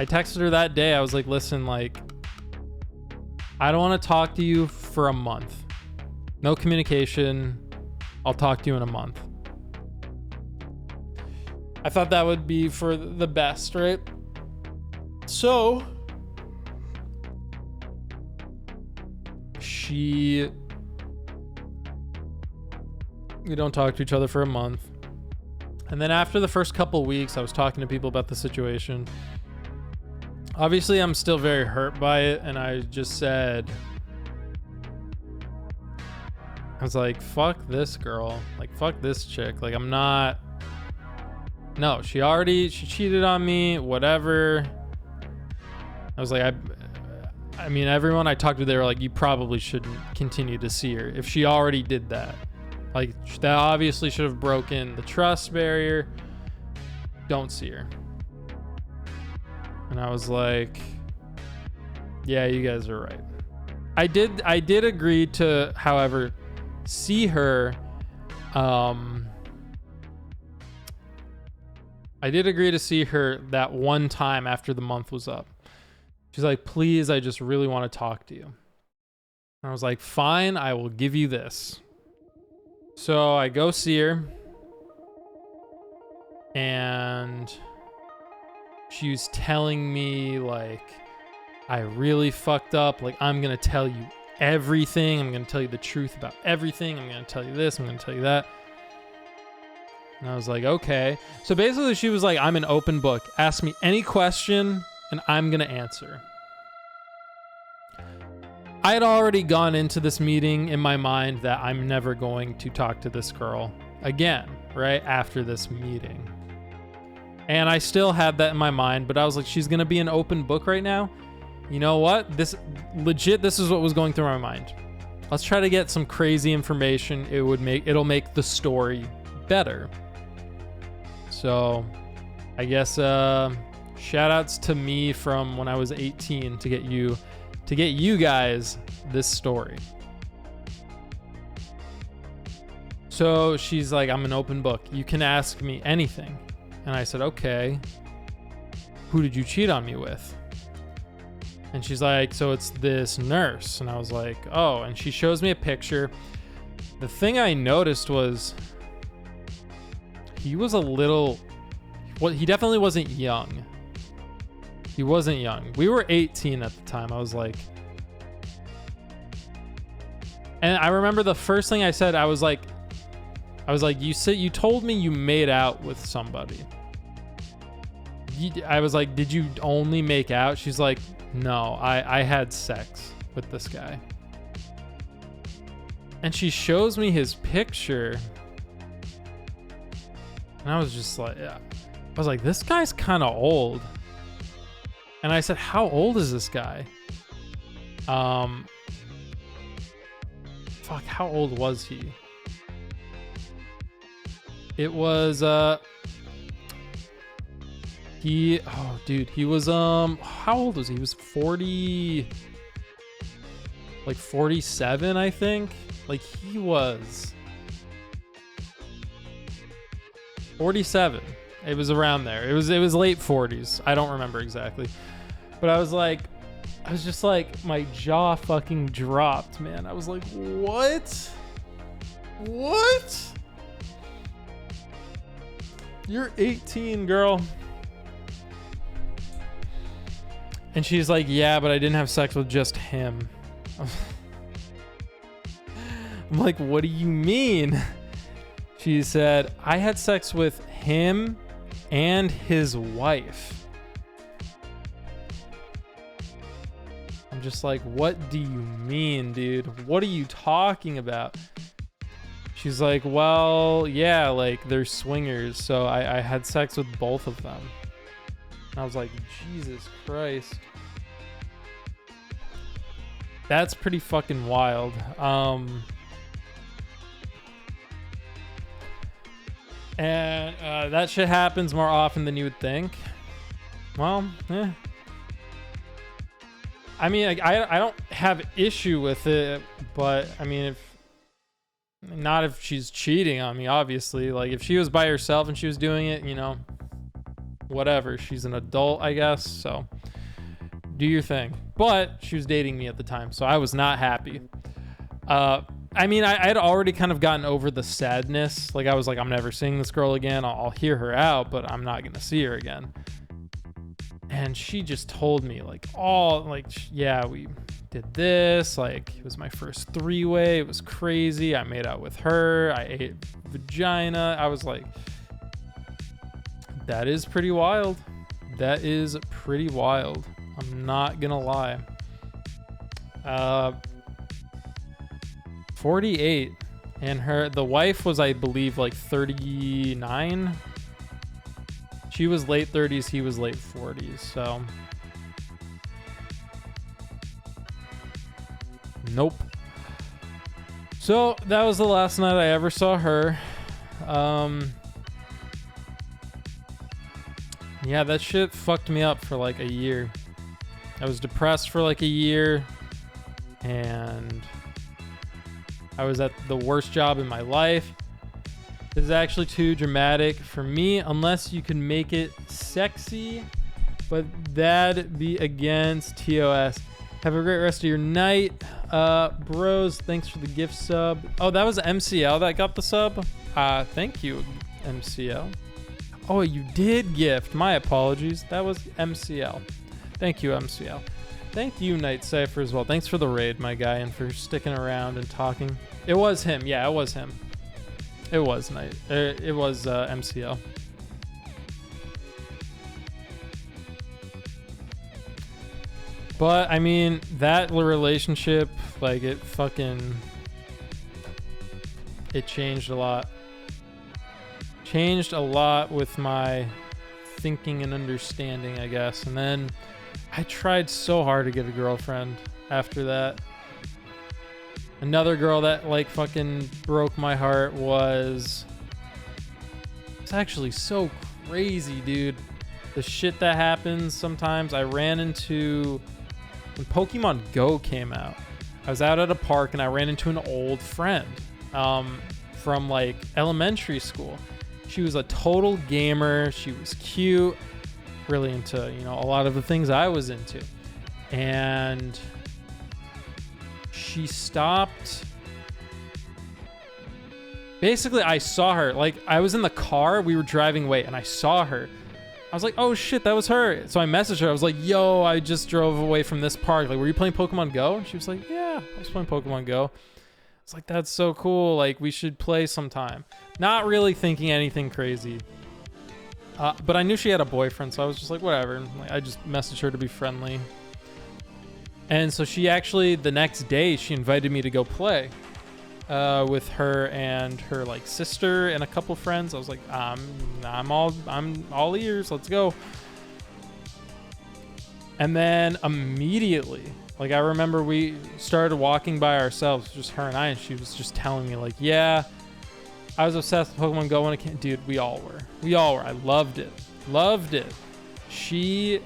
I texted her that day. I was like, listen, like, I don't want to talk to you for a month. No communication. I'll talk to you in a month. I thought that would be for the best, right? So we don't talk to each other for a month. And then after the first couple weeks, I was talking to people about the situation. Obviously, I'm still very hurt by it. And I just said, I was like, fuck this girl. Like, fuck this chick. Like, I'm not. No, she cheated on me, whatever. I was like, I mean, everyone I talked to, they were like, you probably shouldn't continue to see her if she already did that. Like, that obviously should have broken the trust barrier. Don't see her. And I was like, yeah, you guys are right. I did agree to, however, see her. I did agree to see her that one time after the month was up. She's like, please, I just really want to talk to you. And I was like, fine, I will give you this. So I go see her. And she was telling me, like, I really fucked up. Like, I'm going to tell you everything. I'm going to tell you the truth about everything. I'm going to tell you this. I'm going to tell you that. And I was like, okay. So basically she was like, I'm an open book. Ask me any question and I'm going to answer. I had already gone into this meeting in my mind that I'm never going to talk to this girl again, right after this meeting. And I still had that in my mind, but I was like, she's going to be an open book right now. You know what? This is what was going through my mind. Let's try to get some crazy information. It'll make the story better. So I guess shout outs to me from when I was 18 to get you guys this story. So she's like, I'm an open book. You can ask me anything. And I said, okay. Who did you cheat on me with? And she's like, so it's this nurse. And I was like, oh. And she shows me a picture. The thing I noticed was he was he definitely wasn't young. He wasn't young. We were 18 at the time. I was like, and I remember the first thing I said, I was like, you told me you made out with somebody. I was like, did you only make out? She's like, no, I had sex with this guy. And she shows me his picture. And I was just like, yeah. I was like, this guy's kind of old. And I said, how old is this guy? Fuck, how old was he? It was, oh dude, he was, how old was he? He was 40, like 47, I think. Like he was 47. It was around there. It was late 40s. I don't remember exactly. But I was just like, my jaw fucking dropped, man. I was like, what? What? You're 18, girl. And she's like, yeah, but I didn't have sex with just him. I'm like, what do you mean? She said, I had sex with him and his wife. I'm just like, what do you mean, dude? What are you talking about? She's like, well, yeah, like they're swingers. So I had sex with both of them. And I was like, Jesus Christ. That's pretty fucking wild. And that shit happens more often than you would think. Well, yeah. I mean, I don't have issue with it, but I mean, if she's cheating on me, obviously. Like if she was by herself and she was doing it, you know, whatever. She's an adult, I guess. So do your thing. But she was dating me at the time, so I was not happy. I mean, I had already kind of gotten over the sadness. Like I was like, I'm never seeing this girl again. I'll hear her out, but I'm not gonna see her again. And she just told me like, yeah, we did this. Like it was my first three-way. It was crazy. I made out with her. I ate vagina. I was like, that is pretty wild. That is pretty wild. I'm not gonna lie. 48, and the wife was, I believe, like 39. She was late 30s, he was late 40s, so nope. So that was the last night I ever saw her. Yeah, that shit fucked me up for like a year. I was depressed for like a year, and I was at the worst job in my life. This is actually too dramatic for me, unless you can make it sexy, but that'd be against TOS. Have a great rest of your night. Bros, thanks for the gift sub. Oh, that was MCL that got the sub? Thank you, MCL. Oh, you did gift. My apologies. That was MCL. Thank you, MCL. Thank you, Night Cypher, as well. Thanks for the raid, my guy, and for sticking around and talking. It was him. Yeah, it was him. It was MCL. But, I mean, that relationship, like, it changed a lot. Changed a lot with my thinking and understanding, I guess. And then I tried so hard to get a girlfriend after that. Another girl that like fucking broke my heart was... It's actually so crazy, dude. The shit that happens sometimes. I ran into... When Pokemon Go came out, I was out at a park and I ran into an old friend from like elementary school. She was a total gamer. She was cute, really into, you know, a lot of the things I was into. And she stopped. Basically, I saw her. Like, I was in the car. We were driving away, and I saw her. I was like, oh shit, that was her. So I messaged her. I was like, yo, I just drove away from this park. Like, were you playing Pokemon Go? And she was like, yeah, I was playing Pokemon Go. It's like, that's so cool. Like, we should play sometime. Not really thinking anything crazy. But I knew she had a boyfriend, so I was just like, whatever. Like, I just messaged her to be friendly. And so she actually, the next day, she invited me to go play with her and her like sister and a couple friends. I was like, I'm all ears. Let's go. And then immediately, like, I remember we started walking by ourselves, just her and I, and she was just telling me like, yeah, I was obsessed with Pokemon Go when it came. Dude, we all were. I loved it. She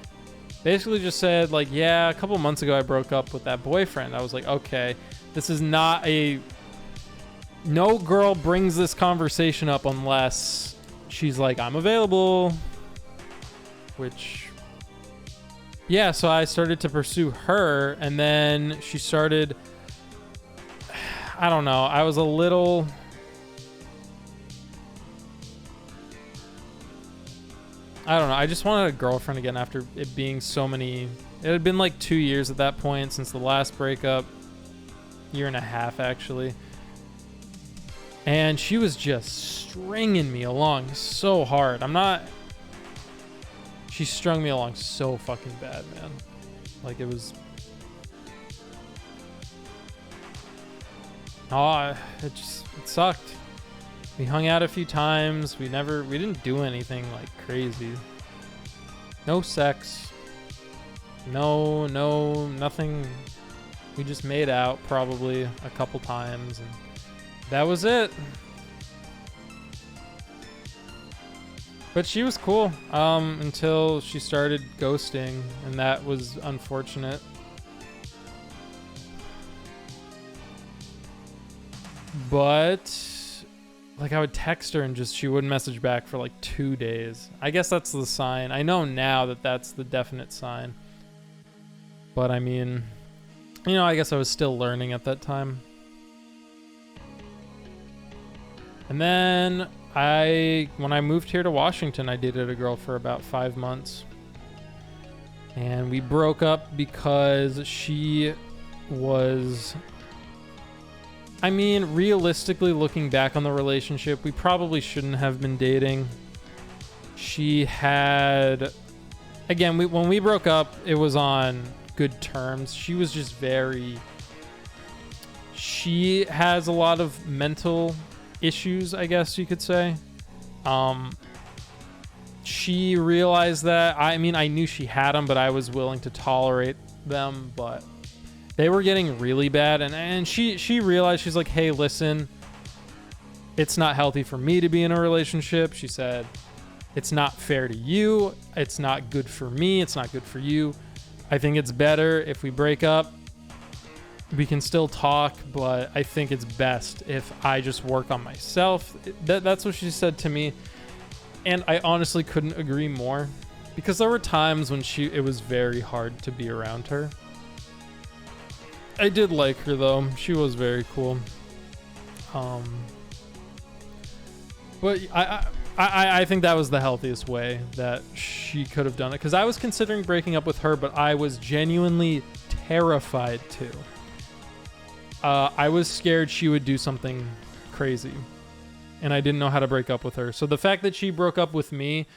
basically just said like, yeah, a couple months ago I broke up with that boyfriend. I was like, okay, this is not no girl brings this conversation up unless she's like, I'm available, which, yeah. So I started to pursue her, and then she started, I don't know, I was a little, I don't know, I just wanted a girlfriend again after it being so many. It had been like 2 years at that point since the last breakup, year and a half actually. And she was just stringing me along so hard. She strung me along so fucking bad, man. Like, it was, it sucked. We hung out a few times. We didn't do anything like crazy. No sex. No, nothing. We just made out probably a couple times, and that was it. But she was cool until she started ghosting, and that was unfortunate. But like, I would text her and just she wouldn't message back for like 2 days. I guess that's the sign. I know now that that's the definite sign. But I mean, you know, I guess I was still learning at that time. And then when I moved here to Washington, I dated a girl for about 5 months. And we broke up because she was, I mean, realistically looking back on the relationship, we probably shouldn't have been dating. She had, again, when we broke up, it was on good terms. She was just she has a lot of mental issues, I guess you could say. She realized that, I mean, I knew she had them, but I was willing to tolerate them, but they were getting really bad. And she realized, she's like, hey, listen, it's not healthy for me to be in a relationship. She said, it's not fair to you. It's not good for me. It's not good for you. I think it's better if we break up. We can still talk, but I think it's best if I just work on myself. That's what she said to me. And I honestly couldn't agree more, because there were times when it was very hard to be around her. I did like her though. She was very cool. But I think that was the healthiest way that she could have done it, because I was considering breaking up with her, but I was genuinely terrified too. I was scared she would do something crazy, and I didn't know how to break up with her. So the fact that she broke up with me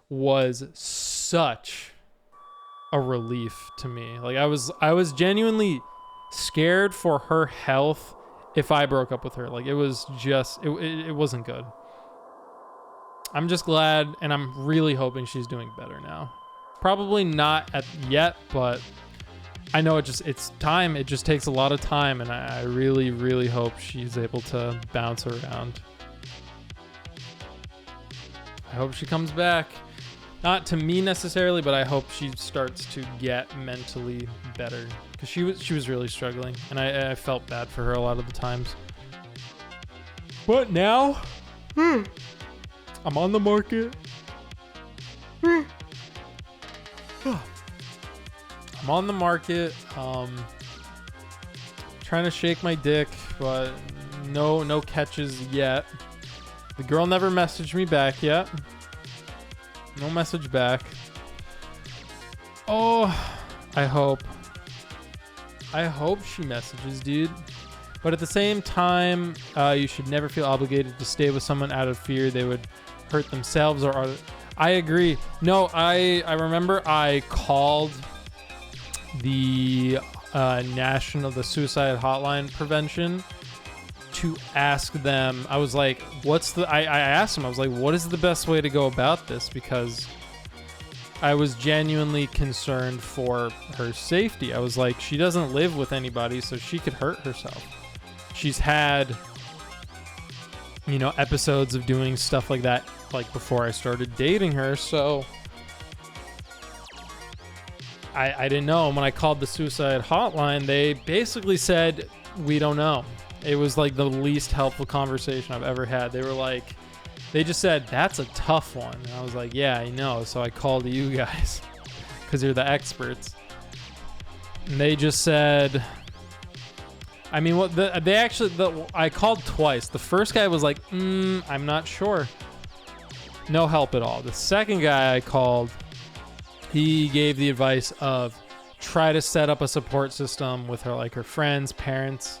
was such a relief to me. Like, I was genuinely scared for her health if I broke up with her. Like, it was just, it wasn't good. I'm just glad, and I'm really hoping she's doing better now. Probably not yet, but I know it's time. It just takes a lot of time, and I really, really hope she's able to bounce around. I hope she comes back. Not to me necessarily, but I hope she starts to get mentally better, because she was really struggling, and I felt bad for her a lot of the times. But now, I'm on the market. I'm on the market. Trying to shake my dick, but no catches yet. The girl never messaged me back yet. No message back. Oh, I hope she messages, dude. But at the same time, you should never feel obligated to stay with someone out of fear they would hurt themselves or other. I agree. No, I remember I called the the suicide hotline prevention to ask them. I was like, I asked them, I was like, what is the best way to go about this? Because I was genuinely concerned for her safety. I was like, she doesn't live with anybody, so she could hurt herself. She's had, episodes of doing stuff like that, like before I started dating her. So I didn't know. And when I called the suicide hotline, they basically said, we don't know. It was like the least helpful conversation I've ever had. They just said, that's a tough one. And I was like, yeah, I know. So I called you guys because you're the experts. And they just said, I mean, I called twice. The first guy was like, I'm not sure. No help at all. The second guy I called, he gave the advice of try to set up a support system with her, like her friends, parents.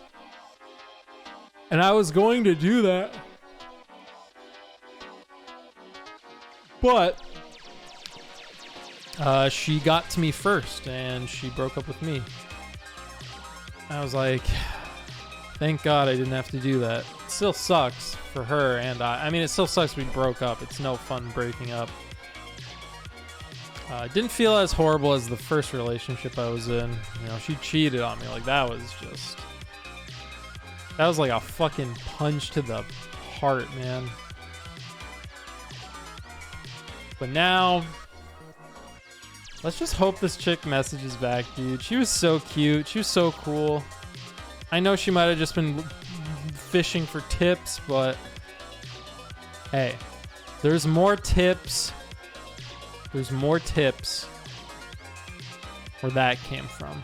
And I was going to do that. But she got to me first and she broke up with me. I was like, thank God I didn't have to do that. It still sucks for her and I mean, it still sucks we broke up. It's no fun breaking up. It didn't feel as horrible as the first relationship I was in. She cheated on me. Like, that was like a fucking punch to the heart, man. But now, let's just hope this chick messages back, dude. She was so cute. She was so cool. I know she might have just been fishing for tips, but hey, there's more tips. There's more tips where that came from.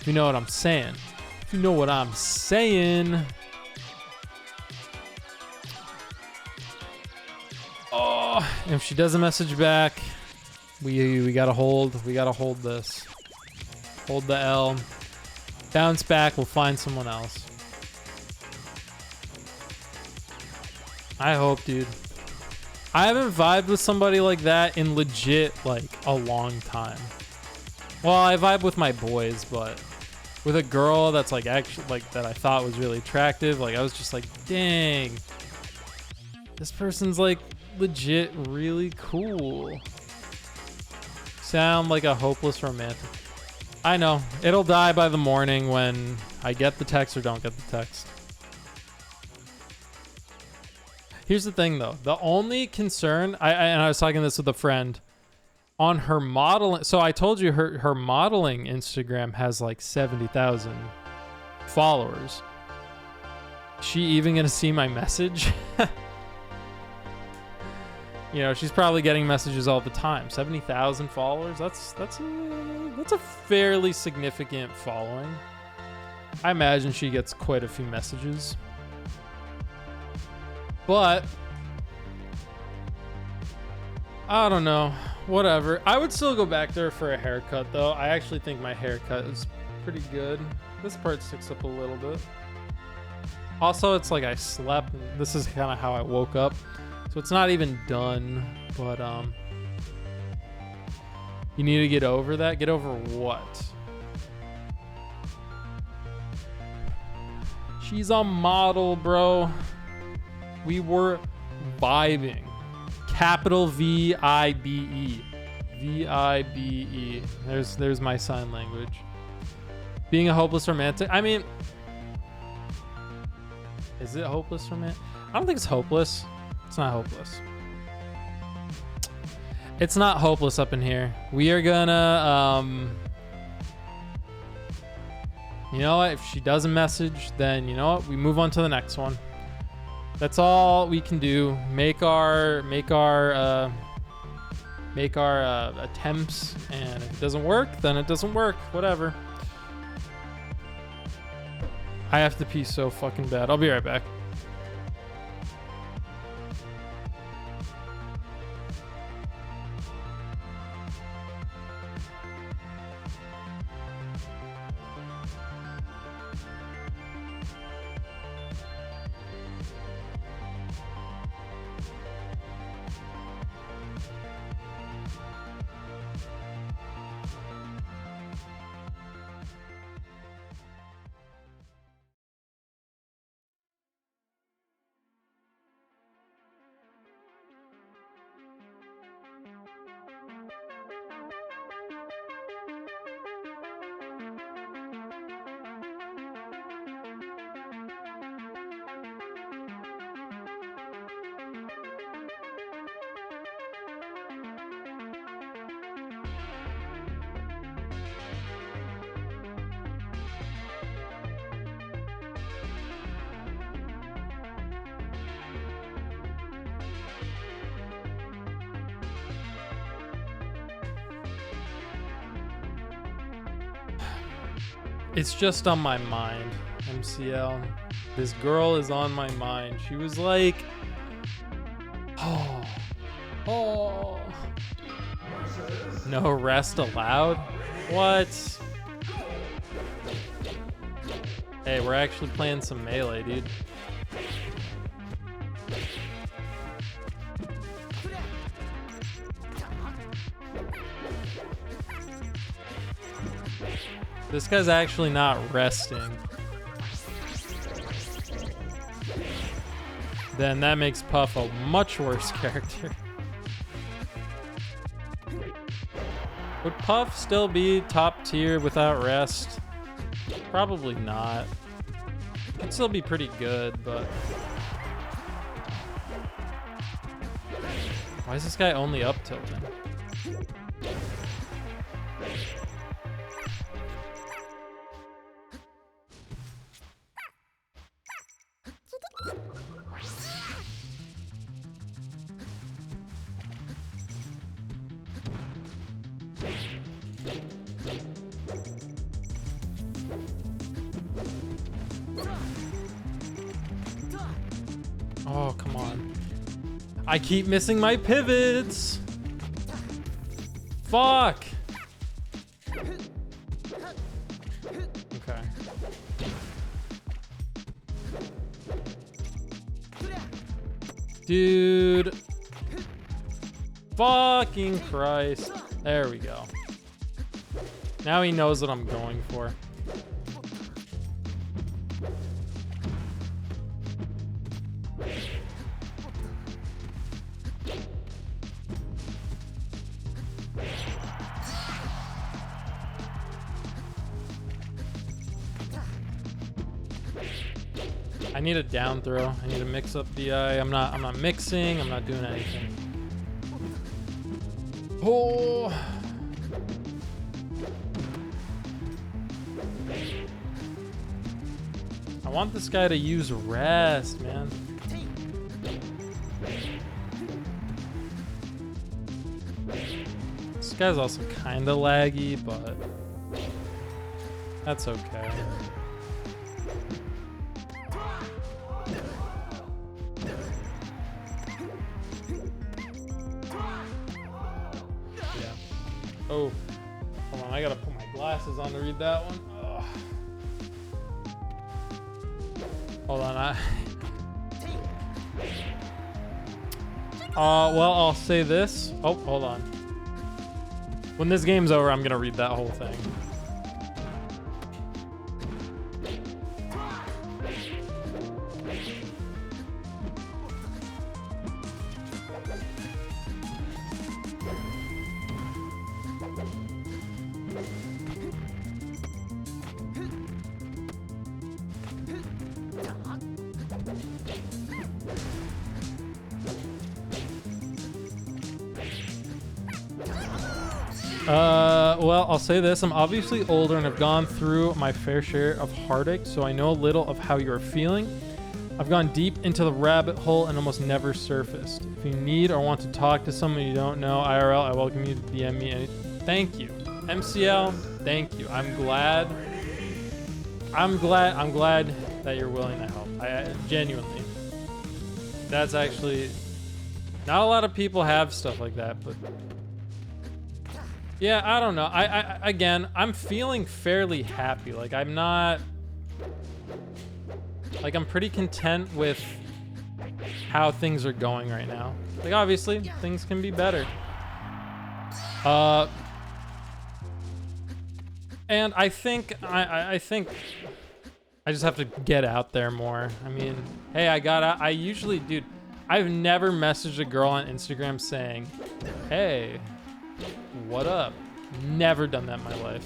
If you know what I'm saying. If you know what I'm saying. Oh, if she doesn't message back, we gotta hold this. Hold the L. Bounce back, we'll find someone else. I hope, dude. I haven't vibed with somebody like that in legit like a long time. Well, I vibe with my boys, but with a girl that's like actually like that I thought was really attractive, like I was just like, dang, this person's like legit really cool. Sound like a hopeless romantic. I know, it'll die by the morning when I get the text or don't get the text. Here's the thing though, the only concern, I was talking this with a friend, on her modeling, so I told you her modeling Instagram has like 70,000 followers. Is she even gonna see my message? She's probably getting messages all the time. 70,000 followers, that's a fairly significant following. I imagine she gets quite a few messages. But I don't know. Whatever. I would still go back there for a haircut, though. I actually think my haircut is pretty good. This part sticks up a little bit. Also, it's like I slept. And this is kind of how I woke up. So it's not even done. But, you need to get over that. Get over what? She's a model, bro. We were vibing. Capital V-I-B-E. V-I-B-E. There's my sign language. Being a hopeless romantic. I mean, is it hopeless romantic? I don't think it's hopeless. It's not hopeless. It's not hopeless up in here. We are gonna, you know what? If she doesn't message, then you know what? We move on to the next one. That's all we can do. Make our attempts, and if it doesn't work, then it doesn't work. Whatever. I have to pee so fucking bad. I'll be right back. It's just on my mind, MCL. This girl is on my mind. She was like, oh, no rest allowed? What? Hey, we're actually playing some Melee, dude. This guy's actually not resting. Then that makes Puff a much worse character. Would Puff still be top tier without rest? Probably not. Could still be pretty good, but... Why is this guy only up tilting? Oh, come on. I keep missing my pivots. Fuck. Okay. Dude. Fucking Christ. There we go. Now he knows what I'm going for. I need a down throw. I need to mix up BI. I'm not mixing. I'm not doing anything. Oh. I want this guy to use rest, man. This guy's also kind of laggy, but that's okay. Oh, hold on, I gotta put my glasses on to read that one. Ugh. Hold on, well, I'll say this. Oh, hold on. When this game's over, I'm gonna read that whole thing. Well, I'll say this. I'm obviously older and have gone through my fair share of heartache, so I know a little of how you're feeling. I've gone deep into the rabbit hole and almost never surfaced. If you need or want to talk to someone you don't know, IRL, I welcome you to DM me. Thank you. MCL, thank you. I'm glad that you're willing to help. I genuinely. That's actually... Not a lot of people have stuff like that, but... Yeah, I don't know. Again, I'm feeling fairly happy. Like, I'm not... Like, I'm pretty content with how things are going right now. Like, obviously, things can be better. And I think I just have to get out there more. I mean, hey, I usually, dude, I've never messaged a girl on Instagram saying, hey, what up? Never done that in my life.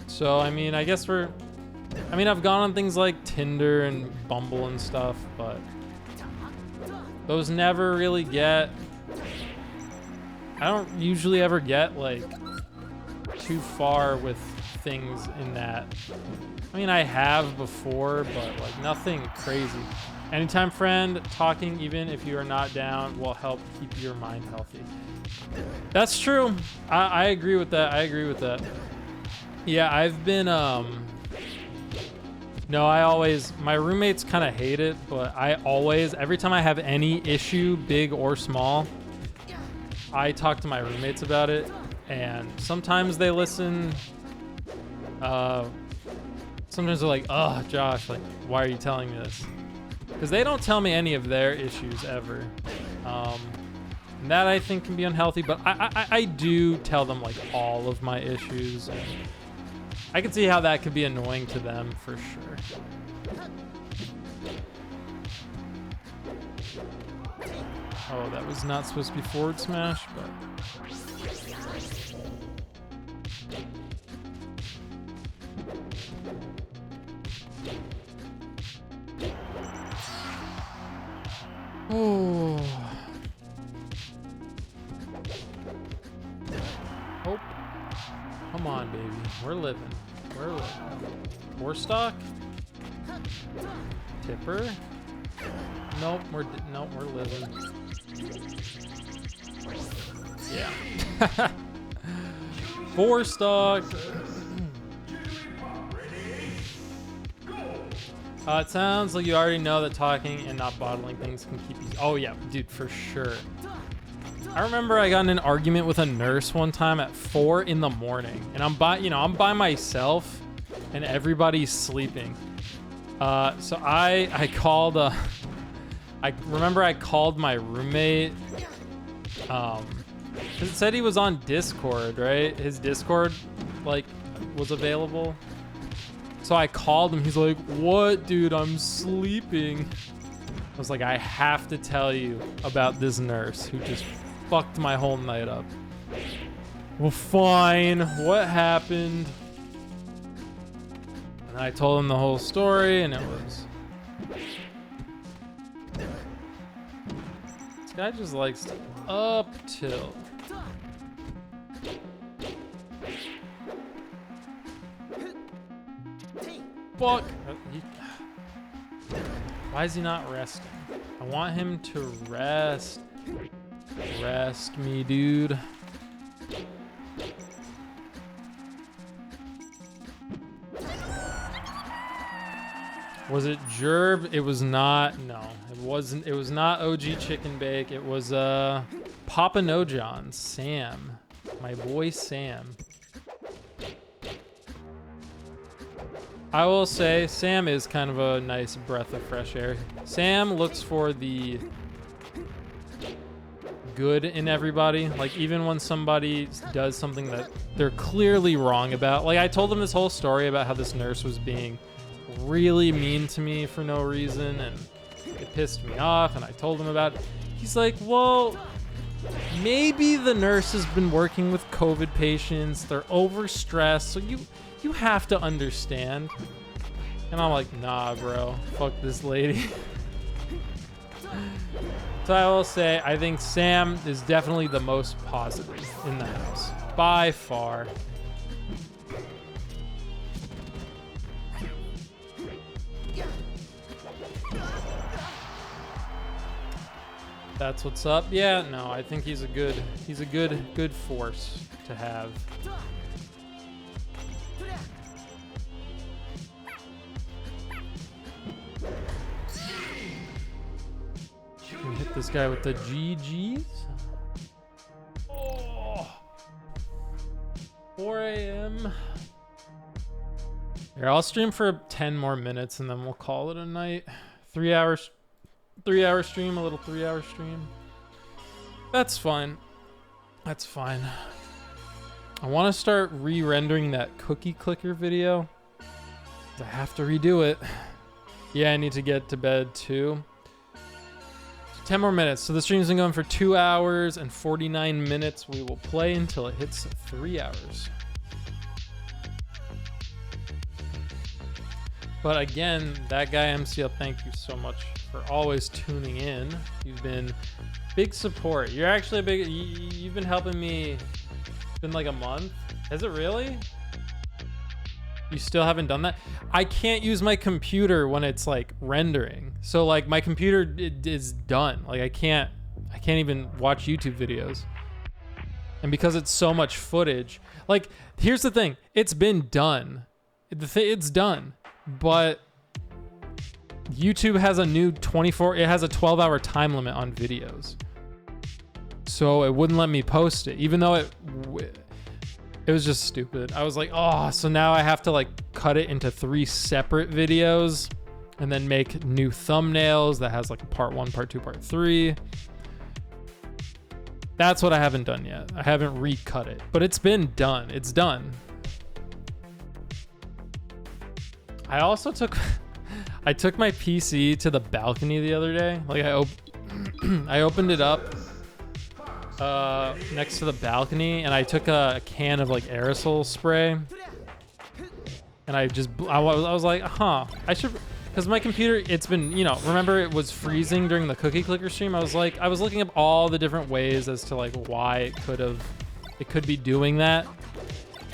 So, I mean, I guess I've gone on things like Tinder and Bumble and stuff, but those never really get, I don't usually ever get like too far with things in that. I mean, I have before, but like nothing crazy. Anytime friend, talking even if you are not down will help keep your mind healthy. That's true. I agree with that. I agree with that. Yeah, I've been, no, my roommates kind of hate it, but every time I have any issue, big or small, I talk to my roommates about it, and sometimes they listen. Sometimes they're like, oh, Josh, like, why are you telling me this? Because they don't tell me any of their issues ever. And that I think can be unhealthy, but I do tell them like all of my issues. And I can see how that could be annoying to them for sure. Oh, that was not supposed to be forward smash, but... Oh. Oh. Come on, baby. We're living. We're living. Four stock? Tipper? Nope, we're living. Yeah. Four stock. It sounds like you already know that talking and not bottling things can keep you... Oh yeah, dude, for sure. I remember I got in an argument with a nurse one time at 4 in the morning, and I'm by myself, and everybody's sleeping. So I called. I remember I called my roommate. It said he was on Discord, right? His Discord like was available. So I called him. He's like, "What, dude? I'm sleeping." I was like, "I have to tell you about this nurse who just fucked my whole night up." Well, fine. What happened? And I told him the whole story, and it was... This guy just likes to up tilt. Fuck! Why is he not resting? I want him to rest. Rest me, dude. Was it Jerb? It was not. No, it wasn't. It was not OG Chicken Bake. It was Papa No John, Sam, my boy Sam. I will say Sam is kind of a nice breath of fresh air. Sam looks for the good in everybody. Like, even when somebody does something that they're clearly wrong about. Like, I told him this whole story about how this nurse was being really mean to me for no reason, and it pissed me off, and I told him about it. He's like, well, maybe the nurse has been working with COVID patients. They're overstressed, so you have to understand. And I'm like, nah, bro, fuck this lady. So I will say, I think Sam is definitely the most positive in the house, by far. That's what's up. Yeah, no, I think he's a good force to have. Can we hit this guy with the GGs? Oh, 4 a.m. Here, I'll stream for 10 more minutes and then we'll call it a night. 3 hours. 3-hour stream, a little 3-hour stream. That's fine. That's fine. I want to start re-rendering that cookie clicker video. I have to redo it. Yeah, I need to get to bed too. 10 more minutes. So the stream's been going for 2 hours and 49 minutes. We will play until it hits 3 hours. But again, that guy MCL, thank you so much for always tuning in. You've been big support. You're actually a big, you've been helping me. It's been like a month. Is it really? You still haven't done that? I can't use my computer when it's like rendering. So like my computer is done. Like I can't even watch YouTube videos. And because it's so much footage, like here's the thing, it's been done. It's done. But YouTube has a new 12-hour time limit on videos. So it wouldn't let me post it, even though it was just stupid. I was like, oh, so now I have to like cut it into 3 separate videos and then make new thumbnails that has like a part 1, part 2, part 3. That's what I haven't done yet. I haven't recut it, but it's been done. It's done. I also took my PC to the balcony the other day. Like I opened it up next to the balcony, and I took a can of like aerosol spray, and I was like, I should, because my computer, it's been, remember it was freezing during the cookie clicker stream. I was looking up all the different ways as to like why it could be doing that.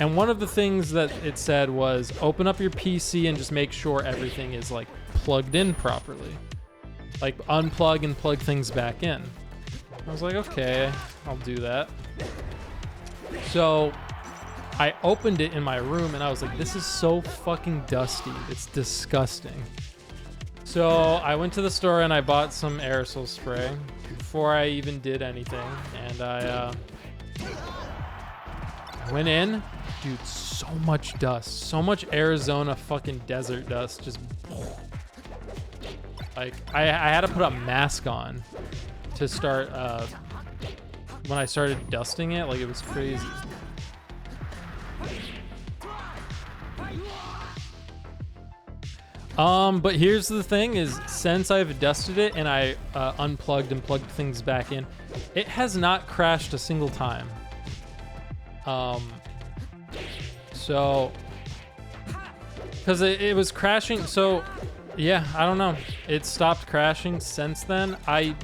And one of the things that it said was open up your PC and just make sure everything is like plugged in properly. Like unplug and plug things back in. I was like, okay, I'll do that. So I opened it in my room and I was like, this is so fucking dusty. It's disgusting. So I went to the store and I bought some aerosol spray before I even did anything. And I went in. Dude, so much dust. So much Arizona fucking desert dust. Just like I had to put a mask on to start when I started dusting it. Like it was crazy. But here's the thing is, since I've dusted it and I unplugged and plugged things back in, it has not crashed a single time. So because it was crashing, so yeah, I don't know, it stopped crashing since then. I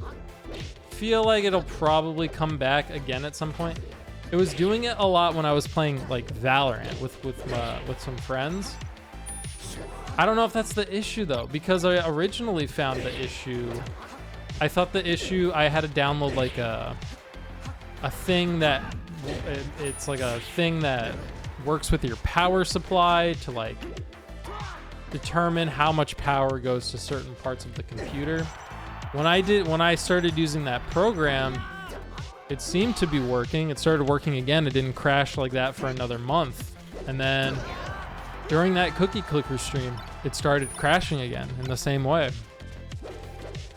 feel like it'll probably come back again at some point. It was doing it a lot when I was playing like Valorant with some friends. I don't know if that's the issue though, because I originally found the issue, I thought the issue, I had to download like a thing that it's like a thing that works with your power supply to like determine how much power goes to certain parts of the computer. When I started using that program, it seemed to be working. It started working again. It didn't crash like that for another month. And then during that cookie clicker stream, it started crashing again in the same way.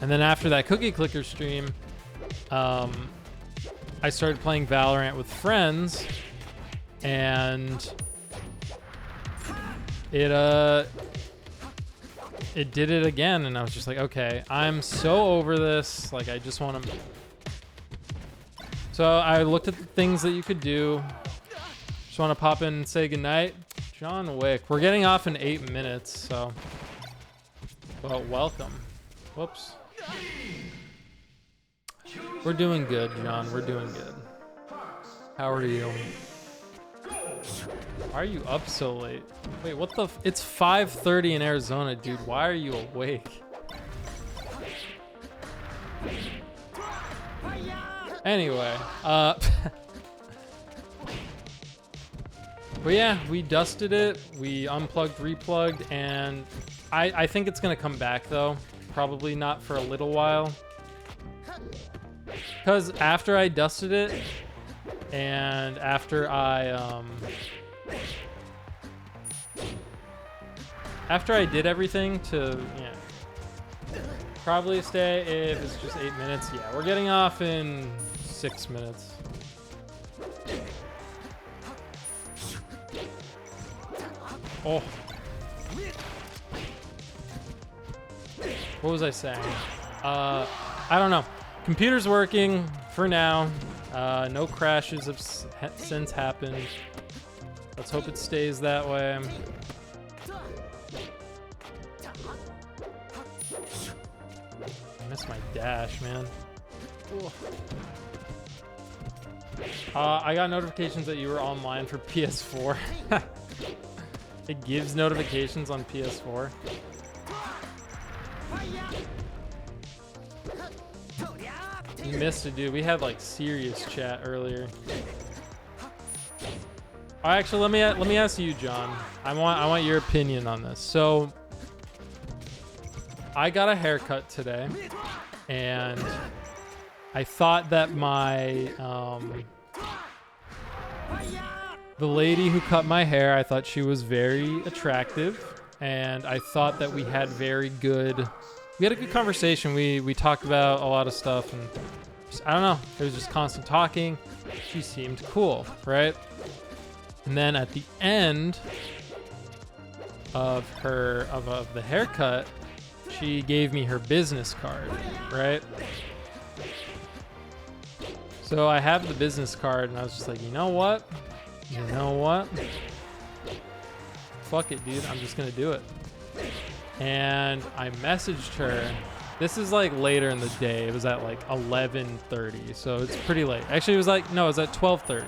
And then after that cookie clicker stream, I started playing Valorant with friends, and it did it again, and I was just like, okay, I'm so over this. Like, I just want to. So I looked at the things that you could do. Just want to pop in and say goodnight. John Wick. We're getting off in 8 minutes, so. Well, welcome. Whoops. We're doing good, John. We're doing good. How are you? Why are you up so late? Wait, what the? It's 5:30 in Arizona, dude. Why are you awake? Anyway, but yeah, we dusted it. We unplugged, replugged, and I think it's gonna come back though. Probably not for a little while. Because after I dusted it, and after I did everything to, probably stay if it's just 8 minutes. Yeah, we're getting off in 6 minutes. Oh. What was I saying? I don't know. Computer's working for now. No crashes have since happened. Let's hope it stays that way. I miss my dash, man. I got notifications that you were online for PS4. It gives notifications on PS4. You missed it, dude. We had like serious chat earlier. Oh, actually, let me ask you, John. I want your opinion on this. So, I got a haircut today, and I thought that my the lady who cut my hair, I thought she was very attractive, and I thought that we had a good conversation. We talked about a lot of stuff, and just, I don't know, it was just constant talking. She seemed cool, right? And then at the end of the haircut, she gave me her business card, right? So I have the business card, and I was just like, you know what? Fuck it, dude. I'm just gonna do it. And I messaged her. This is like later in the day. It was at like 11:30, so it's pretty late. Actually, it was at 12:30.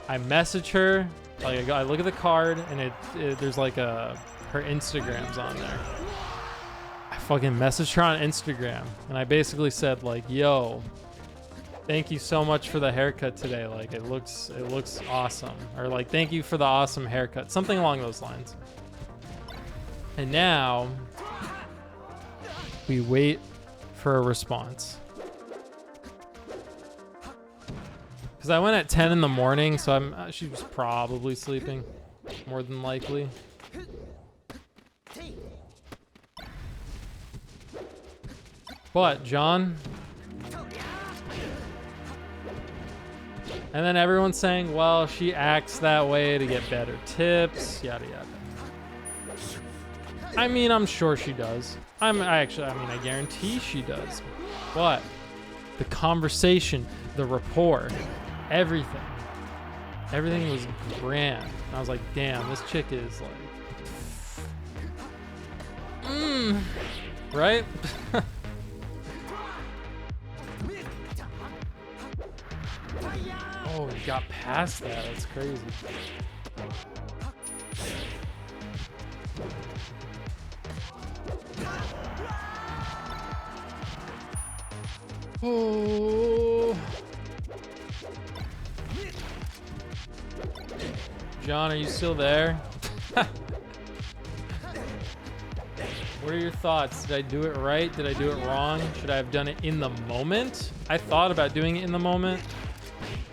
I message her. Like I look at the card, and there's like her Instagram's on there. I fucking messaged her on Instagram, and I basically said like, "Yo, thank you so much for the haircut today. Like it looks awesome." Or like, "Thank you for the awesome haircut." Something along those lines. And now we wait for a response. Because I went at 10 in the morning, so she was probably sleeping, more than likely. But, John. And then everyone's saying, well, she acts that way to get better tips, yada yada. I mean, I'm sure she does. I guarantee she does. But the conversation, the rapport, everything was grand. And I was like, damn, this chick is like, right? Oh, it got past that. That's crazy. Oh. John, are you still there? What are your thoughts? Did I do it right? Did I do it wrong? Should I have done it in the moment? I thought about doing it in the moment.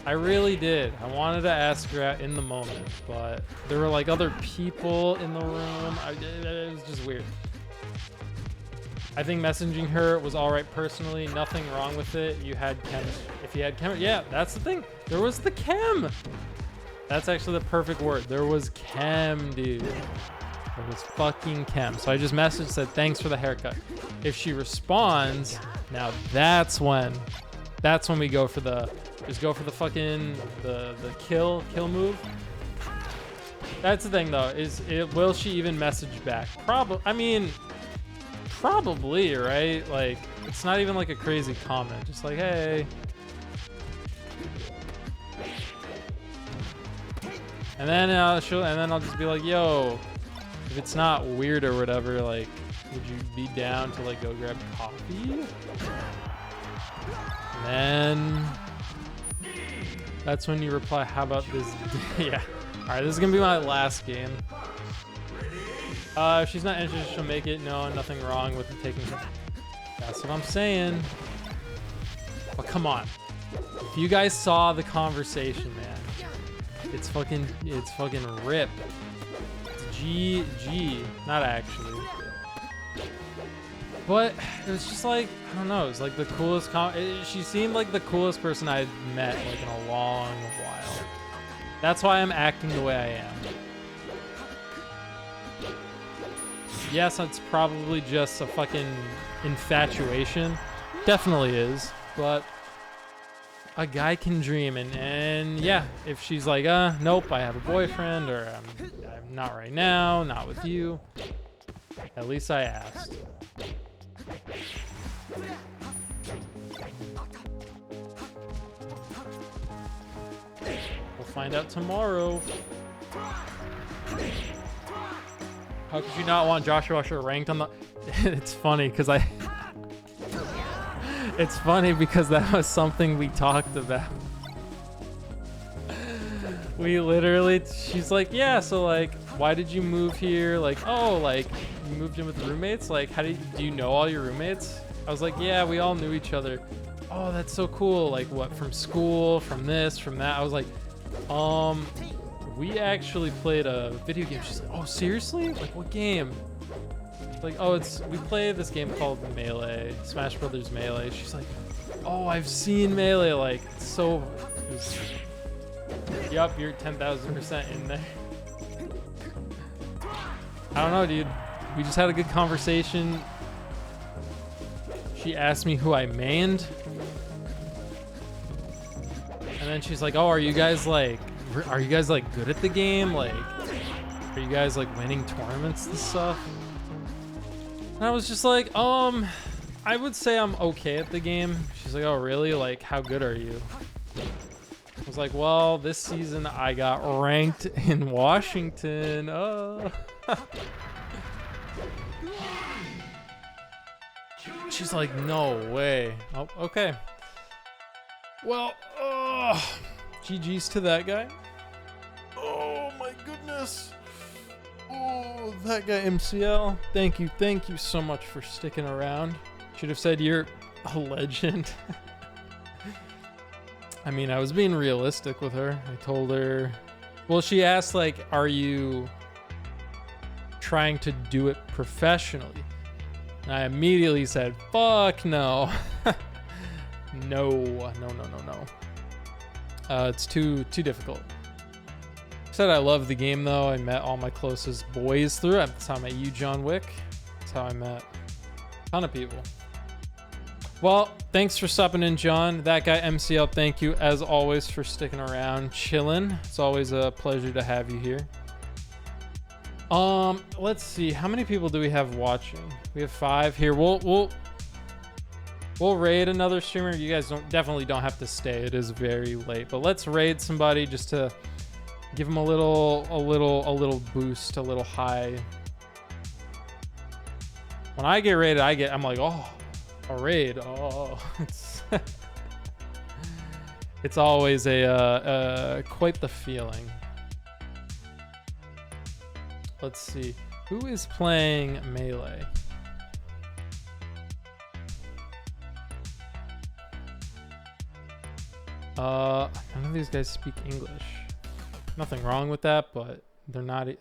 I really did. I wanted to ask her out in the moment, but there were like other people in the room. It was just weird. I think messaging her was all right personally. Nothing wrong with it. You had chemistry. If you had chemistry, yeah, that's the thing. There was the chem. That's actually the perfect word. There was chem, dude. There was fucking chem. So I just messaged, said thanks for the haircut. If she responds, now that's when we go for the fucking the kill move. That's the thing though. Will she even message back? Probably, right? Like, it's not even like a crazy comment. Just like, hey. And then I'll just be like, yo, if it's not weird or whatever, like, would you be down to like go grab coffee? And then that's when you reply, how about this? Yeah. All right, this is gonna be my last game. If she's not interested, she'll make it. No, nothing wrong with taking her. That's what I'm saying. But come on. If you guys saw the conversation, man, it's fucking rip. It's GG. Not actually. But it was just like, I don't know, it was like the coolest she seemed like the coolest person I'd met like in a long while. That's why I'm acting the way I am. Yes, it's probably just a fucking infatuation. Definitely is, but a guy can dream, and yeah, if she's like, nope, I have a boyfriend, or I'm not right now, not with you, at least I asked. We'll find out tomorrow. How could you not want Joshua Usher ranked on the... It's funny because it's funny because that was something we talked about. We literally, she's like, yeah, so like, why did you move here? Like, oh, like, you moved in with roommates? Like, do you know all your roommates? I was like, yeah, we all knew each other. Oh, that's so cool. Like, what, from school, from this, from that? I was like, we actually played a video game. She's like, oh, seriously? Like, what game? Like, oh, we play this game called Melee, Smash Brothers Melee. She's like, oh, I've seen Melee. Like, so, yup, you're 10,000% in there. I don't know, dude. We just had a good conversation. She asked me who I mained. And then she's like, oh, are you guys like good at the game? Like, are you guys like winning tournaments and stuff? And I was just like, I would say I'm okay at the game. She's like, oh, really? Like, how good are you? I was like, well, this season I got ranked in Washington. Oh. She's like, no way. Oh, okay. Well, GG's to that guy. Oh my goodness. Oh, that guy MCL. Thank you so much for sticking around. Should have said you're a legend. I mean, I was being realistic with her. I told her, well, she asked like, are you trying to do it professionally? And I immediately said, fuck no. No. It's too difficult. Said I love the game though. I met all my closest boys through it. That's how I met you, John Wick. That's how I met a ton of people. Well, thanks for stopping in, John. That guy MCL, thank you as always for sticking around, chilling. It's always a pleasure to have you here. Let's see. How many people do we have watching? We have 5 here. We'll raid another streamer. You guys definitely don't have to stay. It is very late, but let's raid somebody just to give them a little boost, a little high. When I get raided, I'm like, oh, a raid. Oh, it's always quite the feeling. Let's see. Who is playing Melee? None of these guys speak English. Nothing wrong with that, but they're not. Is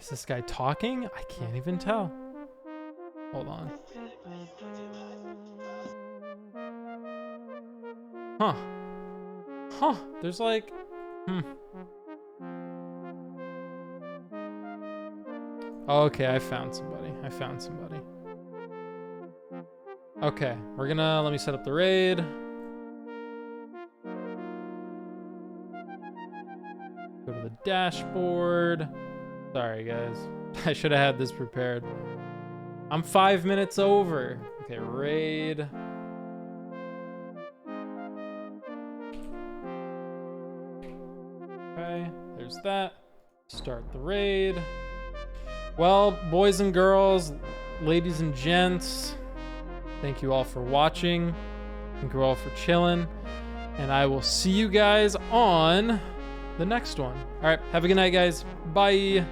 this guy talking? I can't even tell. Hold on. Huh. There's like, Okay, I found somebody. Okay, let me set up the raid. Go to the dashboard. Sorry, guys. I should have had this prepared. I'm 5 minutes over. Okay, raid. Okay, there's that. Start the raid. Well, boys and girls, ladies and gents, thank you all for watching. Thank you all for chilling. And I will see you guys on the next one. All right, have a good night, guys. Bye.